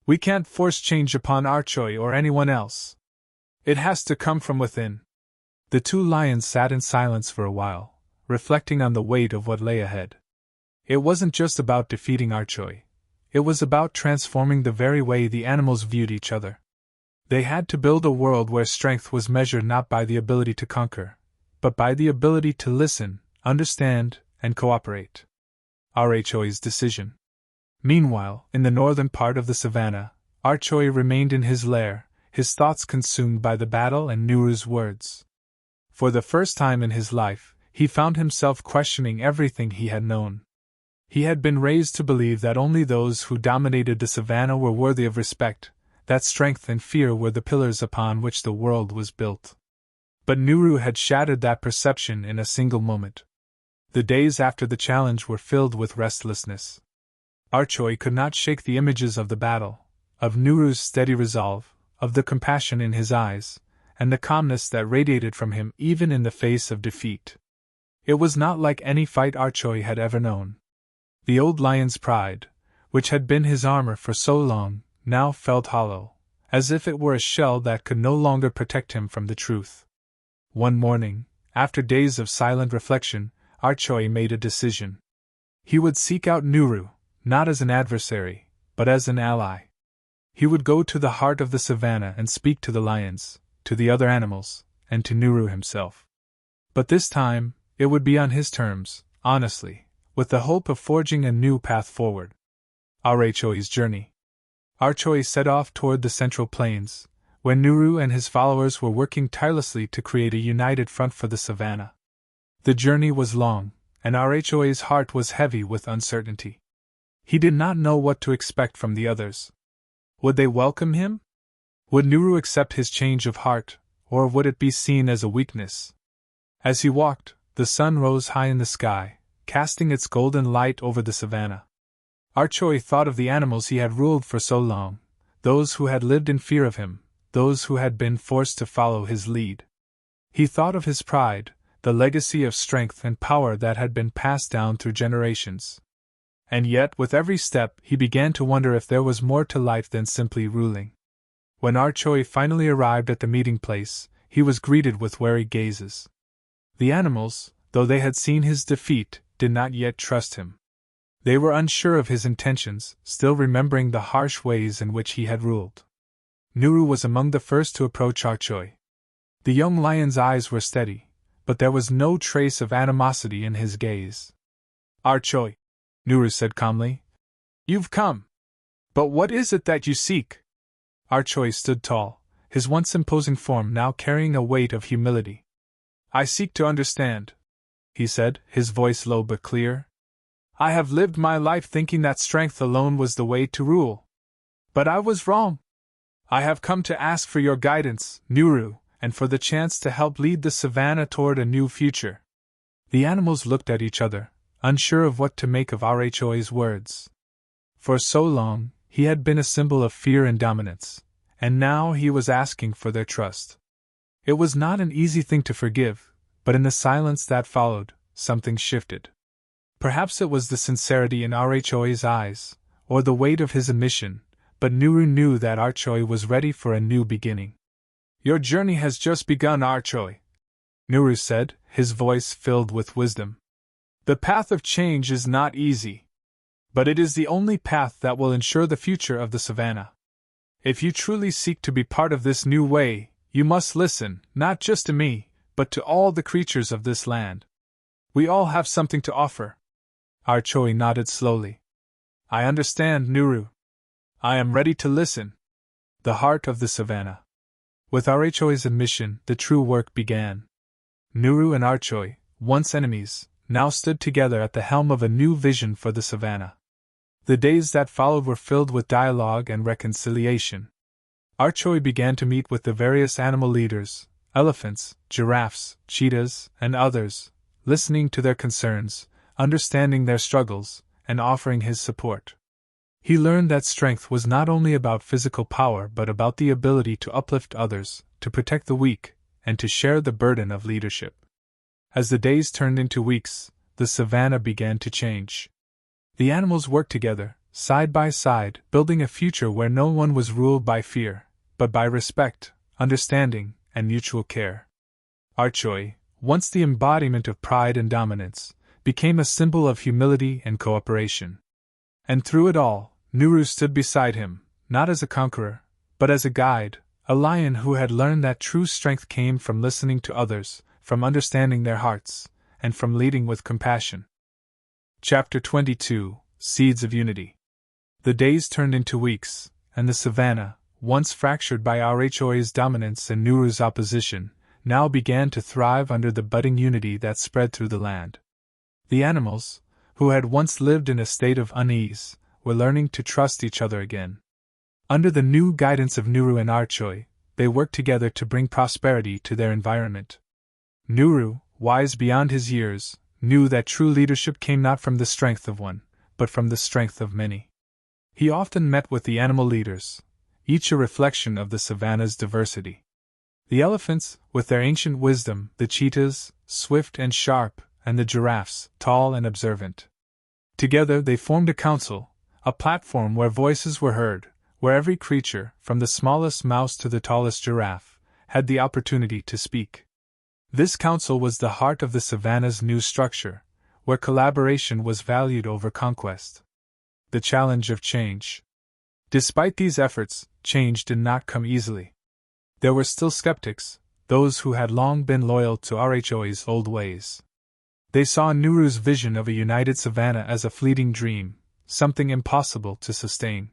We can't force change upon Rhoa or anyone else. It has to come from within. The two lions sat in silence for a while, reflecting on the weight of what lay ahead. It wasn't just about defeating Rhoa. It was about transforming the very way the animals viewed each other. They had to build a world where strength was measured not by the ability to conquer, but by the ability to listen, understand, and cooperate. Rhoa's decision. Meanwhile, in the northern part of the savannah, Rhoa remained in his lair, his thoughts consumed by the battle and Nuru's words. For the first time in his life, he found himself questioning everything he had known. He had been raised to believe that only those who dominated the savannah were worthy of respect, that strength and fear were the pillars upon which the world was built. But Nuru had shattered that perception in a single moment. The days after the challenge were filled with restlessness. Rhoa could not shake the images of the battle, of Nuru's steady resolve, of the compassion in his eyes, and the calmness that radiated from him even in the face of defeat. It was not like any fight Rhoa had ever known. The old lion's pride, which had been his armor for so long, now felt hollow, as if it were a shell that could no longer protect him from the truth. One morning, after days of silent reflection, Rhoa made a decision. He would seek out Nuru, not as an adversary, but as an ally. He would go to the heart of the savannah and speak to the lions, to the other animals, and to Nuru himself. But this time, it would be on his terms, honestly, with the hope of forging a new path forward. Rhoa's journey. Rhoa set off toward the Central Plains, when Nuru and his followers were working tirelessly to create a united front for the savannah. The journey was long, and Rhoa's heart was heavy with uncertainty. He did not know what to expect from the others. Would they welcome him? Would Nuru accept his change of heart, or would it be seen as a weakness? As he walked, the sun rose high in the sky, casting its golden light over the savannah. Rhoa thought of the animals he had ruled for so long, those who had lived in fear of him, those who had been forced to follow his lead. He thought of his pride, the legacy of strength and power that had been passed down through generations. And yet, with every step, he began to wonder if there was more to life than simply ruling. When Rhoa finally arrived at the meeting place, he was greeted with wary gazes. The animals, though they had seen his defeat, did not yet trust him. They were unsure of his intentions, still remembering the harsh ways in which he had ruled. Nuru was among the first to approach Rhoa. The young lion's eyes were steady, but there was no trace of animosity in his gaze. "Rhoa," Nuru said calmly, "you've come. But what is it that you seek?" Rhoa stood tall, his once imposing form now carrying a weight of humility. "I seek to understand," he said, his voice low but clear. "I have lived my life thinking that strength alone was the way to rule. But I was wrong. I have come to ask for your guidance, Nuru, and for the chance to help lead the savannah toward a new future." The animals looked at each other, unsure of what to make of Rhoa's words. For so long, he had been a symbol of fear and dominance, and now he was asking for their trust. It was not an easy thing to forgive, but in the silence that followed, something shifted. Perhaps it was the sincerity in Rhoa's eyes, or the weight of his admission, but Nuru knew that Rhoa was ready for a new beginning. "Your journey has just begun, Rhoa," Nuru said, his voice filled with wisdom. "The path of change is not easy. But it is the only path that will ensure the future of the savannah. If you truly seek to be part of this new way, you must listen, not just to me, but to all the creatures of this land. We all have something to offer." Rhoa nodded slowly. "I understand, Nuru. I am ready to listen." The heart of the savannah. With Rhoa's admission, the true work began. Nuru and Rhoa, once enemies, now stood together at the helm of a new vision for the savannah. The days that followed were filled with dialogue and reconciliation. Rhoa began to meet with the various animal leaders, elephants, giraffes, cheetahs, and others, listening to their concerns, understanding their struggles, and offering his support. He learned that strength was not only about physical power but about the ability to uplift others, to protect the weak, and to share the burden of leadership. As the days turned into weeks, the savannah began to change. The animals worked together, side by side, building a future where no one was ruled by fear, but by respect, understanding, and mutual care. Rhoa, once the embodiment of pride and dominance, became a symbol of humility and cooperation. And through it all, Nuru stood beside him, not as a conqueror, but as a guide, a lion who had learned that true strength came from listening to others, from understanding their hearts, and from leading with compassion. Chapter 22: Seeds of Unity. The days turned into weeks, and the savannah, once fractured by Rhoa's dominance and Nuru's opposition, now began to thrive under the budding unity that spread through the land. The animals, who had once lived in a state of unease, were learning to trust each other again. Under the new guidance of Nuru and Rhoa, they worked together to bring prosperity to their environment. Nuru, wise beyond his years, knew that true leadership came not from the strength of one, but from the strength of many. He often met with the animal leaders, each a reflection of the savannah's diversity. The elephants, with their ancient wisdom, the cheetahs, swift and sharp, and the giraffes, tall and observant. Together they formed a council, a platform where voices were heard, where every creature, from the smallest mouse to the tallest giraffe, had the opportunity to speak. This council was the heart of the savannah's new structure, where collaboration was valued over conquest. The challenge of change. Despite these efforts, change did not come easily. There were still skeptics, those who had long been loyal to Rhoa's old ways. They saw Nuru's vision of a united savannah as a fleeting dream, something impossible to sustain.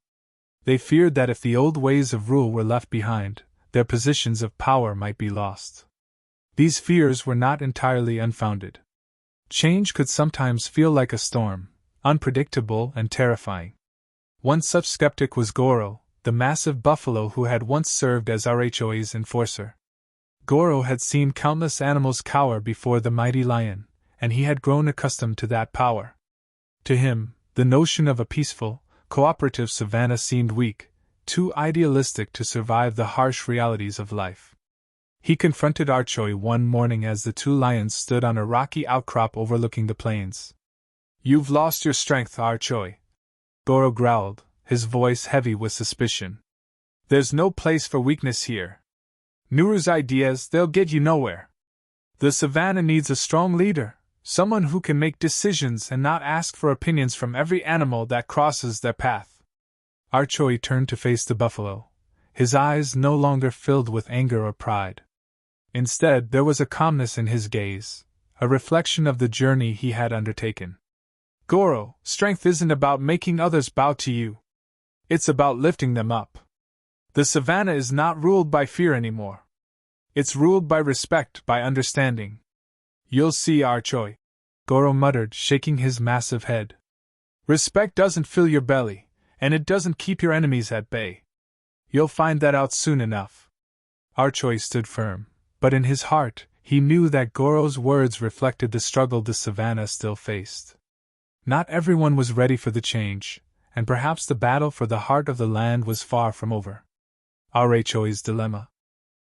They feared that if the old ways of rule were left behind, their positions of power might be lost. These fears were not entirely unfounded. Change could sometimes feel like a storm, unpredictable and terrifying. One such skeptic was Goro, the massive buffalo who had once served as Rhoa's enforcer. Goro had seen countless animals cower before the mighty lion, and he had grown accustomed to that power. To him, the notion of a peaceful, cooperative savannah seemed weak, too idealistic to survive the harsh realities of life. He confronted Rhoa one morning as the two lions stood on a rocky outcrop overlooking the plains. "You've lost your strength, Rhoa," Goro growled, his voice heavy with suspicion. "There's no place for weakness here. Nuru's ideas, they'll get you nowhere. The savannah needs a strong leader, someone who can make decisions and not ask for opinions from every animal that crosses their path." Rhoa turned to face the buffalo, his eyes no longer filled with anger or pride. Instead, there was a calmness in his gaze, a reflection of the journey he had undertaken. "Goro, strength isn't about making others bow to you. It's about lifting them up. The savannah is not ruled by fear anymore. It's ruled by respect, by understanding. You'll see, Rhoa," Goro muttered, shaking his massive head. "Respect doesn't fill your belly, and it doesn't keep your enemies at bay. You'll find that out soon enough." Rhoa stood firm, but in his heart, he knew that Goro's words reflected the struggle the savannah still faced. Not everyone was ready for the change, and perhaps the battle for the heart of the land was far from over. Rhoa's dilemma.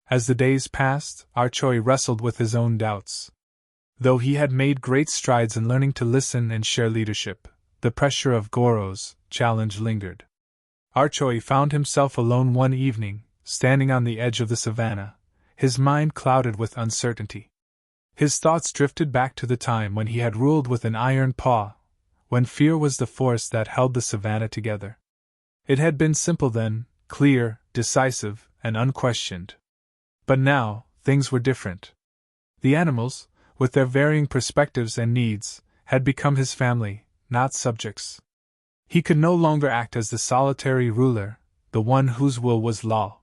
As the days passed, Rhoa wrestled with his own doubts. Though he had made great strides in learning to listen and share leadership, the pressure of Goro's challenge lingered. Rhoa found himself alone one evening, standing on the edge of the savannah, his mind clouded with uncertainty. His thoughts drifted back to the time when he had ruled with an iron paw, when fear was the force that held the savannah together. It had been simple then, clear, decisive, and unquestioned. But now, things were different. The animals, with their varying perspectives and needs, had become his family, not subjects. He could no longer act as the solitary ruler, the one whose will was law.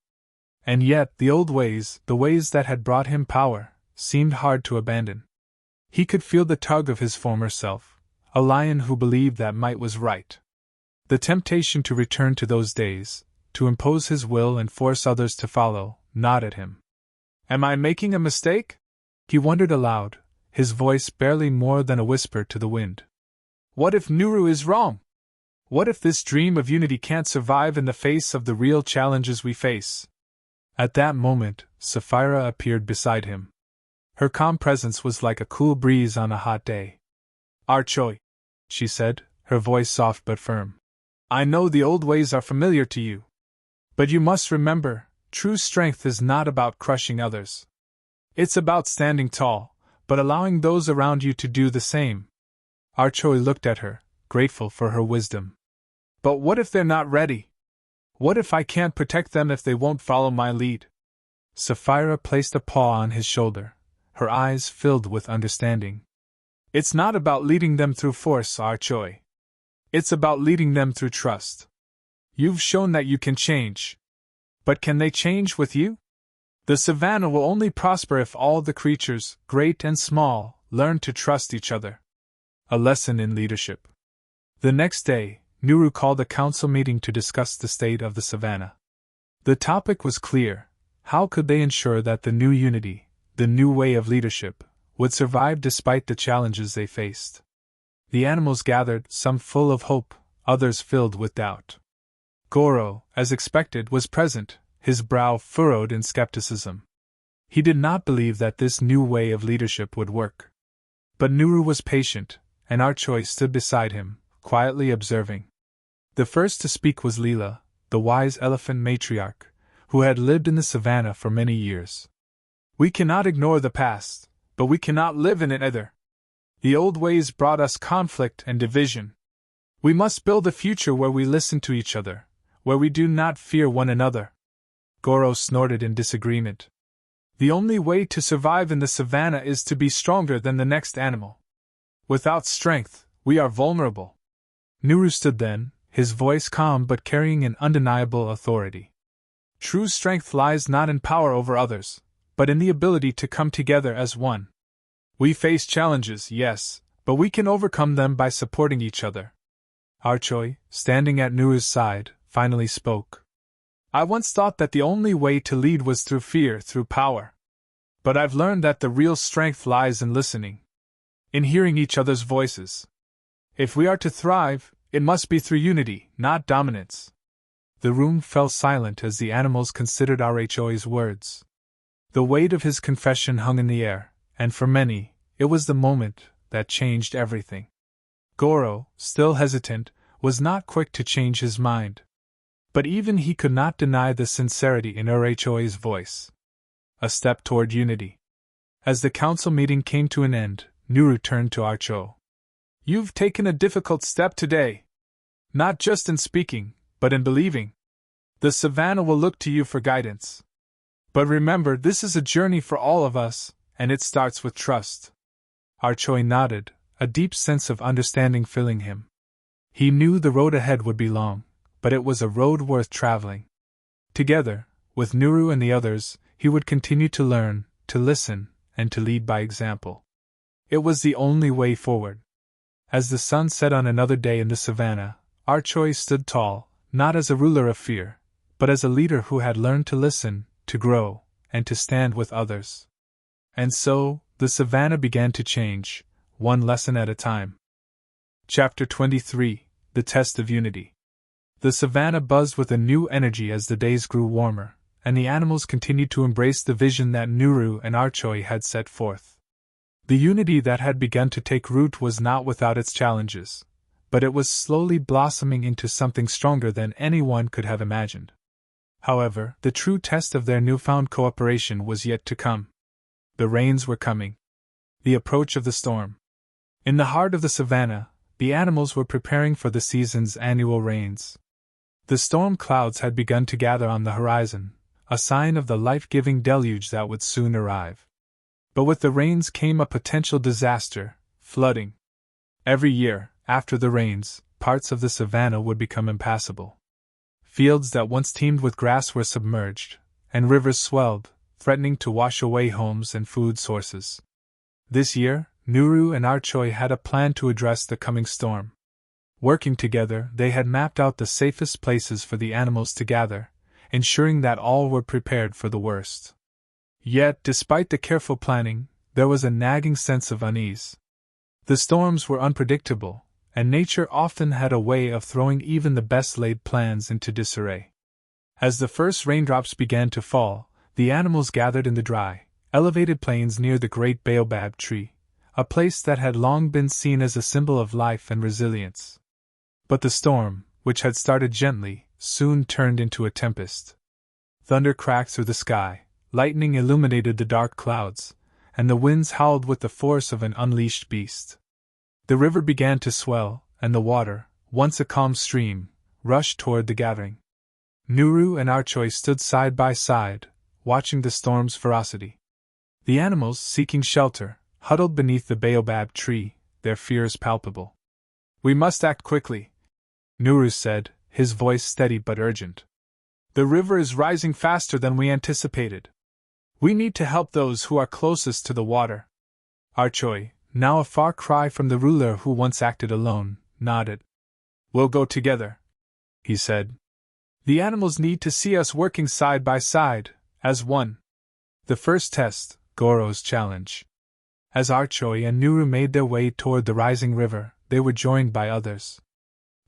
And yet, the old ways, the ways that had brought him power, seemed hard to abandon. He could feel the tug of his former self, a lion who believed that might was right. The temptation to return to those days, to impose his will and force others to follow, gnawed at him. "Am I making a mistake?" he wondered aloud, his voice barely more than a whisper to the wind. "What if Nuru is wrong? What if this dream of unity can't survive in the face of the real challenges we face?" At that moment, Sapphira appeared beside him. Her calm presence was like a cool breeze on a hot day. "Rhoa," she said, her voice soft but firm. "I know the old ways are familiar to you. But you must remember, true strength is not about crushing others. It's about standing tall, but allowing those around you to do the same." Rhoa looked at her, grateful for her wisdom. "But what if they're not ready? What if I can't protect them if they won't follow my lead?" Sapphira placed a paw on his shoulder, her eyes filled with understanding. "It's not about leading them through force, Rhoa. It's about leading them through trust. You've shown that you can change. But can they change with you? The savannah will only prosper if all the creatures, great and small, learn to trust each other." A lesson in leadership. The next day, Nuru called a council meeting to discuss the state of the savannah. The topic was clear: how could they ensure that the new unity, the new way of leadership, would survive despite the challenges they faced? The animals gathered, some full of hope, others filled with doubt. Goro, as expected, was present, his brow furrowed in skepticism. He did not believe that this new way of leadership would work. But Nuru was patient, and Rhoa stood beside him, quietly observing. The first to speak was Leela, the wise elephant matriarch, who had lived in the savannah for many years. We cannot ignore the past, but we cannot live in it either. The old ways brought us conflict and division. We must build a future where we listen to each other, where we do not fear one another. Goro snorted in disagreement. The only way to survive in the savannah is to be stronger than the next animal. Without strength, we are vulnerable. Nuru stood then, his voice calm but carrying an undeniable authority. True strength lies not in power over others, but in the ability to come together as one. We face challenges, yes, but we can overcome them by supporting each other. Rhoa, standing at Nuru's side, finally spoke. I once thought that the only way to lead was through fear, through power. But I've learned that the real strength lies in listening, in hearing each other's voices. If we are to thrive, it must be through unity, not dominance. The room fell silent as the animals considered Rhoa's words. The weight of his confession hung in the air, and for many, it was the moment that changed everything. Goro, still hesitant, was not quick to change his mind. But even he could not deny the sincerity in Rhoa's voice. A step toward unity. As the council meeting came to an end, Nuru turned to Rhoa. You've taken a difficult step today. Not just in speaking, but in believing. The savannah will look to you for guidance. But remember, this is a journey for all of us, and it starts with trust. Rhoa nodded, a deep sense of understanding filling him. He knew the road ahead would be long, but it was a road worth traveling. Together, with Nuru and the others, he would continue to learn, to listen, and to lead by example. It was the only way forward. As the sun set on another day in the savannah, Rhoa stood tall, not as a ruler of fear, but as a leader who had learned to listen, to grow, and to stand with others. And so, the savannah began to change, one lesson at a time. Chapter 23: The Test of Unity. The savannah buzzed with a new energy as the days grew warmer, and the animals continued to embrace the vision that Nuru and Rhoa had set forth. The unity that had begun to take root was not without its challenges, but it was slowly blossoming into something stronger than anyone could have imagined. However, the true test of their newfound cooperation was yet to come. The rains were coming. The approach of the storm. In the heart of the savannah, the animals were preparing for the season's annual rains. The storm clouds had begun to gather on the horizon, a sign of the life-giving deluge that would soon arrive. But with the rains came a potential disaster, flooding. Every year, after the rains, parts of the savannah would become impassable. Fields that once teemed with grass were submerged, and rivers swelled, threatening to wash away homes and food sources. This year, Nuru and Rhoa had a plan to address the coming storm. Working together, they had mapped out the safest places for the animals to gather, ensuring that all were prepared for the worst. Yet, despite the careful planning, there was a nagging sense of unease. The storms were unpredictable, and nature often had a way of throwing even the best-laid plans into disarray. As the first raindrops began to fall, the animals gathered in the dry, elevated plains near the great baobab tree, a place that had long been seen as a symbol of life and resilience. But the storm, which had started gently, soon turned into a tempest. Thunder cracked through the sky, lightning illuminated the dark clouds, and the winds howled with the force of an unleashed beast. The river began to swell, and the water, once a calm stream, rushed toward the gathering. Nuru and Rhoa stood side by side, watching the storm's ferocity. The animals, seeking shelter, huddled beneath the baobab tree, their fears palpable. We must act quickly, Nuru said, his voice steady but urgent. The river is rising faster than we anticipated. We need to help those who are closest to the water. Rhoa, now a far cry from the ruler who once acted alone, nodded. We'll go together, he said. The animals need to see us working side by side, as one. The first test, Goro's challenge. As Rhoa and Nuru made their way toward the rising river, they were joined by others.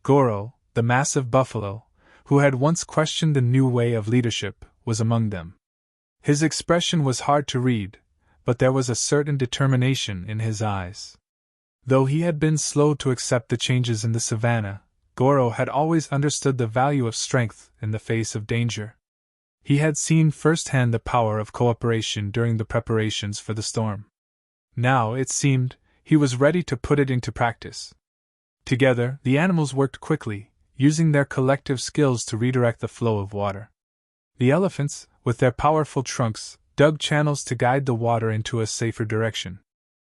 Goro, the massive buffalo, who had once questioned the new way of leadership, was among them. His expression was hard to read, but there was a certain determination in his eyes. Though he had been slow to accept the changes in the savannah, Goro had always understood the value of strength in the face of danger. He had seen firsthand the power of cooperation during the preparations for the storm. Now, it seemed, he was ready to put it into practice. Together, the animals worked quickly, using their collective skills to redirect the flow of water. The elephants, with their powerful trunks, dug channels to guide the water into a safer direction.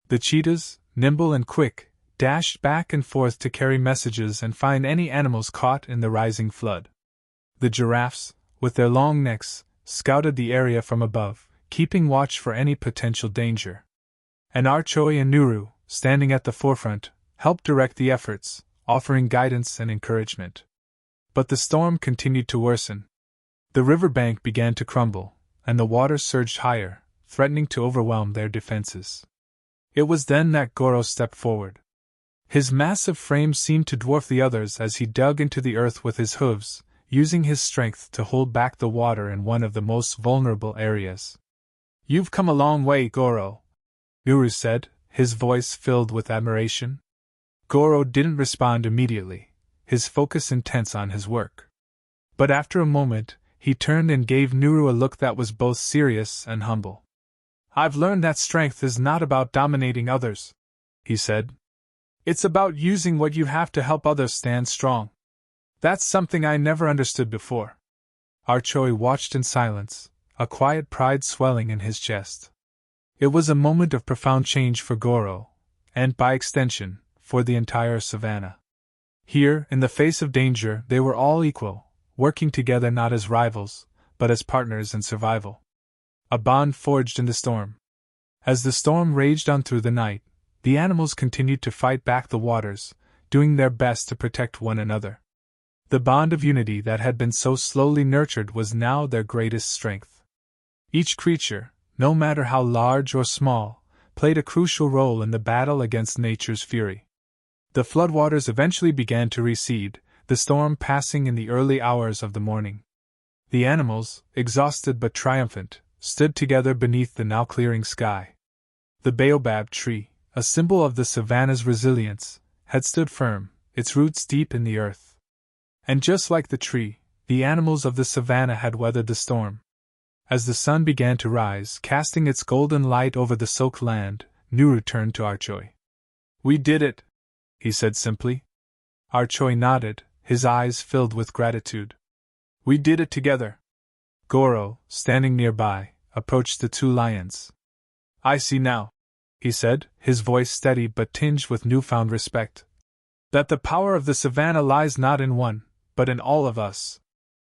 The cheetahs, nimble and quick, dashed back and forth to carry messages and find any animals caught in the rising flood. The giraffes, with their long necks, scouted the area from above, keeping watch for any potential danger. And Rhoa and Nuru, standing at the forefront, helped direct the efforts, offering guidance and encouragement. But the storm continued to worsen. The riverbank began to crumble, and the water surged higher, threatening to overwhelm their defenses. It was then that Goro stepped forward. His massive frame seemed to dwarf the others as he dug into the earth with his hooves, using his strength to hold back the water in one of the most vulnerable areas. "You've come a long way, Goro," Nuru said, his voice filled with admiration. Goro didn't respond immediately, his focus intense on his work. But after a moment, he turned and gave Nuru a look that was both serious and humble. "I've learned that strength is not about dominating others," he said. "It's about using what you have to help others stand strong. That's something I never understood before." Rhoa watched in silence, a quiet pride swelling in his chest. It was a moment of profound change for Goro, and by extension, for the entire savannah. Here, in the face of danger, they were all equal, working together not as rivals, but as partners in survival. A bond forged in the storm. As the storm raged on through the night, the animals continued to fight back the waters, doing their best to protect one another. The bond of unity that had been so slowly nurtured was now their greatest strength. Each creature, no matter how large or small, played a crucial role in the battle against nature's fury. The floodwaters eventually began to recede, the storm passing in the early hours of the morning. The animals, exhausted but triumphant, stood together beneath the now clearing sky. The baobab tree, a symbol of the savannah's resilience, had stood firm, its roots deep in the earth. And just like the tree, the animals of the savannah had weathered the storm. As the sun began to rise, casting its golden light over the soaked land, Nuru turned to Rhoa. "We did it," he said simply. Rhoa nodded, his eyes filled with gratitude. "We did it together." Goro, standing nearby, approached the two lions. "I see now," he said, his voice steady but tinged with newfound respect, "that the power of the savannah lies not in one, but in all of us.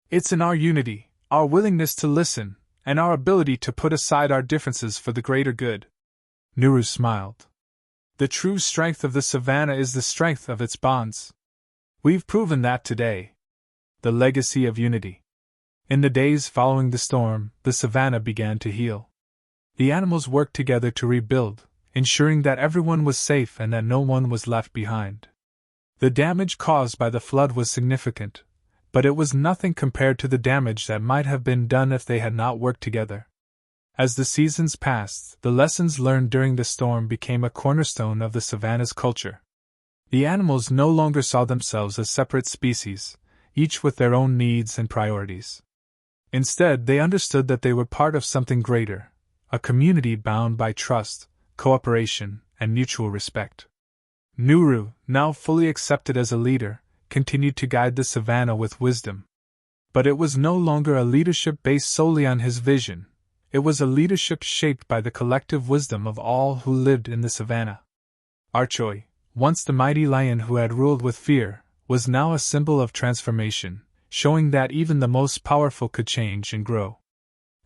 It's in our unity, our willingness to listen, and our ability to put aside our differences for the greater good." Nuru smiled. "The true strength of the savannah is the strength of its bonds. We've proven that today." The legacy of unity. In the days following the storm, the savannah began to heal. The animals worked together to rebuild, ensuring that everyone was safe and that no one was left behind. The damage caused by the flood was significant, but it was nothing compared to the damage that might have been done if they had not worked together. As the seasons passed, the lessons learned during the storm became a cornerstone of the savannah's culture. The animals no longer saw themselves as separate species, each with their own needs and priorities. Instead, they understood that they were part of something greater, a community bound by trust, cooperation, and mutual respect. Nuru, now fully accepted as a leader, continued to guide the savannah with wisdom. But it was no longer a leadership based solely on his vision. It was a leadership shaped by the collective wisdom of all who lived in the savannah. Rhoa, once the mighty lion who had ruled with fear, was now a symbol of transformation, showing that even the most powerful could change and grow.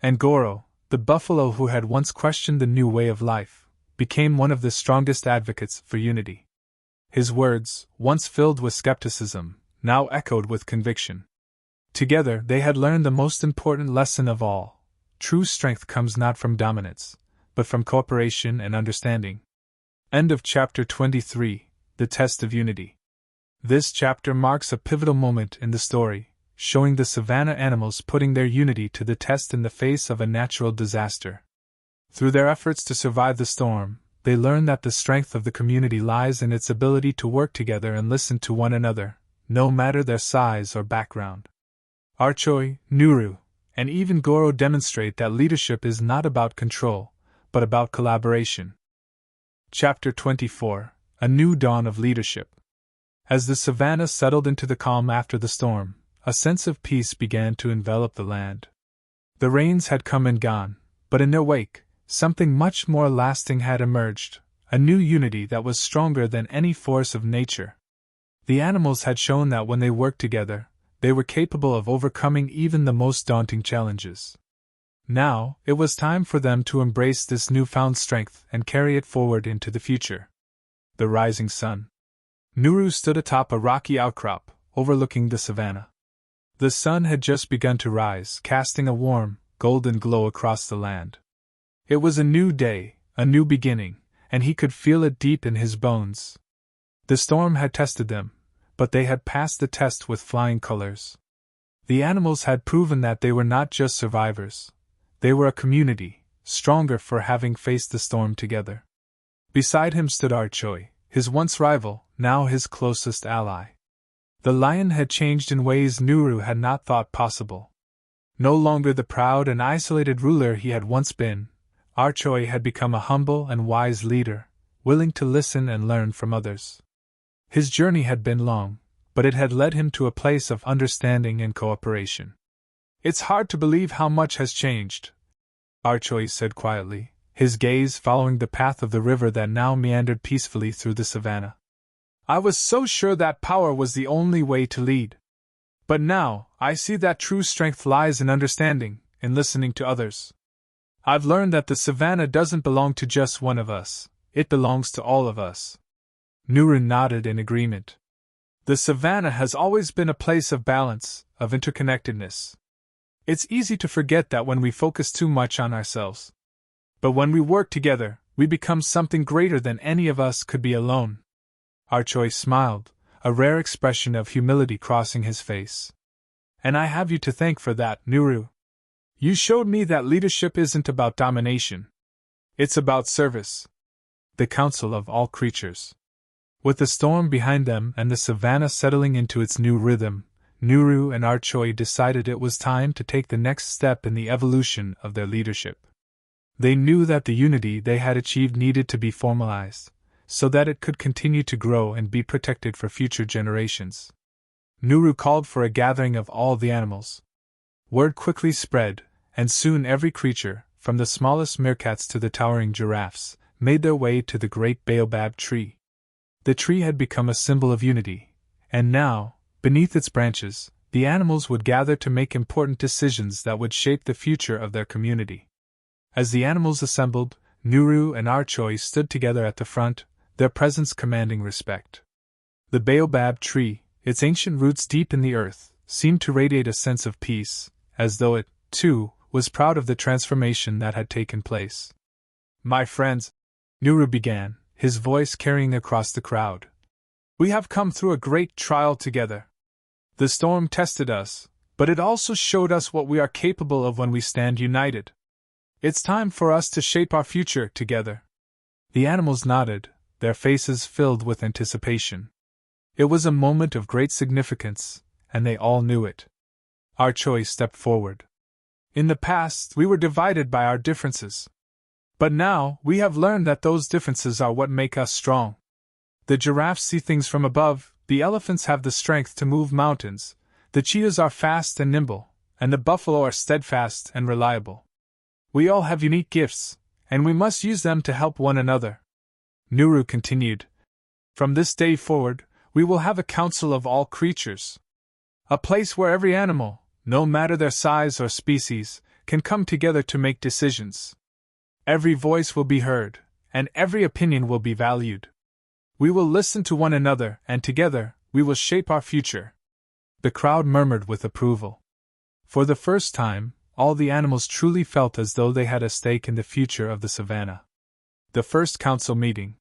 And Goro, the buffalo who had once questioned the new way of life, became one of the strongest advocates for unity. His words, once filled with skepticism, now echoed with conviction. Together they had learned the most important lesson of all: true strength comes not from dominance, but from cooperation and understanding. End of Chapter 23, The Test of Unity. This chapter marks a pivotal moment in the story, showing the savanna animals putting their unity to the test in the face of a natural disaster. Through their efforts to survive the storm, they learned that the strength of the community lies in its ability to work together and listen to one another, no matter their size or background. Rhoa, Nuru, and even Rhoa demonstrate that leadership is not about control, but about collaboration. Chapter 24: A New Dawn of Leadership. As the savannah settled into the calm after the storm, a sense of peace began to envelop the land. The rains had come and gone, but in their wake, something much more lasting had emerged, a new unity that was stronger than any force of nature. The animals had shown that when they worked together, they were capable of overcoming even the most daunting challenges. Now, it was time for them to embrace this newfound strength and carry it forward into the future. The rising sun. Nuru stood atop a rocky outcrop, overlooking the savannah. The sun had just begun to rise, casting a warm, golden glow across the land. It was a new day, a new beginning, and he could feel it deep in his bones. The storm had tested them, but they had passed the test with flying colors. The animals had proven that they were not just survivors. They were a community, stronger for having faced the storm together. Beside him stood Rhoa, his once rival, now his closest ally. The lion had changed in ways Nuru had not thought possible. No longer the proud and isolated ruler he had once been, Rhoa had become a humble and wise leader, willing to listen and learn from others. His journey had been long, but it had led him to a place of understanding and cooperation. "It's hard to believe how much has changed," Rhoa said quietly, his gaze following the path of the river that now meandered peacefully through the savannah. "I was so sure that power was the only way to lead. But now, I see that true strength lies in understanding, in listening to others. I've learned that the savannah doesn't belong to just one of us, it belongs to all of us." Nuru nodded in agreement. The savannah has always been a place of balance, of interconnectedness. It's easy to forget that when we focus too much on ourselves. But when we work together, we become something greater than any of us could be alone. Rhoa smiled, a rare expression of humility crossing his face. "And I have you to thank for that, Nuru. You showed me that leadership isn't about domination. It's about service." The council of all creatures. With the storm behind them and the savannah settling into its new rhythm, Nuru and Rhoa decided it was time to take the next step in the evolution of their leadership. They knew that the unity they had achieved needed to be formalized, so that it could continue to grow and be protected for future generations. Nuru called for a gathering of all the animals. Word quickly spread, and soon every creature, from the smallest meerkats to the towering giraffes, made their way to the great baobab tree. The tree had become a symbol of unity, and now, beneath its branches, the animals would gather to make important decisions that would shape the future of their community. As the animals assembled, Nuru and Rhoa stood together at the front, their presence commanding respect. The baobab tree, its ancient roots deep in the earth, seemed to radiate a sense of peace, as though it, too, was proud of the transformation that had taken place. "My friends," Nuru began, his voice carrying across the crowd, "we have come through a great trial together. The storm tested us, but it also showed us what we are capable of when we stand united. It's time for us to shape our future together." The animals nodded, their faces filled with anticipation. It was a moment of great significance, and they all knew it. Rhoa stepped forward. "In the past, we were divided by our differences. But now, we have learned that those differences are what make us strong. The giraffes see things from above, the elephants have the strength to move mountains, the cheetahs are fast and nimble, and the buffalo are steadfast and reliable. We all have unique gifts, and we must use them to help one another." Nuru continued, "From this day forward, we will have a council of all creatures. A place where every animal, no matter their size or species, can come together to make decisions. Every voice will be heard, and every opinion will be valued. We will listen to one another, and together, we will shape our future." The crowd murmured with approval. For the first time, all the animals truly felt as though they had a stake in the future of the savannah. The first council meeting.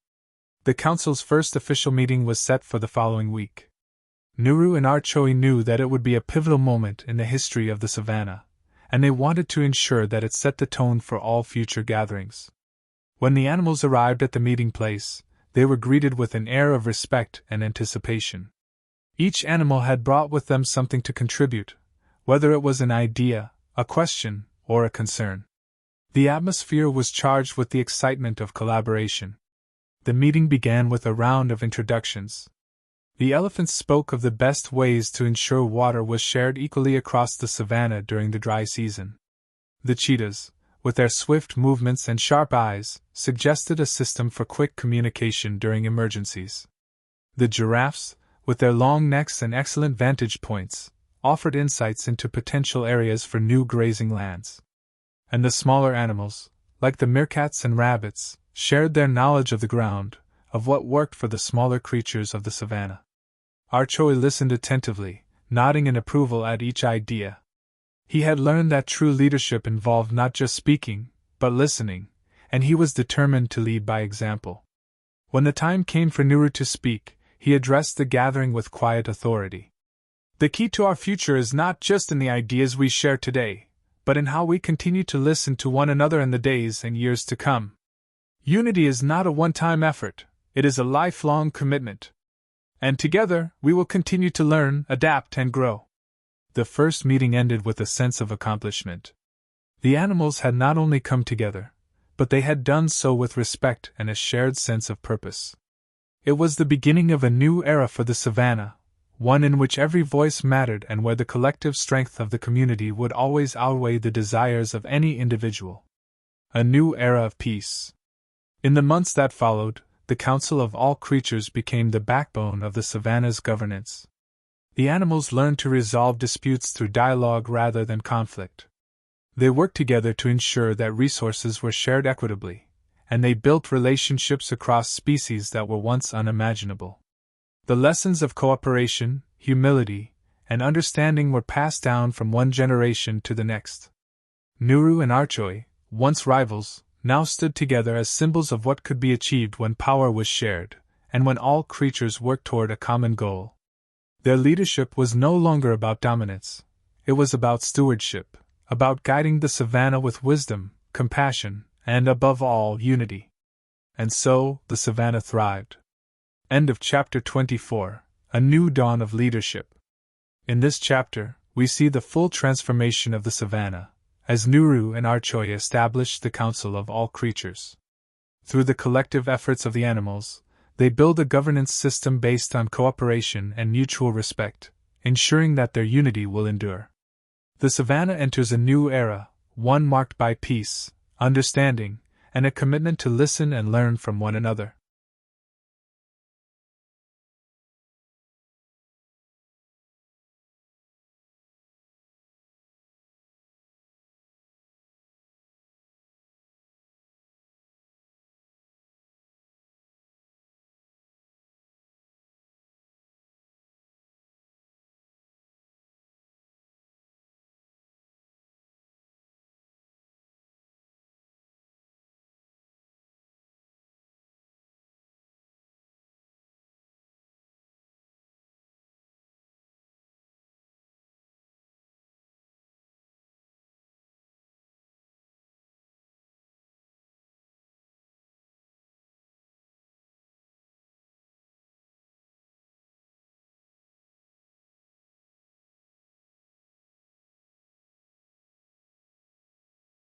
The council's first official meeting was set for the following week. Nuru and Rhoa knew that it would be a pivotal moment in the history of the savannah, and they wanted to ensure that it set the tone for all future gatherings. When the animals arrived at the meeting place, they were greeted with an air of respect and anticipation. Each animal had brought with them something to contribute, whether it was an idea, a question, or a concern. The atmosphere was charged with the excitement of collaboration. The meeting began with a round of introductions. The elephants spoke of the best ways to ensure water was shared equally across the savannah during the dry season. The cheetahs, with their swift movements and sharp eyes, suggested a system for quick communication during emergencies. The giraffes, with their long necks and excellent vantage points, offered insights into potential areas for new grazing lands. And the smaller animals, like the meerkats and rabbits, shared their knowledge of the ground, of what worked for the smaller creatures of the savannah. Rhoa listened attentively, nodding in approval at each idea. He had learned that true leadership involved not just speaking, but listening, and he was determined to lead by example. When the time came for Nuru to speak, he addressed the gathering with quiet authority. The key to our future is not just in the ideas we share today, but in how we continue to listen to one another in the days and years to come. Unity is not a one-time effort, it is a lifelong commitment. And together, we will continue to learn, adapt, and grow. The first meeting ended with a sense of accomplishment. The animals had not only come together, but they had done so with respect and a shared sense of purpose. It was the beginning of a new era for the savannah, one in which every voice mattered and where the collective strength of the community would always outweigh the desires of any individual. A new era of peace. In the months that followed, the Council of All Creatures became the backbone of the savannah's governance. The animals learned to resolve disputes through dialogue rather than conflict. They worked together to ensure that resources were shared equitably, and they built relationships across species that were once unimaginable. The lessons of cooperation, humility, and understanding were passed down from one generation to the next. Nuru and Rhoa, once rivals, now stood together as symbols of what could be achieved when power was shared, and when all creatures worked toward a common goal. Their leadership was no longer about dominance, it was about stewardship, about guiding the savannah with wisdom, compassion, and above all, unity. And so, the savannah thrived. End of chapter 24, A New Dawn of Leadership. In this chapter, we see the full transformation of the savannah, as Nuru and Rhoa established the Council of All Creatures. Through the collective efforts of the animals, they build a governance system based on cooperation and mutual respect, ensuring that their unity will endure. The savannah enters a new era, one marked by peace, understanding, and a commitment to listen and learn from one another.